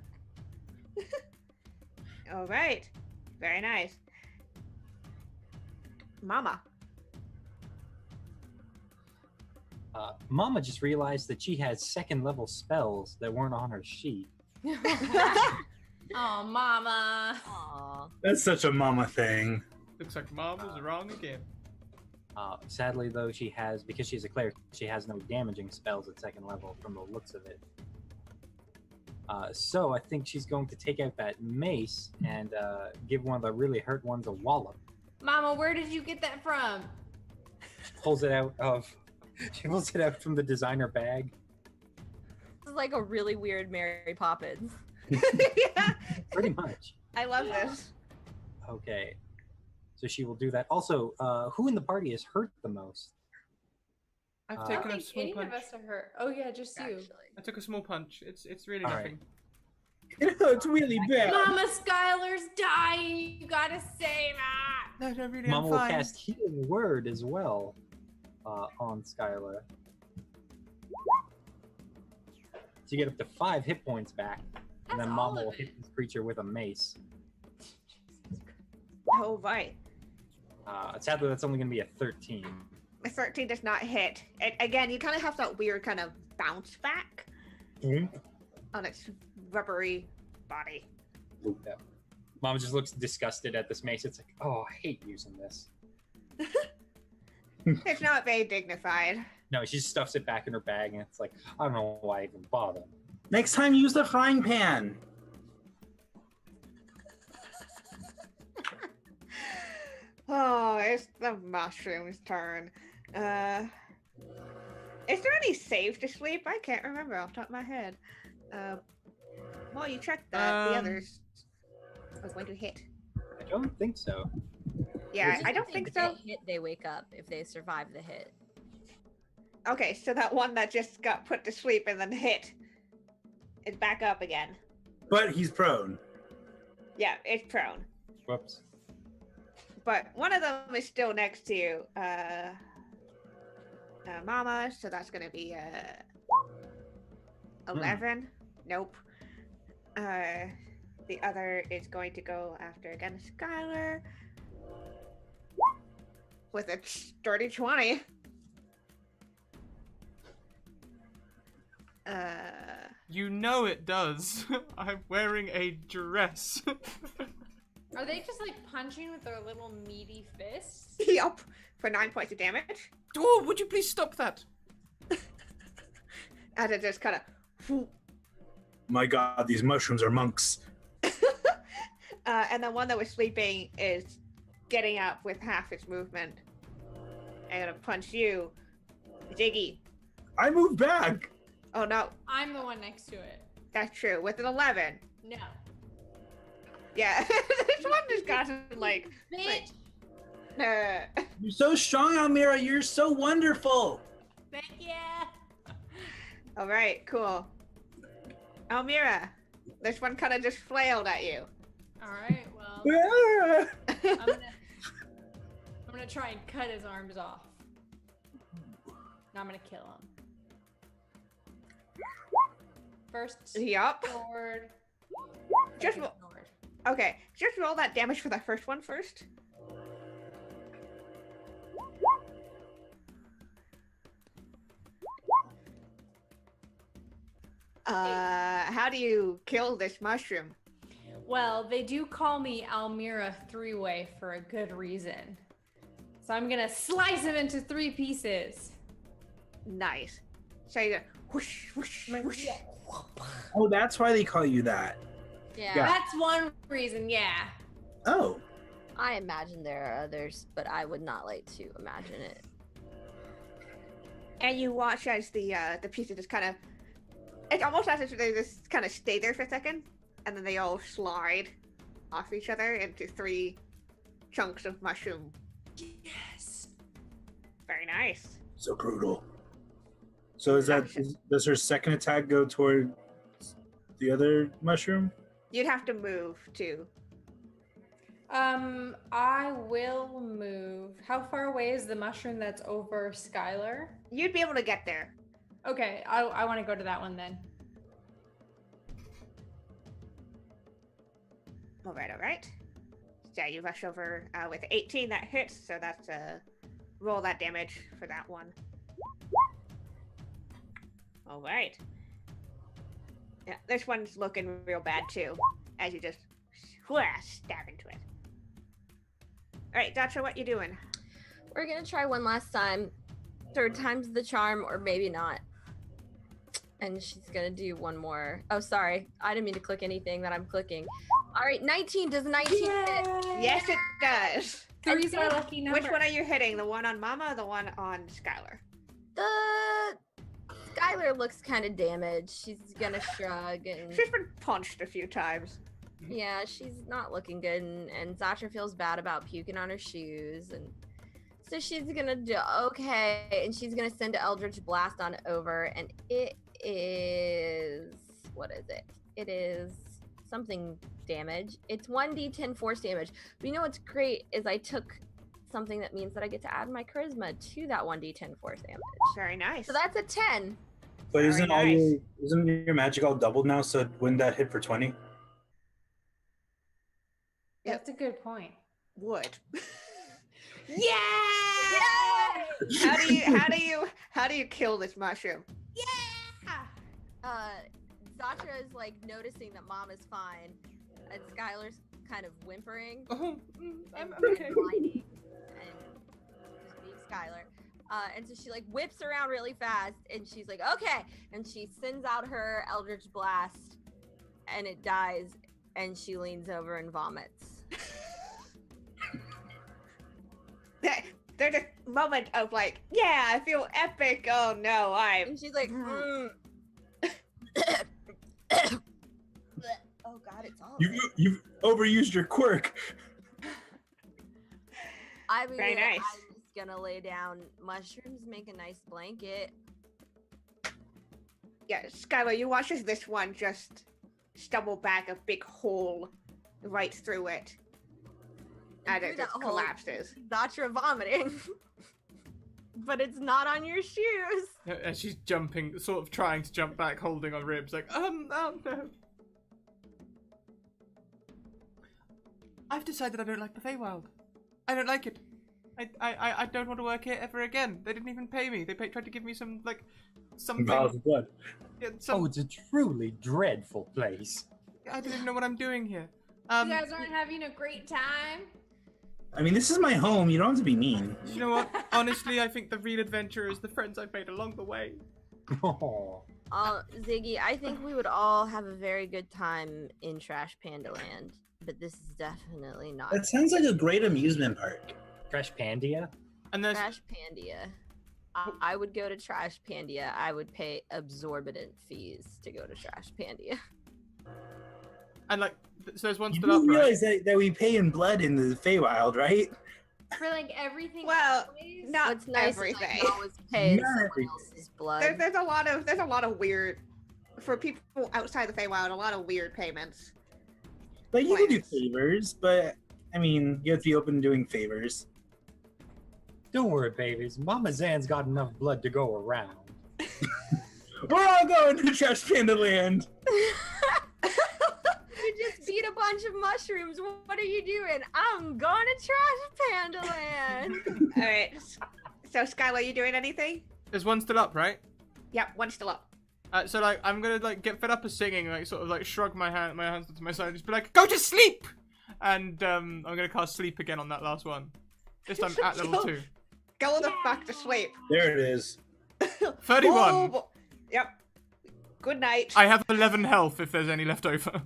All right. Very nice. Mama. Mama just realized that she had 2nd level spells that weren't on her sheet. Oh, mama. Aw. That's such a mama thing. Looks like Mom was wrong again. Sadly, though, because she's a cleric, she has no damaging spells at 2nd level from the looks of it. So I think she's going to take out that mace and give one of the really hurt ones a wallop. Mama, where did you get that from? She pulls it out from the designer bag. This is like a really weird Mary Poppins. Yeah. Pretty much. I love this. Okay. So she will do that. Also, who in the party is hurt the most? I've I taken don't a think small any punch. of us are hurt. Oh yeah, just you. Actually. I took a small punch. It's really All nothing. It hurts really bad. Mama, Skylar's dying. You gotta save her. No, really, Mama I'm will fine. cast Healing Word as well on Skylar. So you get up to 5 hit points back, and then That's all Mama of will it. hit this creature with a mace. Oh, right. Sadly, that's only going to be a 13. A 13 does not hit. Again, you kind of have that weird kind of bounce back on its rubbery body. Mama just looks disgusted at this mace. It's like, oh, I hate using this. It's not very dignified. No, she stuffs it back in her bag, and it's like, I don't know why I even bother. Next time, use the frying pan. Oh, it's the mushroom's turn. Is there any save to sleep? I can't remember off the top of my head. Well, you checked that. The others are going to hit. I don't think so. Yeah, Just I don't think think if so. They hit, they wake up if they survive the hit. Okay, so that one that just got put to sleep and then hit is back up again. But he's prone. Yeah, it's prone. Whoops. But one of them is still next to you, Mama, so that's going to be 11. Nope. The other is going to go after, again, Skylar with a sturdy 20. You know it does. I'm wearing a dress. Are they just like punching with their little meaty fists? Yup, for 9 points of damage. Oh, would you please stop that? As it just kind of... My God, these mushrooms are monks. And the one that was sleeping is getting up with half its movement. And gonna punch you, Ziggy. I moved back. Oh no, I'm the one next to it. that's true. With an 11. No. Yeah, this one just got like... Bitch! You're so strong, Almira. You're so wonderful. Thank you! All right, cool. Almira, this one kind of just flailed at you. Alright, well, Ah! I'm gonna try and cut his arms off. Now I'm gonna kill him. First Yup. sword. Just second sword. Okay, just roll that damage for the first one first. How do you kill this mushroom? Well, they do call me Almira Three-Way for a good reason. So I'm gonna slice him into 3 pieces. Nice. So you go whoosh, whoosh, whoosh. Oh, that's why they call you that. Yeah. Yeah. That's one reason, yeah. Oh. I imagine there are others, but I would not like to imagine it. And you watch as the pieces just kind of, it's almost as if they just kind of stay there for a second, and then they all slide off each other into 3 chunks of mushroom. Yes. Very nice. So brutal. So does her second attack go toward the other mushroom? You'd have to move too. I will move. How far away is the mushroom that's over Skylar? You'd be able to get there. Okay, I want to go to that one then. All right. So you rush over with 18, that hits, so that's roll that damage for that one. All right. Yeah, this one's looking real bad too, as you just stab into it. All right, Dacha, what you doing? We're gonna try one last time. 3rd time's the charm, or maybe not. And she's gonna do one more. Oh, sorry. I didn't mean to click anything that I'm clicking. All right, 19. Does 19 hit? Yes, it does. 3's our lucky number. Which one are you hitting? The one on Mama or the one on Skylar? The Skylar looks kind of damaged. She's gonna shrug and She's been punched a few times. yeah, she's not looking good. And Zatra feels bad about puking on her shoes, and so she's gonna do okay. And she's gonna send Eldritch Blast on over, and it is what is it? It is something damage. It's 1d10 force damage. But you know what's great is I took something that means that I get to add my charisma to that 1d10 force damage. Very nice. So that's a 10. But isn't nice. isn't your magic all doubled now? So wouldn't that hit for 20? That's a good point. Wood. Yeah! How do you kill this mushroom? Zatra is like noticing that Mom is fine, and Skylar's kind of whimpering I'm and okay. whining and just being Skylar. And so she like whips around really fast, and she's like, okay, and she sends out her Eldritch Blast, and it dies, and she leans over and vomits. There's a moment of like, yeah, I feel epic. Oh no, And she's like, oh god, it's all. You've overused your quirk. I mean, Very nice. I'm just gonna lay down. Mushrooms make a nice blanket. Yeah, Skylar, you watch as this one just stumble back a big hole right through it. And through it that just hole, collapses. Zatra vomiting. But it's not on your shoes. As she's jumping, sort of trying to jump back, holding on ribs, like, oh no. I've decided I don't like the Feywild. I don't like it. I don't want to work here ever again. They didn't even pay me. They tried to give me some, like, something. Vials of blood. Yeah, Oh, it's a truly dreadful place. I don't even know what I'm doing here. You guys aren't having a great time? I mean, this is my home. You don't have to be mean. You know what? Honestly, I think the real adventure is the friends I've made along the way. Oh, Ziggy, I think we would all have a very good time in Trash Panda Land, but this is definitely not That sounds like a great amusement park. Trash Pandia? And there's Trash Pandia. I would go to Trash Pandia. I would pay exorbitant fees to go to Trash Pandia. and like so there's one You stood up, do right? realize that we pay in blood in the Feywild, right? For like everything. Well, always? not What's nice everything. is I can always pay Not someone everything. else's blood. There's a lot of weird, for people outside the Feywild, a lot of weird payments. Like, you can do Plans. favors, but, I mean, you have to be open to doing favors. Don't worry, babies. Mama Zan's got enough blood to go around. We're all going to Trash Panda Land! You just beat a bunch of mushrooms. What are you doing? I'm going to Trash Panda Land. All right. So, Skylar, you doing anything? There's one still up, right? Yep, one's still up. So like I'm gonna like get fed up of singing, like sort of like shrug my hands to my side, and just be like, "Go to sleep!" And I'm gonna cast sleep again on that last one. This time at level 2. Go the fuck to sleep. There it is. 31. Whoa. Yep. Good night. I have 11 health if there's any left over.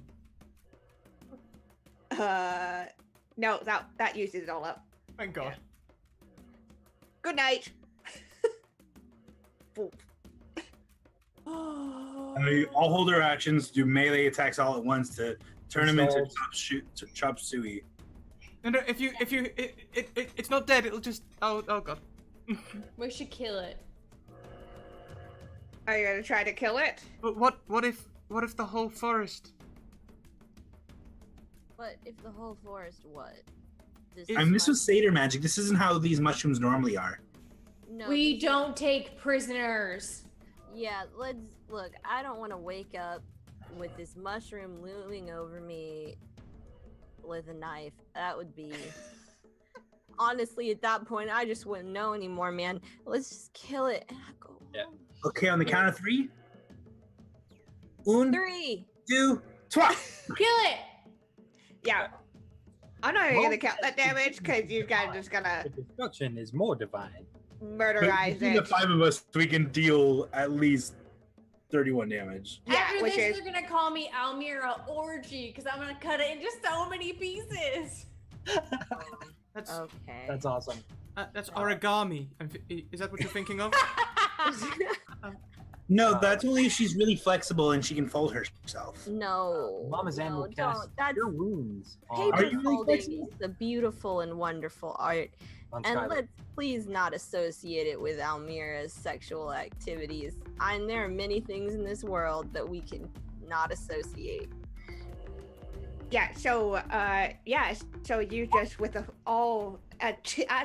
No, that uses it all up. Thank God. Good night. Boop. And we all hold our actions, do melee attacks all at once to turn him into chop suey. No, it's not dead. It'll just. Oh God. We should kill it. Are you gonna try to kill it? But what if the whole forest? But if the whole forest, what? This I mean, this was satyr magic. This isn't how these mushrooms normally are. No, We don't take prisoners. Yeah, let's look. I don't want to wake up with this mushroom looming over me with a knife. That would be. Honestly, at that point, I just wouldn't know anymore, man. Let's just kill it. And I'll go. Yeah. Okay, on the count of 3. 1, 3. 2, 3. Kill it. Yeah. I'm not even gonna count that damage because you guys are just gonna The destruction is more divine. murderize Between the it. 5 of us, we can deal at least 31 damage. Yeah, After which this, is they're gonna call me Almira Orgy because I'm gonna cut it into so many pieces. That's Okay. That's awesome. that's origami. Is that what you're thinking of? No, that's only if she's really flexible and she can fold herself. No. Mama Zan no, will cast don't. That's Cure Wounds Are paper you really folding flexible? is the beautiful and wonderful art. on And Skylar. let's please not associate it with Almira's sexual activities. And there are many things in this world that we can not associate. yeah. So so you just with as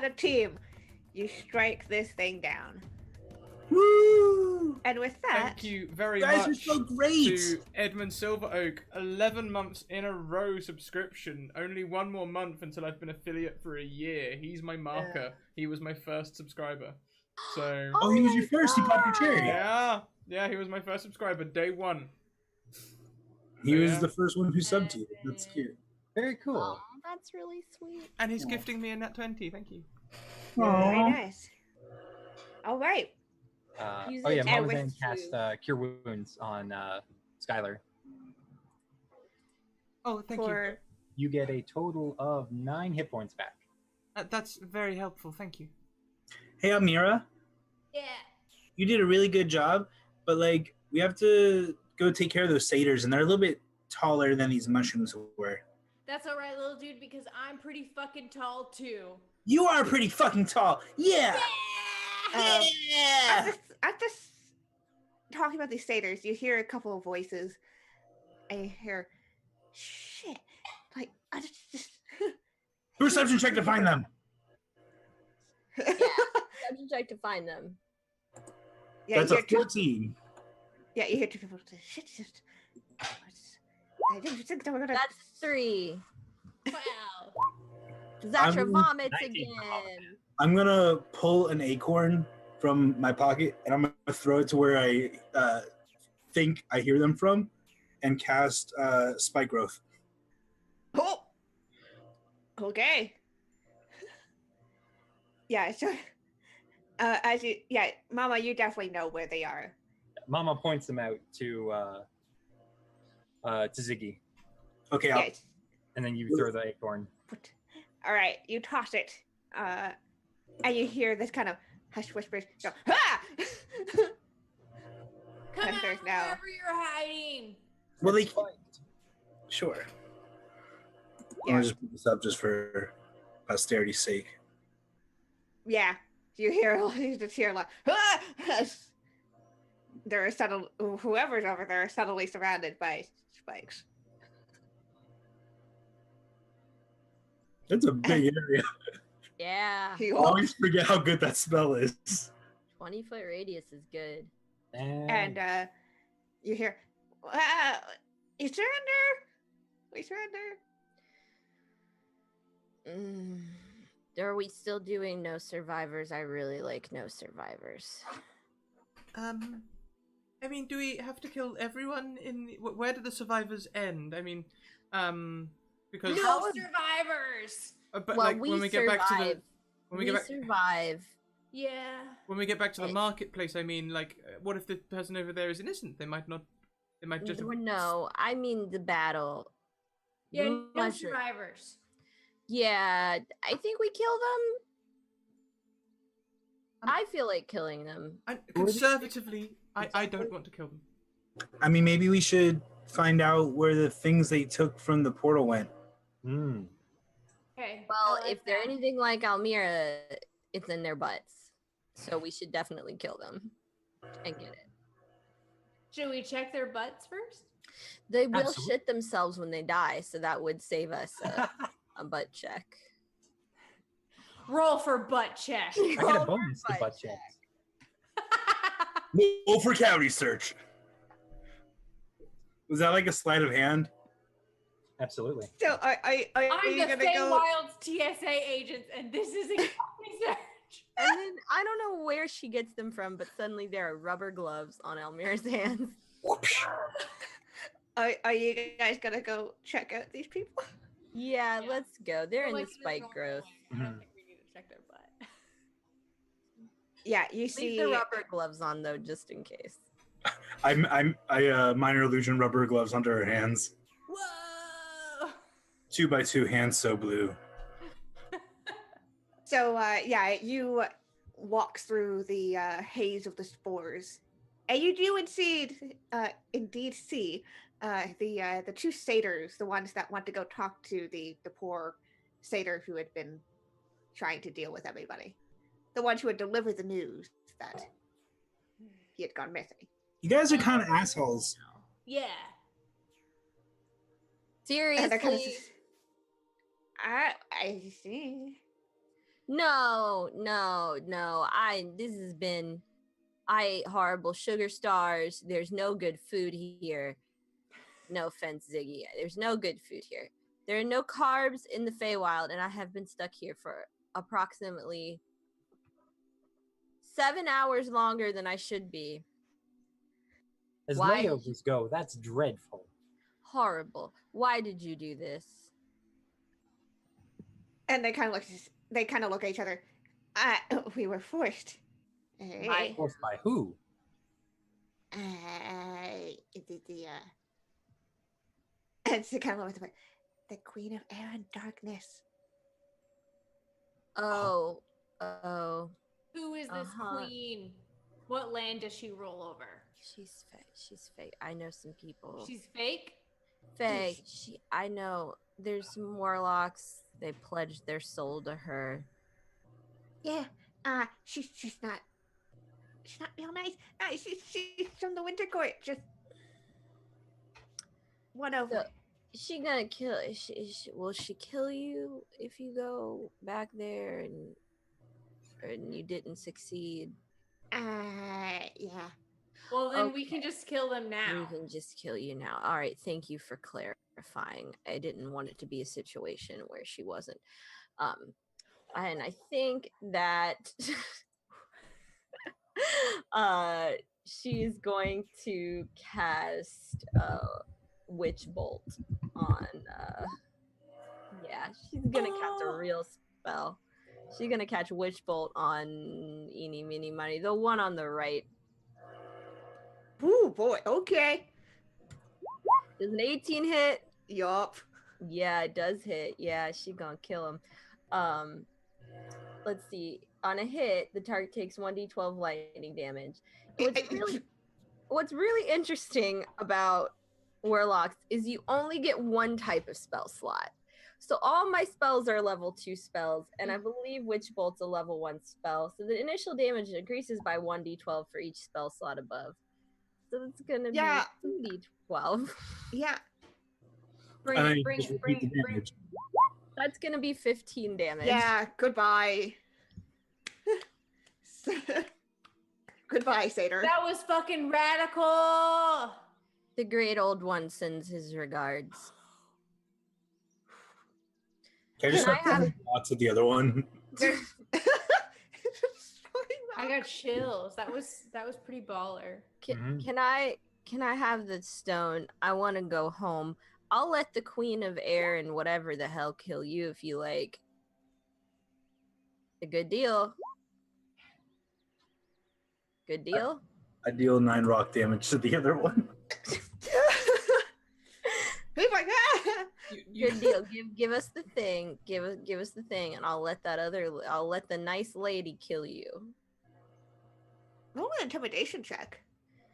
a team, you strike this thing down, Woo! and with that, Thank you very You guys are much so great. to Edmund Silveroak. 11 months in a row subscription. Only 1 more month until I've been affiliate for a year. He's my marker. He was my first subscriber. So Oh, he was your first. He popped your cherry. yeah, he was my first subscriber, day 1. He was Yeah. the first one who subbed to you. That's cute. Very cool. Oh, that's really sweet. And he's gifting me a nat 20. Thank you. very nice. All right. Use Oh yeah, it Mama with Zan cast Cure Wounds on Skylar. Oh, thank you. For You get a total of 9 hit points back. That's very helpful. Thank you. Hey, Amira, Yeah. you did a really good job, but like we have to go take care of those satyrs, and they're a little bit taller than these mushrooms were. That's all right, little dude, because I'm pretty fucking tall too. You are pretty fucking tall. Yeah. after talking about these satyrs, you hear a couple of voices, and you hear, shit, like I just Perception check to find them. Yeah. Perception check to find them. yeah, That's you a hear two, 14. yeah, you hear two people say, shit, just. I didn't think they were gonna. That's 3. Wow. Zatra I'm- vomits 19 for Mama again. I'm gonna pull an acorn from my pocket, and I'm gonna throw it to where I think I hear them from, and cast Spike Growth. Oh. Okay. Yeah. So, as you, yeah, Mama, you definitely know where they are. Mama points them out to Ziggy, Okay, Yes. and then you throw the acorn. All right, you toss it, and you hear this kind of hush whispers. Go, ah! Come And out there's from now- wherever you're hiding. well, they Spiked. sure. Yeah. I'll just put this up just for posterity's sake. Yeah, you hear you just hear like, ah! They're whoever's over there is suddenly surrounded by spikes. That's a big area. Yeah. You I always forget how good that spell is. 20-foot radius is good. and you hear, you surrender, we surrender. Are we still doing no survivors? I really like no survivors. I mean, do we have to kill everyone in? Where do the survivors end? I mean, because No survivivors. but Well, like we when we get back to the survive. when we We get back Yeah. when we get back to the Eh. marketplace, I mean, like, what if the person over there is innocent? They might not. They might just. No, I mean the battle. Yeah, no Much- survivors. Yeah, I think we kill them. Um, I feel like killing them. Conservatively, I don't want to kill them. I mean, maybe we should find out where the things they took from the portal went. Hmm. Okay. Well, I like if they're that. anything like Almira, it's in their butts. So we should definitely kill them and get it. Should we check their butts first? They will Absolutely. shit themselves when they die, so that would save us a butt check. Roll for butt check. I get a bonus to butt checks. Roll for cavity search. Was that like a sleight of hand? Absolutely. So are I'm you the gonna go? Feywild's TSA agent, and this is a research. And then I don't know where she gets them from, but suddenly there are rubber gloves on Almira's hands. Whoosh. Are you guys gonna go check out these people? Yeah, Yeah. let's go. They're in Like, the they're spike going growth. away. I don't think we need to check their butt. Yeah, you Leave see. the rubber gloves on though, just in case. I minor illusion rubber gloves under her hands. Whoa! 2x2 hands so blue. So yeah, you walk through the haze of the spores, and you do indeed see the two satyrs, the ones that want to go talk to the poor satyr who had been trying to deal with everybody, the ones who had delivered the news that he had gone missing. You guys are kind of assholes. Yeah. And they're kind of, Seriously? I see. No. This has been I ate horrible sugar stars. There's no good food here. No offense, Ziggy. There's no good food here. There are no carbs in the Feywild, and I have been stuck here for approximately 7 hours longer than I should be. As Why? layovers go, that's dreadful. Horrible. Why did you do this? And they kind of look at each other. We were forced. By- Forced by who? And she kind of looked at the Queen of Air and Darkness. Oh. Who is this Uh-huh. queen? What land does she roll over? She's fake. She's fake. I know some people. She's fake? fake. I know. There's some warlocks. They pledged their soul to her. Yeah, she's not real nice. She's from the Winter Court. Just one over. So, she gonna kill? Will she kill you if you go back there and you didn't succeed? Yeah. Well, then we Okay. can just kill them We now. can just kill you now. All right. Thank you for clarifying. I didn't want it to be a situation where she wasn't. And I think that she's going to cast Witch Bolt on. Yeah, she's gonna cast a real spell. She's gonna catch Witch Bolt on Eeny, Meeny, Miny, the one on the right. Ooh, boy. Okay. Does an 18 hit? Yup. Yeah, it does hit. Yeah, she gonna kill him. Let's see. On a hit, the target takes 1d12 lightning damage. What's really interesting about warlocks is you only get one type of spell slot. So all my spells are level 2 spells, and I believe Witch Bolt's a level 1 spell. So the initial damage increases by 1d12 for each spell slot above. So it's gonna Yeah. be 2d12. Yeah. And then you Bring, just repeat the bring. damage. That's gonna be 15 damage. Yeah. Goodbye. Goodbye, Satyr. That was fucking radical. The great old one sends his regards. Can I just Can I start have- throwing lots at the other one? There's- I got chills. That was pretty baller. Can I have the stone? I want to go home. I'll let the Queen of Air and whatever the hell kill you if you like. A good deal. Good deal. I deal 9 rock damage to the other one. He's like, ah! Good deal. Give us the thing. Give us the thing, and I'll let the nice lady kill you. Roll an intimidation check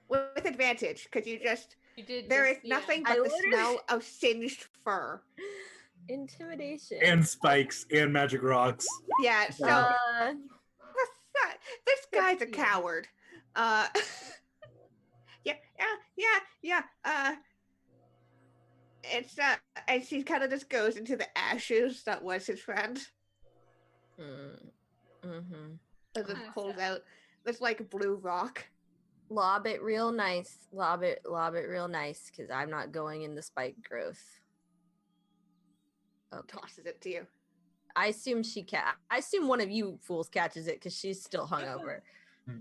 with advantage, because you did. There is nothing but the smell of singed fur. Intimidation. And spikes and magic rocks. Yeah, so this guy's a coward. It's and she kind of just goes into the ashes that was his friend. Mm-hmm. And just pulls out this like blue rock. Lob it real nice. Lob it real nice, because I'm not going in the spike growth. Okay. Tosses it to you. I assume I assume one of you fools catches it because she's still hungover. I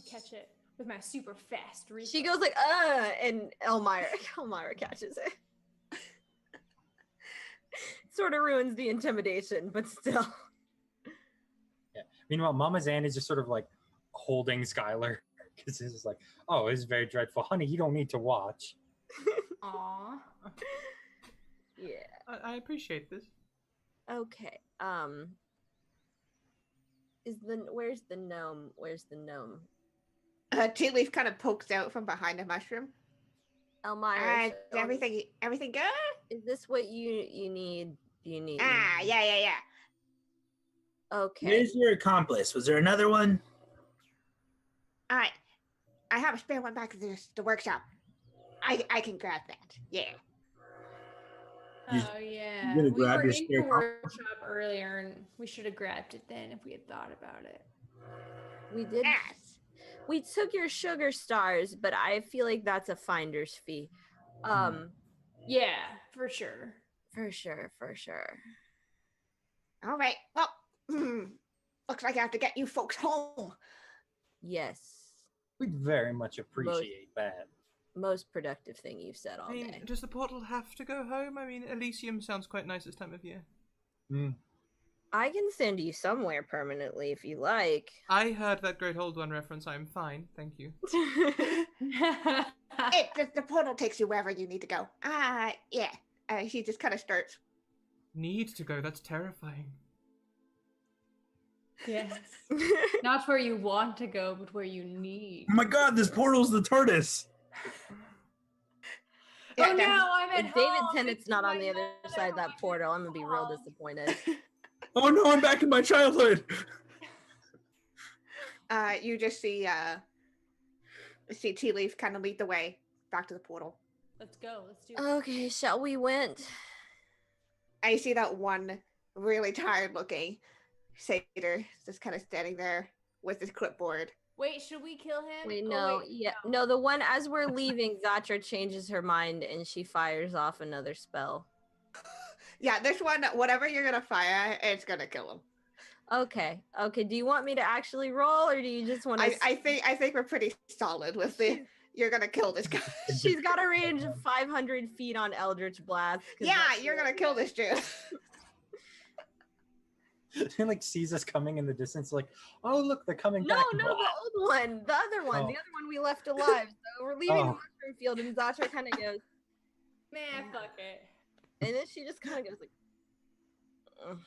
catch it with my super fast reach. She goes like, and Elmira catches it. Sort of ruins the intimidation, but still. Yeah. Meanwhile, Mama Zan is just sort of like holding Skylar because this is like, oh, this is very dreadful. Honey, you don't need to watch. Aww. Yeah. I appreciate this. Okay. Where's the gnome? Tea Leaf kind of pokes out from behind a mushroom. Elmira, Is everything good? is this what you need? Yeah. Okay. Where's your accomplice? Was there another one? I have a spare one back at the workshop. I can grab that. Yeah. Oh yeah. gonna We grab were your in spare the workshop earlier, and we should have grabbed it then if we had thought about it. We did. Yes. We took your sugar stars, but I feel like that's a finder's fee. Yeah, for sure. For sure. All right. Well, looks like I have to get you folks home. Yes. We'd very much appreciate that. Most productive thing you've said all I mean, day. does the portal have to go home? I mean, Elysium sounds quite nice this time of year. I can send you somewhere permanently if you like. I heard that Great Old One reference. I'm fine, thank you. The portal takes you wherever you need to go. Yeah. He just kind of starts. Need to go? That's terrifying. Yes. Not where you want to go, but where you need. Oh my god, this portal's the TARDIS. Yeah, oh no, I'm at If David home. Tennant's not on the other side of that portal, I'm gonna be real disappointed. Oh no, I'm back in my childhood. You just see Tea Leaf kind of lead the way back to the portal. Let's go. Let's do it. Okay, shall we went? And you see that one really tired looking satyr just kind of standing there with his clipboard. Wait, should we kill him? Wait, Oh, no, no, the one as we're leaving, Zatra changes her mind and she fires off another spell. Yeah, this one, whatever you're gonna fire, it's gonna kill him. Okay. Do you want me to actually roll, or do you just want to? I think we're pretty solid with the. You're gonna kill this guy. She's got a range of 500 feet on Eldritch Blast. Yeah, you're gonna kill this dude. He like sees us coming in the distance, like, oh look, they're coming No, back. the old one, the other one, the other one we left alive. So we're leaving the mushroom field, and Zatra kind of goes, Man, fuck it. and then she just kind of goes like, "Ugh.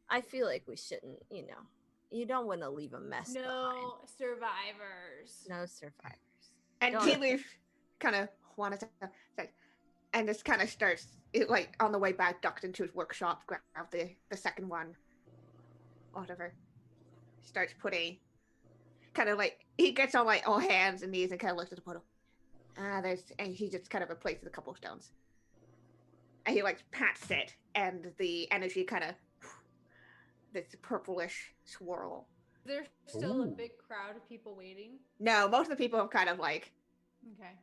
I feel like we shouldn't, you don't want to leave a mess behind. No survivors. No survivors. And Don't. Tea Leaf kind of wanted to say, and just kind of starts it like on the way back, ducked into his workshop, grabbed the second one, whatever. Starts putting, kind of like he gets on like all hands and knees and kind of looks at the portal. And he just kind of replaces a couple of stones. And he like pats it, and the energy kind of this purplish swirl. There's still a Ooh. big crowd of people waiting. No, most of the people have kind of like, Okay.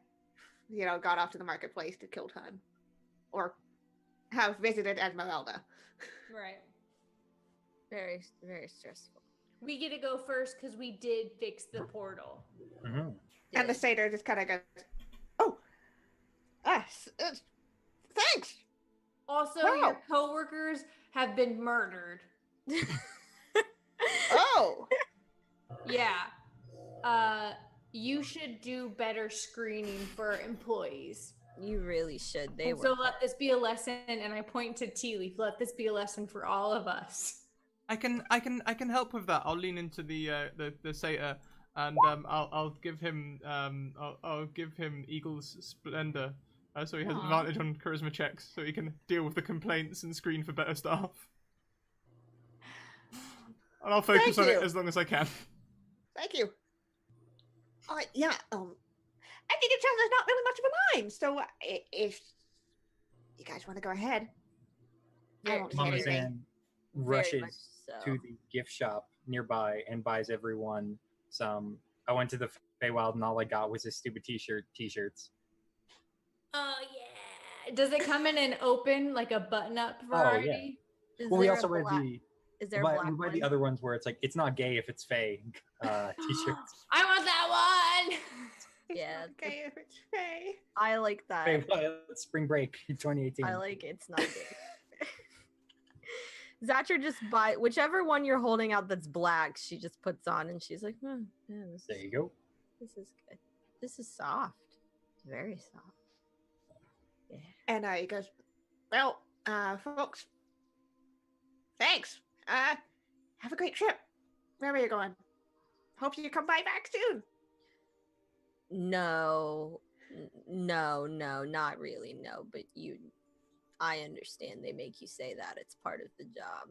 got off to the marketplace to kill time, or have visited Esmeralda. Right. Very, very stressful. we get to go first because we did fix the portal. Mm-hmm. And the satyr just kind of goes, "Oh, thanks." Also, Wow. your coworkers have been murdered. Oh, Yeah. You should do better screening for employees. You really should. They And were. so let this be a lesson, and I point to Tea Leaf. Let this be a lesson for all of us. I can help with that. I'll lean into the satyr, and I'll give him I'll give him Eagle's Splendor, so he has advantage on charisma checks, so he can deal with the complaints and screen for better staff. And I'll focus Thank on you. it as long as I can. thank you. Yeah. I think it sounds there's not really much of a line. So if you guys want to go ahead, I won't say Mama anything. Zan Very much rushes so. to the gift shop nearby and buys everyone some. I went to the Feywild and all I got was a stupid t-shirts. Oh, yeah. Does it come in an open, like a button-up variety? Is Well, we there also a read black- the Is there a we black buy the one? other ones where it's like it's not gay if it's Fey t-shirts. I want that one! It's Yeah, not okay if it's Faye. I like that. Feywild Spring Break 2018. I like it's not good. Zatcher just buy whichever one you're holding out that's black, she just puts on and she's like, yeah, There you go. this is good. This is soft. Very soft. Yeah. And he goes, "Well, folks, thanks. Have a great trip. Where are you going? Hope you come by back soon." No, not really. No, but I understand they make you say that. It's part of the job.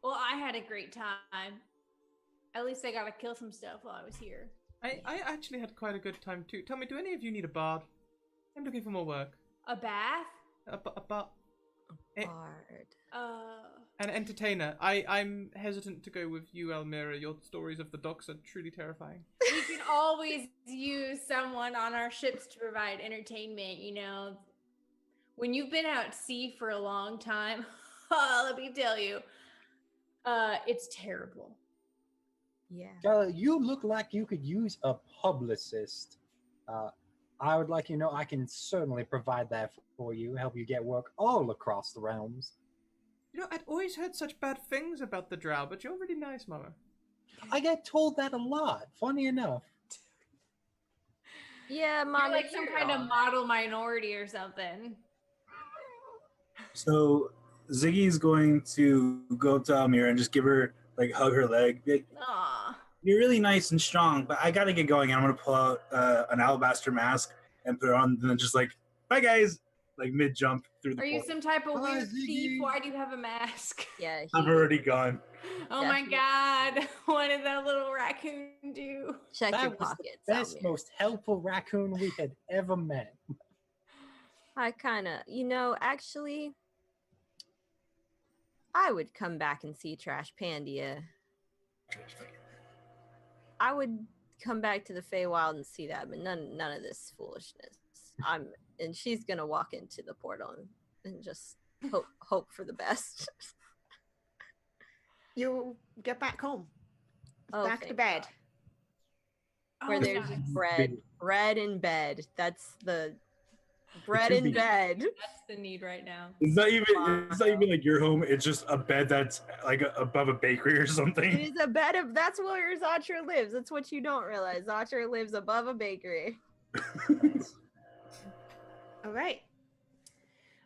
Well, I had a great time. At least I got to kill some stuff while I was here. I actually had quite a good time too. Tell me, do any of you need a bard? I'm looking for more work. A bath? A bard. Hard. An entertainer. I'm hesitant to go with you, Elmira. Your stories of the docks are truly terrifying. We can always use someone on our ships to provide entertainment, you know. When you've been out at sea for a long time, let me tell you, it's terrible. Yeah. You look like you could use a publicist. I would like you to know I can certainly provide that for you, help you get work all across the realms. You know, I'd always heard such bad things about the drow, but you're really nice, Mama. I get told that a lot, funny enough. Yeah, You're Mom. like some kind of model minority or something. So Ziggy's going to go up to Almira and just give her, like, hug her leg. Be like, Aw. "You're really nice and strong, but I gotta get going. I'm gonna pull out an alabaster mask and put it on, and then just like, bye guys, like mid jump through the Are you portal. some type of Hi, weird Ziggy. thief? Why do you have a mask? Yeah. I'm already gone. Oh my god. What did that little raccoon do? Check That your was the pockets. best, Almir. most helpful raccoon we had ever met. I kind of, actually, I would come back and see Trash Pandia. I would come back to the Feywild and see that, but none of this foolishness. And she's gonna walk into the portal and just hope for the best. You get back home. Oh, Back to thank bed. Oh, Where there's nice. bread in bed. That's the bread two in bees. bed. That's the need right now. It's not even like your home. It's just a bed that's like above a bakery or It something. is a bed of. That's where Zatcher lives. That's what you don't realize. Zatcher lives above a bakery. All right.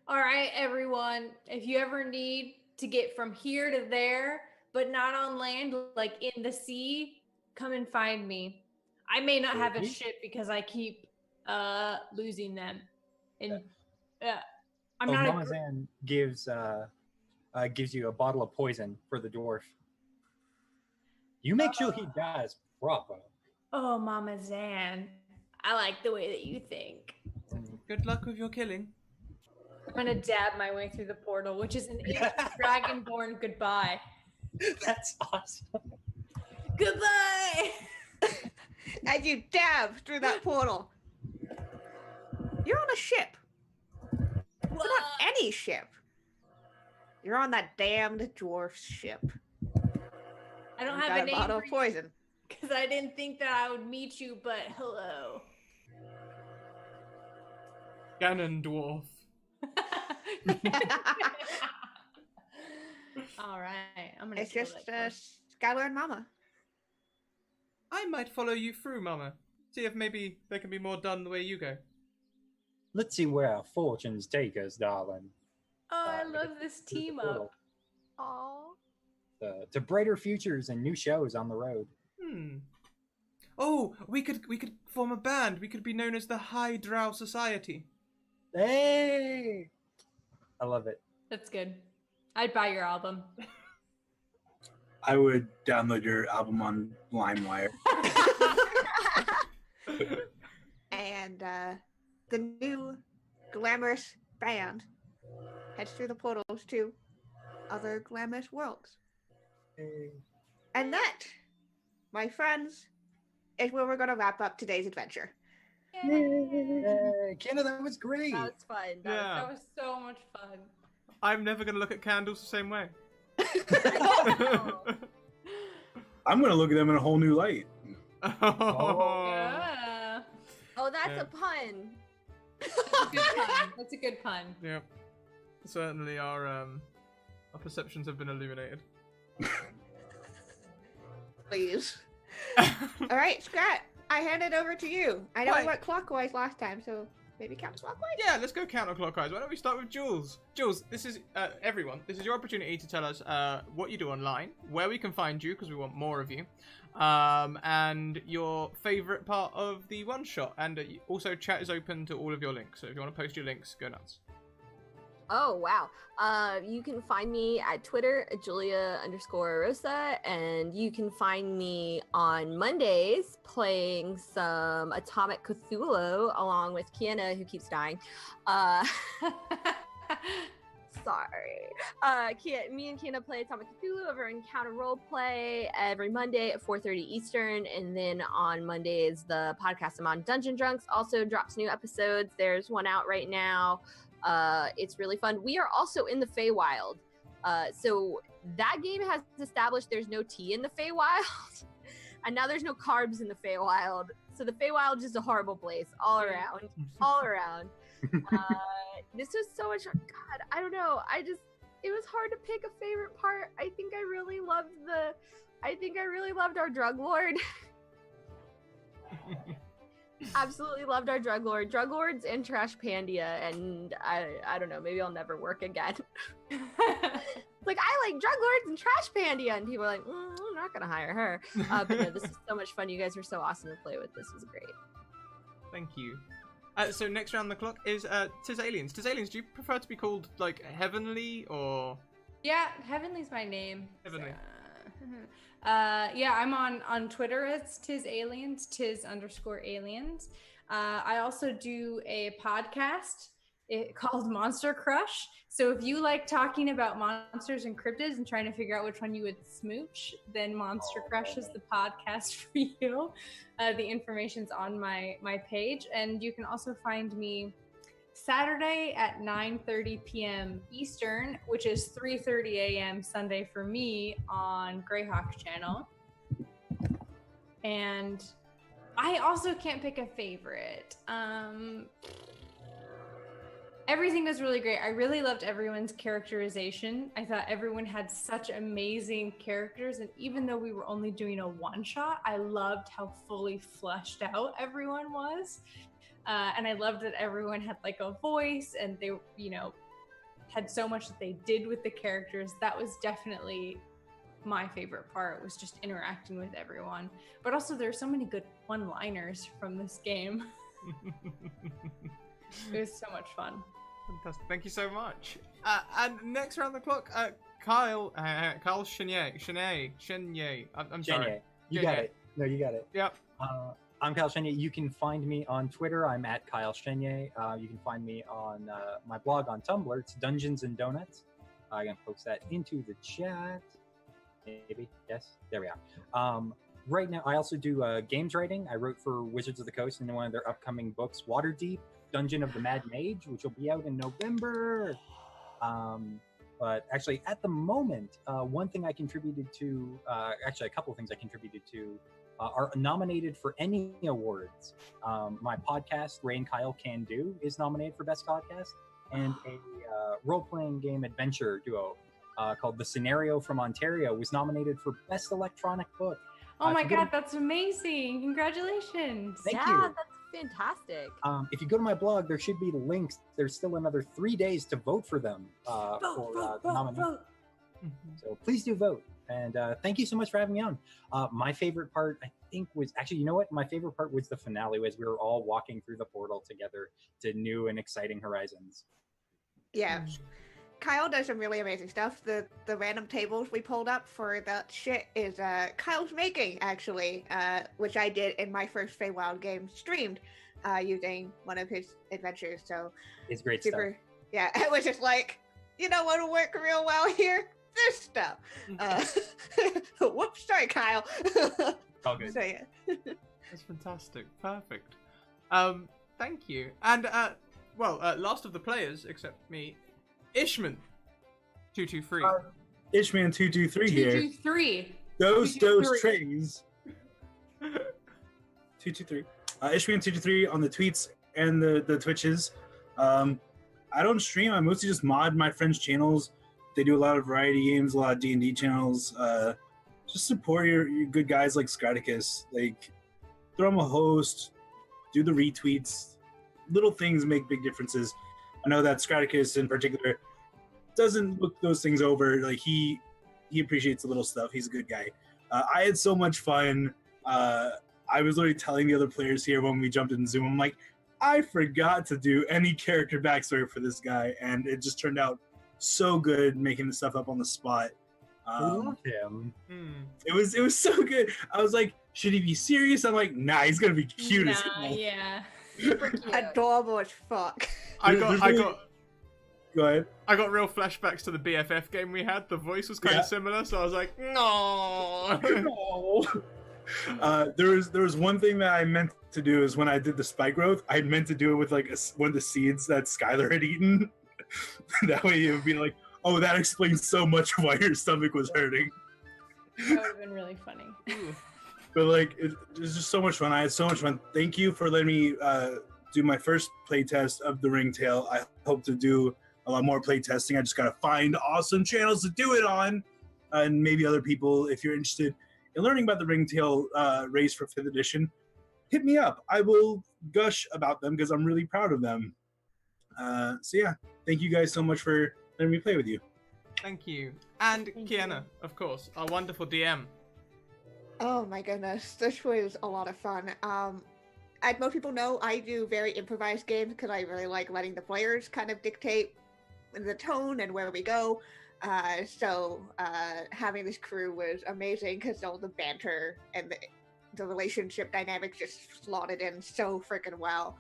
All right, everyone. If you ever need to get from here to there, but not on land, like in the sea, come and find me. I may not have a Okay. ship because I keep losing them. And I'm Oh, not Mama Zan gives you a bottle of poison for the dwarf. You make sure he dies proper. Oh, Mama Zan. I like the way that you think. Good luck with your killing. I'm gonna dab my way through the portal, which is an dragonborn goodbye. That's awesome. Goodbye! As you dab through that portal, you're on a ship. It's not any ship. You're on that damned dwarf ship. I don't You have got a name bottle for of you poison. because I didn't think that I would meet you, but hello. Ganondorf. All right, I'm gonna. It's kill just that Skylar and Mama. I might follow you through, Mama. See if maybe there can be more done the way you go. Let's see where our fortunes take us, darling. Oh, I Uh, love this Through the team portal. up. Aw. To brighter futures and new shows on the road. Oh, we could form a band. We could be known as the High Drow Society. Hey! I love it. That's good. I'd buy your album. I would download your album on LimeWire. And the new glamorous band heads through the portals to other glamorous worlds. Hey. And that, my friends, is where we're going to wrap up today's adventure. Hey, Kenna, that was great. That was fun. Yeah. That was so much fun. I'm never going to look at candles the same way. I'm going to look at them in a whole new light. Yeah. Oh, that's Yeah. a pun. That's a good pun. That's a good pun. Yep. Certainly our perceptions have been illuminated. Please. All right, Scrat, I hand it over to you. I know Right. we went clockwise last time, so maybe counterclockwise? Yeah, let's go counterclockwise. Why don't we start with Jules? Jules, this is everyone. This is your opportunity to tell us what you do online, where we can find you because we want more of you, and your favorite part of the one shot. And also, chat is open to all of your links. So if you want to post your links, go nuts. Oh, wow. You can find me at Twitter at Julia_Rosa, and you can find me on Mondays playing some Atomic Cthulhu along with Kiana, who keeps dying. Sorry. Me and Kiana play Atomic Cthulhu over Encounter Roleplay every Monday at 4:30 Eastern, and then on Mondays, the podcast I'm on, Dungeon Drunks, also drops new episodes. There's one out right now. It's really fun. We are also in the Feywild. So that game has established there's no tea in the Feywild. And now there's no carbs in the Feywild. So the Feywild is just a horrible place all around. All around. This was so much fun. God, I don't know. It was hard to pick a favorite part. I think I really loved our drug lord. Absolutely loved our drug lord. Drug lords and Trash Pandia, and I don't know, maybe I'll never work again. Like, I like drug lords and Trash Pandia, and people are like, I'm not gonna hire her. But no, this is so much fun. You guys were so awesome to play with. This was great. Thank you. So next round the clock is Tis Aliens. Tis Aliens, do you prefer to be called like Heavenly or? Yeah, Heavenly's my name. Heavenly. Yeah, I'm on Twitter. It's Tis Aliens, Tis_aliens. I also do a podcast called Monster Crush. So if you like talking about monsters and cryptids and trying to figure out which one you would smooch, then Monster Crush is the podcast for you. The information's on my page, and you can also find me Saturday at 9:30 p.m. Eastern, which is 3:30 a.m. Sunday for me on Greyhawk channel. And I also can't pick a favorite. Everything was really great. I really loved everyone's characterization. I thought everyone had such amazing characters, and even though we were only doing a one-shot, I loved how fully fleshed out everyone was. And I loved that everyone had like a voice, and they, had so much that they did with the characters. That was definitely my favorite part, was just interacting with everyone. But also there's so many good one-liners from this game. It was so much fun. Fantastic. Thank you so much. And next round the clock, Kyle Chenier. I'm sorry. Shenya, you Shenya. got it. No, you got it. Yep. I'm Kyle Chenier. You can find me on Twitter. I'm at Kyle Chenier. You can find me on my blog on Tumblr. It's Dungeons and Donuts. I'm going to post that into the chat. Maybe. Yes. There we are. Right now, I also do games writing. I wrote for Wizards of the Coast in one of their upcoming books, Waterdeep, Dungeon of the Mad Mage, which will be out in November. But actually, at the moment, one thing I contributed to, actually a couple of things I contributed to, are nominated for any awards. My podcast, Ray and Kyle Can Do, is nominated for Best Podcast, and a role-playing game adventure duo called The Scenario from Ontario was nominated for Best Electronic Book. Oh my God, that's amazing. Congratulations. Thank yeah, you. that's fantastic. If you go to my blog, there should be links. There's still another 3 days to vote for them the nomination. So please do vote. And thank you so much for having me on. My favorite part, I think, was actually, you know what? My favorite part was the finale, as we were all walking through the portal together to new and exciting horizons. Yeah. Kyle does some really amazing stuff. The random tables we pulled up for that shit is Kyle's making, actually, which I did in my first Feywild game streamed using one of his adventures. So It's great super, stuff. yeah, it was just like, you know what'll work real well here? This stuff. Whoops, sorry, Kyle. All good. So yeah. That's fantastic. Perfect. Thank you. And last of the players except me, Ishman223. Ishman223 here. 223. Those 223. trays. 223. Ishman223 on the tweets and the Twitches. I don't stream. I mostly just mod my friends' channels. They do a lot of variety games, a lot of D&D channels. Just support your good guys like Scraticus. Like, throw them a host, do the retweets. Little things make big differences. I know that Scraticus in particular doesn't look those things over. Like, he appreciates the little stuff. He's a good guy. I had so much fun. I was literally telling the other players here when we jumped in Zoom, I'm like, I forgot to do any character backstory for this guy, and it just turned out so good making the stuff up on the spot. We love him. It was so good. I was like, should he be serious? I'm like, nah, he's gonna be cute as hell. Yeah. Super cute. Adorable as fuck. I There's got Go ahead. I got real flashbacks to the BFF game we had. The voice was kind of similar, so I was like, no. There was one thing that I meant to do is when I did the spike growth, I meant to do it with like one of the seeds that Skylar had eaten. That way it would be like, oh, that explains so much why your stomach was hurting. That would have been really funny. But like, it was just so much fun. I had so much fun. Thank you for letting me do my first playtest of the Ringtail. I hope to do a lot more playtesting. I just gotta find awesome channels to do it on, and maybe other people, if you're interested in learning about the Ringtail race for 5th edition, hit me up. I will gush about them because I'm really proud of them. So yeah, thank you guys so much for letting me play with you. Thank you. And Kiana, of course, our wonderful DM. Oh my goodness, this was a lot of fun. As most people know, I do very improvised games because I really like letting the players kind of dictate the tone and where we go. So having this crew was amazing because all the banter and the relationship dynamics just slotted in so freaking well.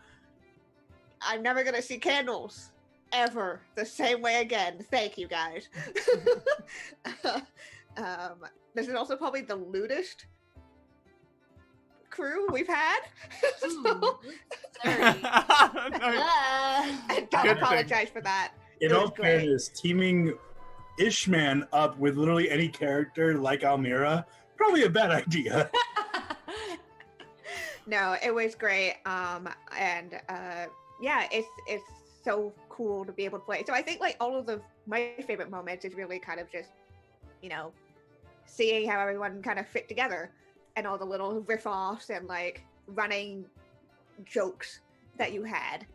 I'm never gonna see candles ever the same way again. Thank you guys. This is also probably the lewdest crew we've had. So, I don't Good apologize for that. In It all was great. fairness, teaming Ishman up with literally any character like Almira, probably a bad idea. No, it was great. Yeah, it's so cool to be able to play. So I think like all of my favorite moments is really kind of just, you know, seeing how everyone kind of fit together and all the little riff-offs and like running jokes that you had,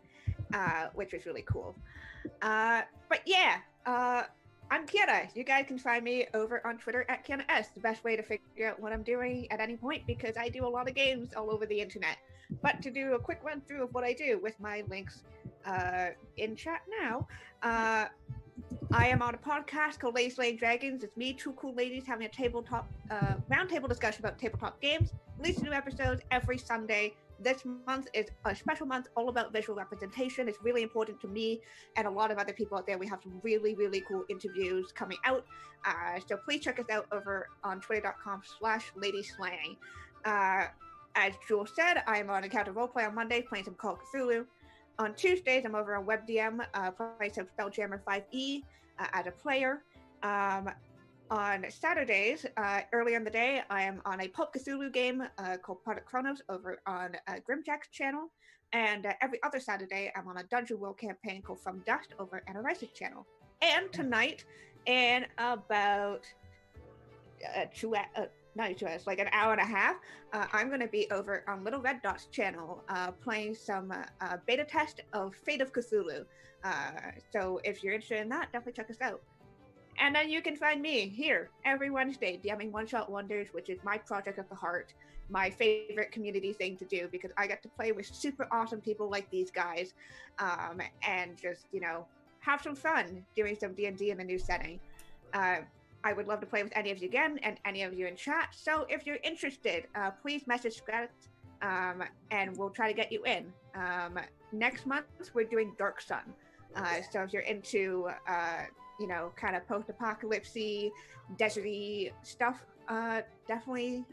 which was really cool. But yeah, I'm Kiana. You guys can find me over on Twitter at KianaS, the best way to figure out what I'm doing at any point because I do a lot of games all over the internet. But to do a quick run through of what I do with my links in chat now, I am on a podcast called Lady Slaying Dragons. It's me, two cool ladies, having a tabletop roundtable discussion about tabletop games. Release new episodes every Sunday. This month is a special month all about visual representation. It's really important to me and a lot of other people out there. We have some really, really cool interviews coming out. So please check us out over on twitter.com/ladyslang. As Jules said, I'm on Encounter Roleplay on Monday playing some Call of Cthulhu. On Tuesdays, I'm over on WebDM playing some Spelljammer 5e. as a player. On Saturdays, earlier in the day, I am on a Pulp Cthulhu game called Product Chronos over on Grimjack's channel. And every other Saturday, I'm on a Dungeon World campaign called From Dust over at Arisic's channel. And tonight, in about 2 hours, like an hour and a half, I'm going to be over on Little Red Dot's channel playing some beta test of Fate of Cthulhu. So if you're interested in that, definitely check us out. And then you can find me here every Wednesday, DMing One Shot Wonders, which is my project of the heart, my favorite community thing to do, because I get to play with super awesome people like these guys, and just, have some fun doing some D&D in a new setting. I would love to play with any of you again, and any of you in chat. So if you're interested, please message Scrat, and we'll try to get you in. Next month, we're doing Dark Sun. So if you're into kind of post-apocalypse-y, deserty stuff, definitely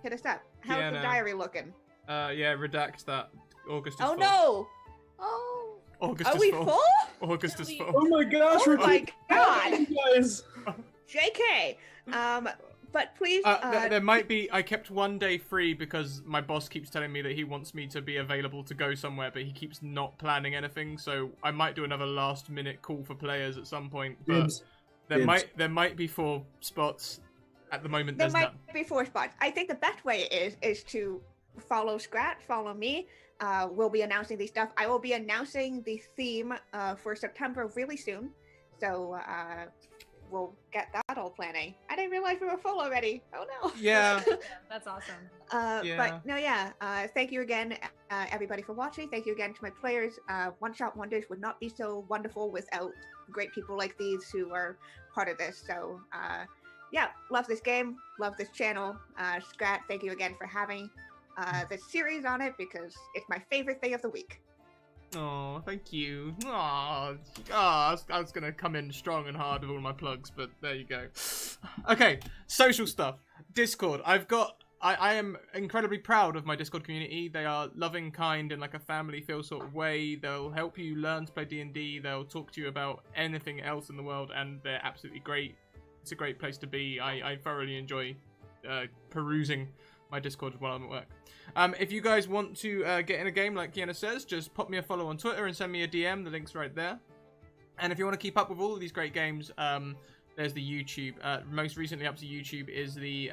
hit us up. How's the diary looking? Redact that. August is full. No! Oh. August Are is we full. full? August is full. Oh my gosh, Oh my god! guys! JK! But please... there might be... I kept one day free because my boss keeps telling me that he wants me to be available to go somewhere, but he keeps not planning anything, so I might do another last-minute call for players at some point, but there might be 4 spots. At the moment, there's none. There might be 4 spots. I think the best way is to follow Scrat, follow me. We'll be announcing these stuff. I will be announcing the theme for September really soon, so... we'll get that all planning. I didn't realize we were full already. Oh no. Yeah. That's awesome. But no, thank you again, everybody, for watching. Thank you again to my players. One Shot Wonders would not be so wonderful without great people like these who are part of this. So love this game, love this channel. Scrat, thank you again for having this series on it, because it's my favorite thing of the week. Oh, thank you. I was gonna come in strong and hard with all my plugs, but there you go. Okay, social stuff. Discord. I am incredibly proud of my Discord community. They are loving, kind, and like a family feel sort of way. They'll help you learn to play D&D. They'll talk to you about anything else in the world, and they're absolutely great. It's a great place to be. I thoroughly enjoy perusing my Discord while I'm at work. If you guys want to get in a game, like Kiana says, just pop me a follow on Twitter and send me a DM. The link's right there. And if you want to keep up with all of these great games, there's the YouTube. Most recently up to YouTube is the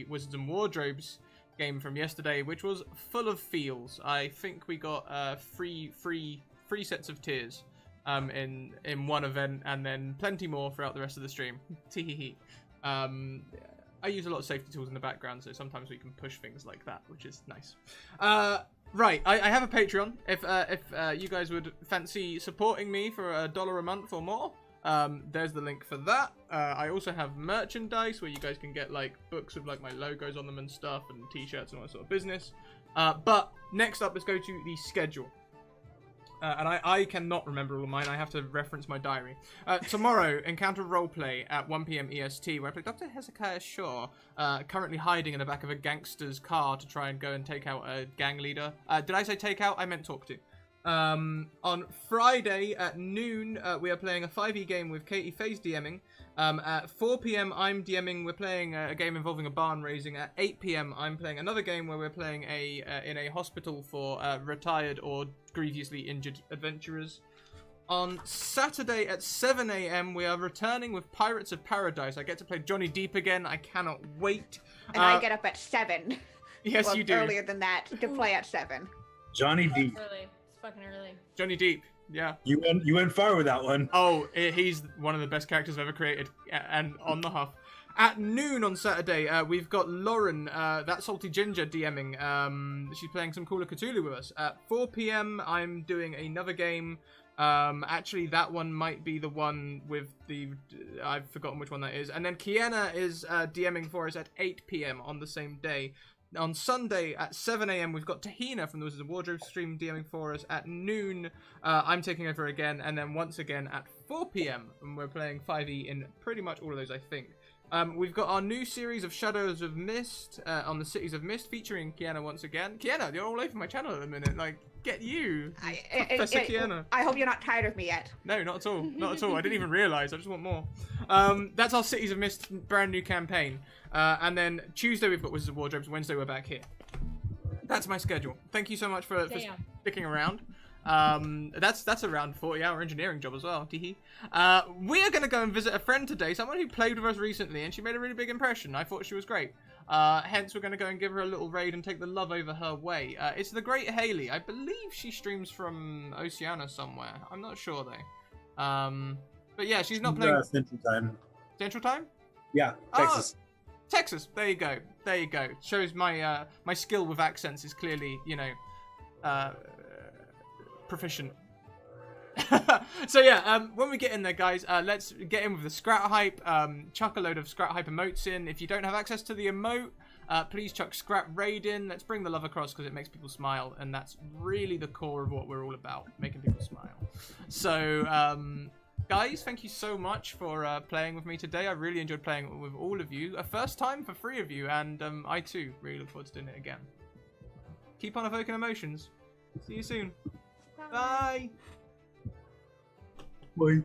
Wizards and Wardrobes game from yesterday, which was full of feels. I think we got free sets of tears in one event, and then plenty more throughout the rest of the stream. Teehee. I use a lot of safety tools in the background, so sometimes we can push things like that, which is nice. Right, I have a Patreon. If you guys would fancy supporting me for $1 a month or more, there's the link for that. I also have merchandise where you guys can get like books with like my logos on them and stuff, and t-shirts and all that sort of business. But next up, let's go to the schedule. And I cannot remember all of mine. I have to reference my diary. Tomorrow, Encounter Roleplay at 1 PM EST, where I play Dr. Hezekiah Shaw, currently hiding in the back of a gangster's car to try and go and take out a gang leader. Did I say take out? I meant talk to. On Friday at noon, we are playing a 5e game with Katie Faye's DMing. At 4 PM, I'm DMing. We're playing a game involving a barn raising. At 8 PM, I'm playing another game where we're playing in a hospital for retired or grievously injured adventurers. On Saturday at 7 AM, we are returning with Pirates of Paradise. I get to play Johnny Deep again. I cannot wait. And I get up at 7. Yes, you do. Earlier than that to play at 7. Johnny Deep. Early. It's fucking early. Johnny Deep. Yeah. You went far with that one. Oh, he's one of the best characters I've ever created, and on the huff. At noon on Saturday, we've got Lauren, that salty ginger, DMing. She's playing some Call of Cthulhu with us. At 4 PM, I'm doing another game. Actually, that one might be the one with the... I've forgotten which one that is. And then Kiana is DMing for us at 8 PM on the same day. On Sunday at 7 AM, we've got Tahina from the Wizards of Wardrobe stream DMing for us. At noon, I'm taking over again. And then once again at 4 p.m. and we're playing 5e in pretty much all of those, I think. We've got our new series of Shadows of Mist on the Cities of Mist, featuring Kiana once again. Kiana, you're all over my channel at the minute. Like, get you, Professor Kiana. I hope you're not tired of me yet. No, not at all. Not at all. I didn't even realise. I just want more. That's our Cities of Mist brand new campaign. And then Tuesday we've got Wizards of Wardrobes. Wednesday we're back here. That's my schedule. Thank you so much for sticking around. That's a around 40-hour engineering job as well. Teehee. We are going to go and visit a friend today, someone who played with us recently, and she made a really big impression. I thought she was great. Hence, we're going to go and give her a little raid and take the love over her way. It's the Great Haley. I believe she streams from Oceania somewhere. I'm not sure though. But yeah, she's not playing Central Time. Central Time. Yeah, Texas. Texas. There you go. There you go. Shows my my skill with accents is clearly, you know, proficient. So yeah, when we get in there, guys, let's get in with the Scrat Hype. Chuck a load of Scrat Hype emotes in. If you don't have access to the emote, please chuck Scrat Raid in. Let's bring the love across because it makes people smile, and that's really the core of what we're all about, making people smile. So, guys, thank you so much for playing with me today. I really enjoyed playing with all of you. A first time for 3 of you, and I too really look forward to doing it again. Keep on evoking emotions. See you soon. Bye. Bye.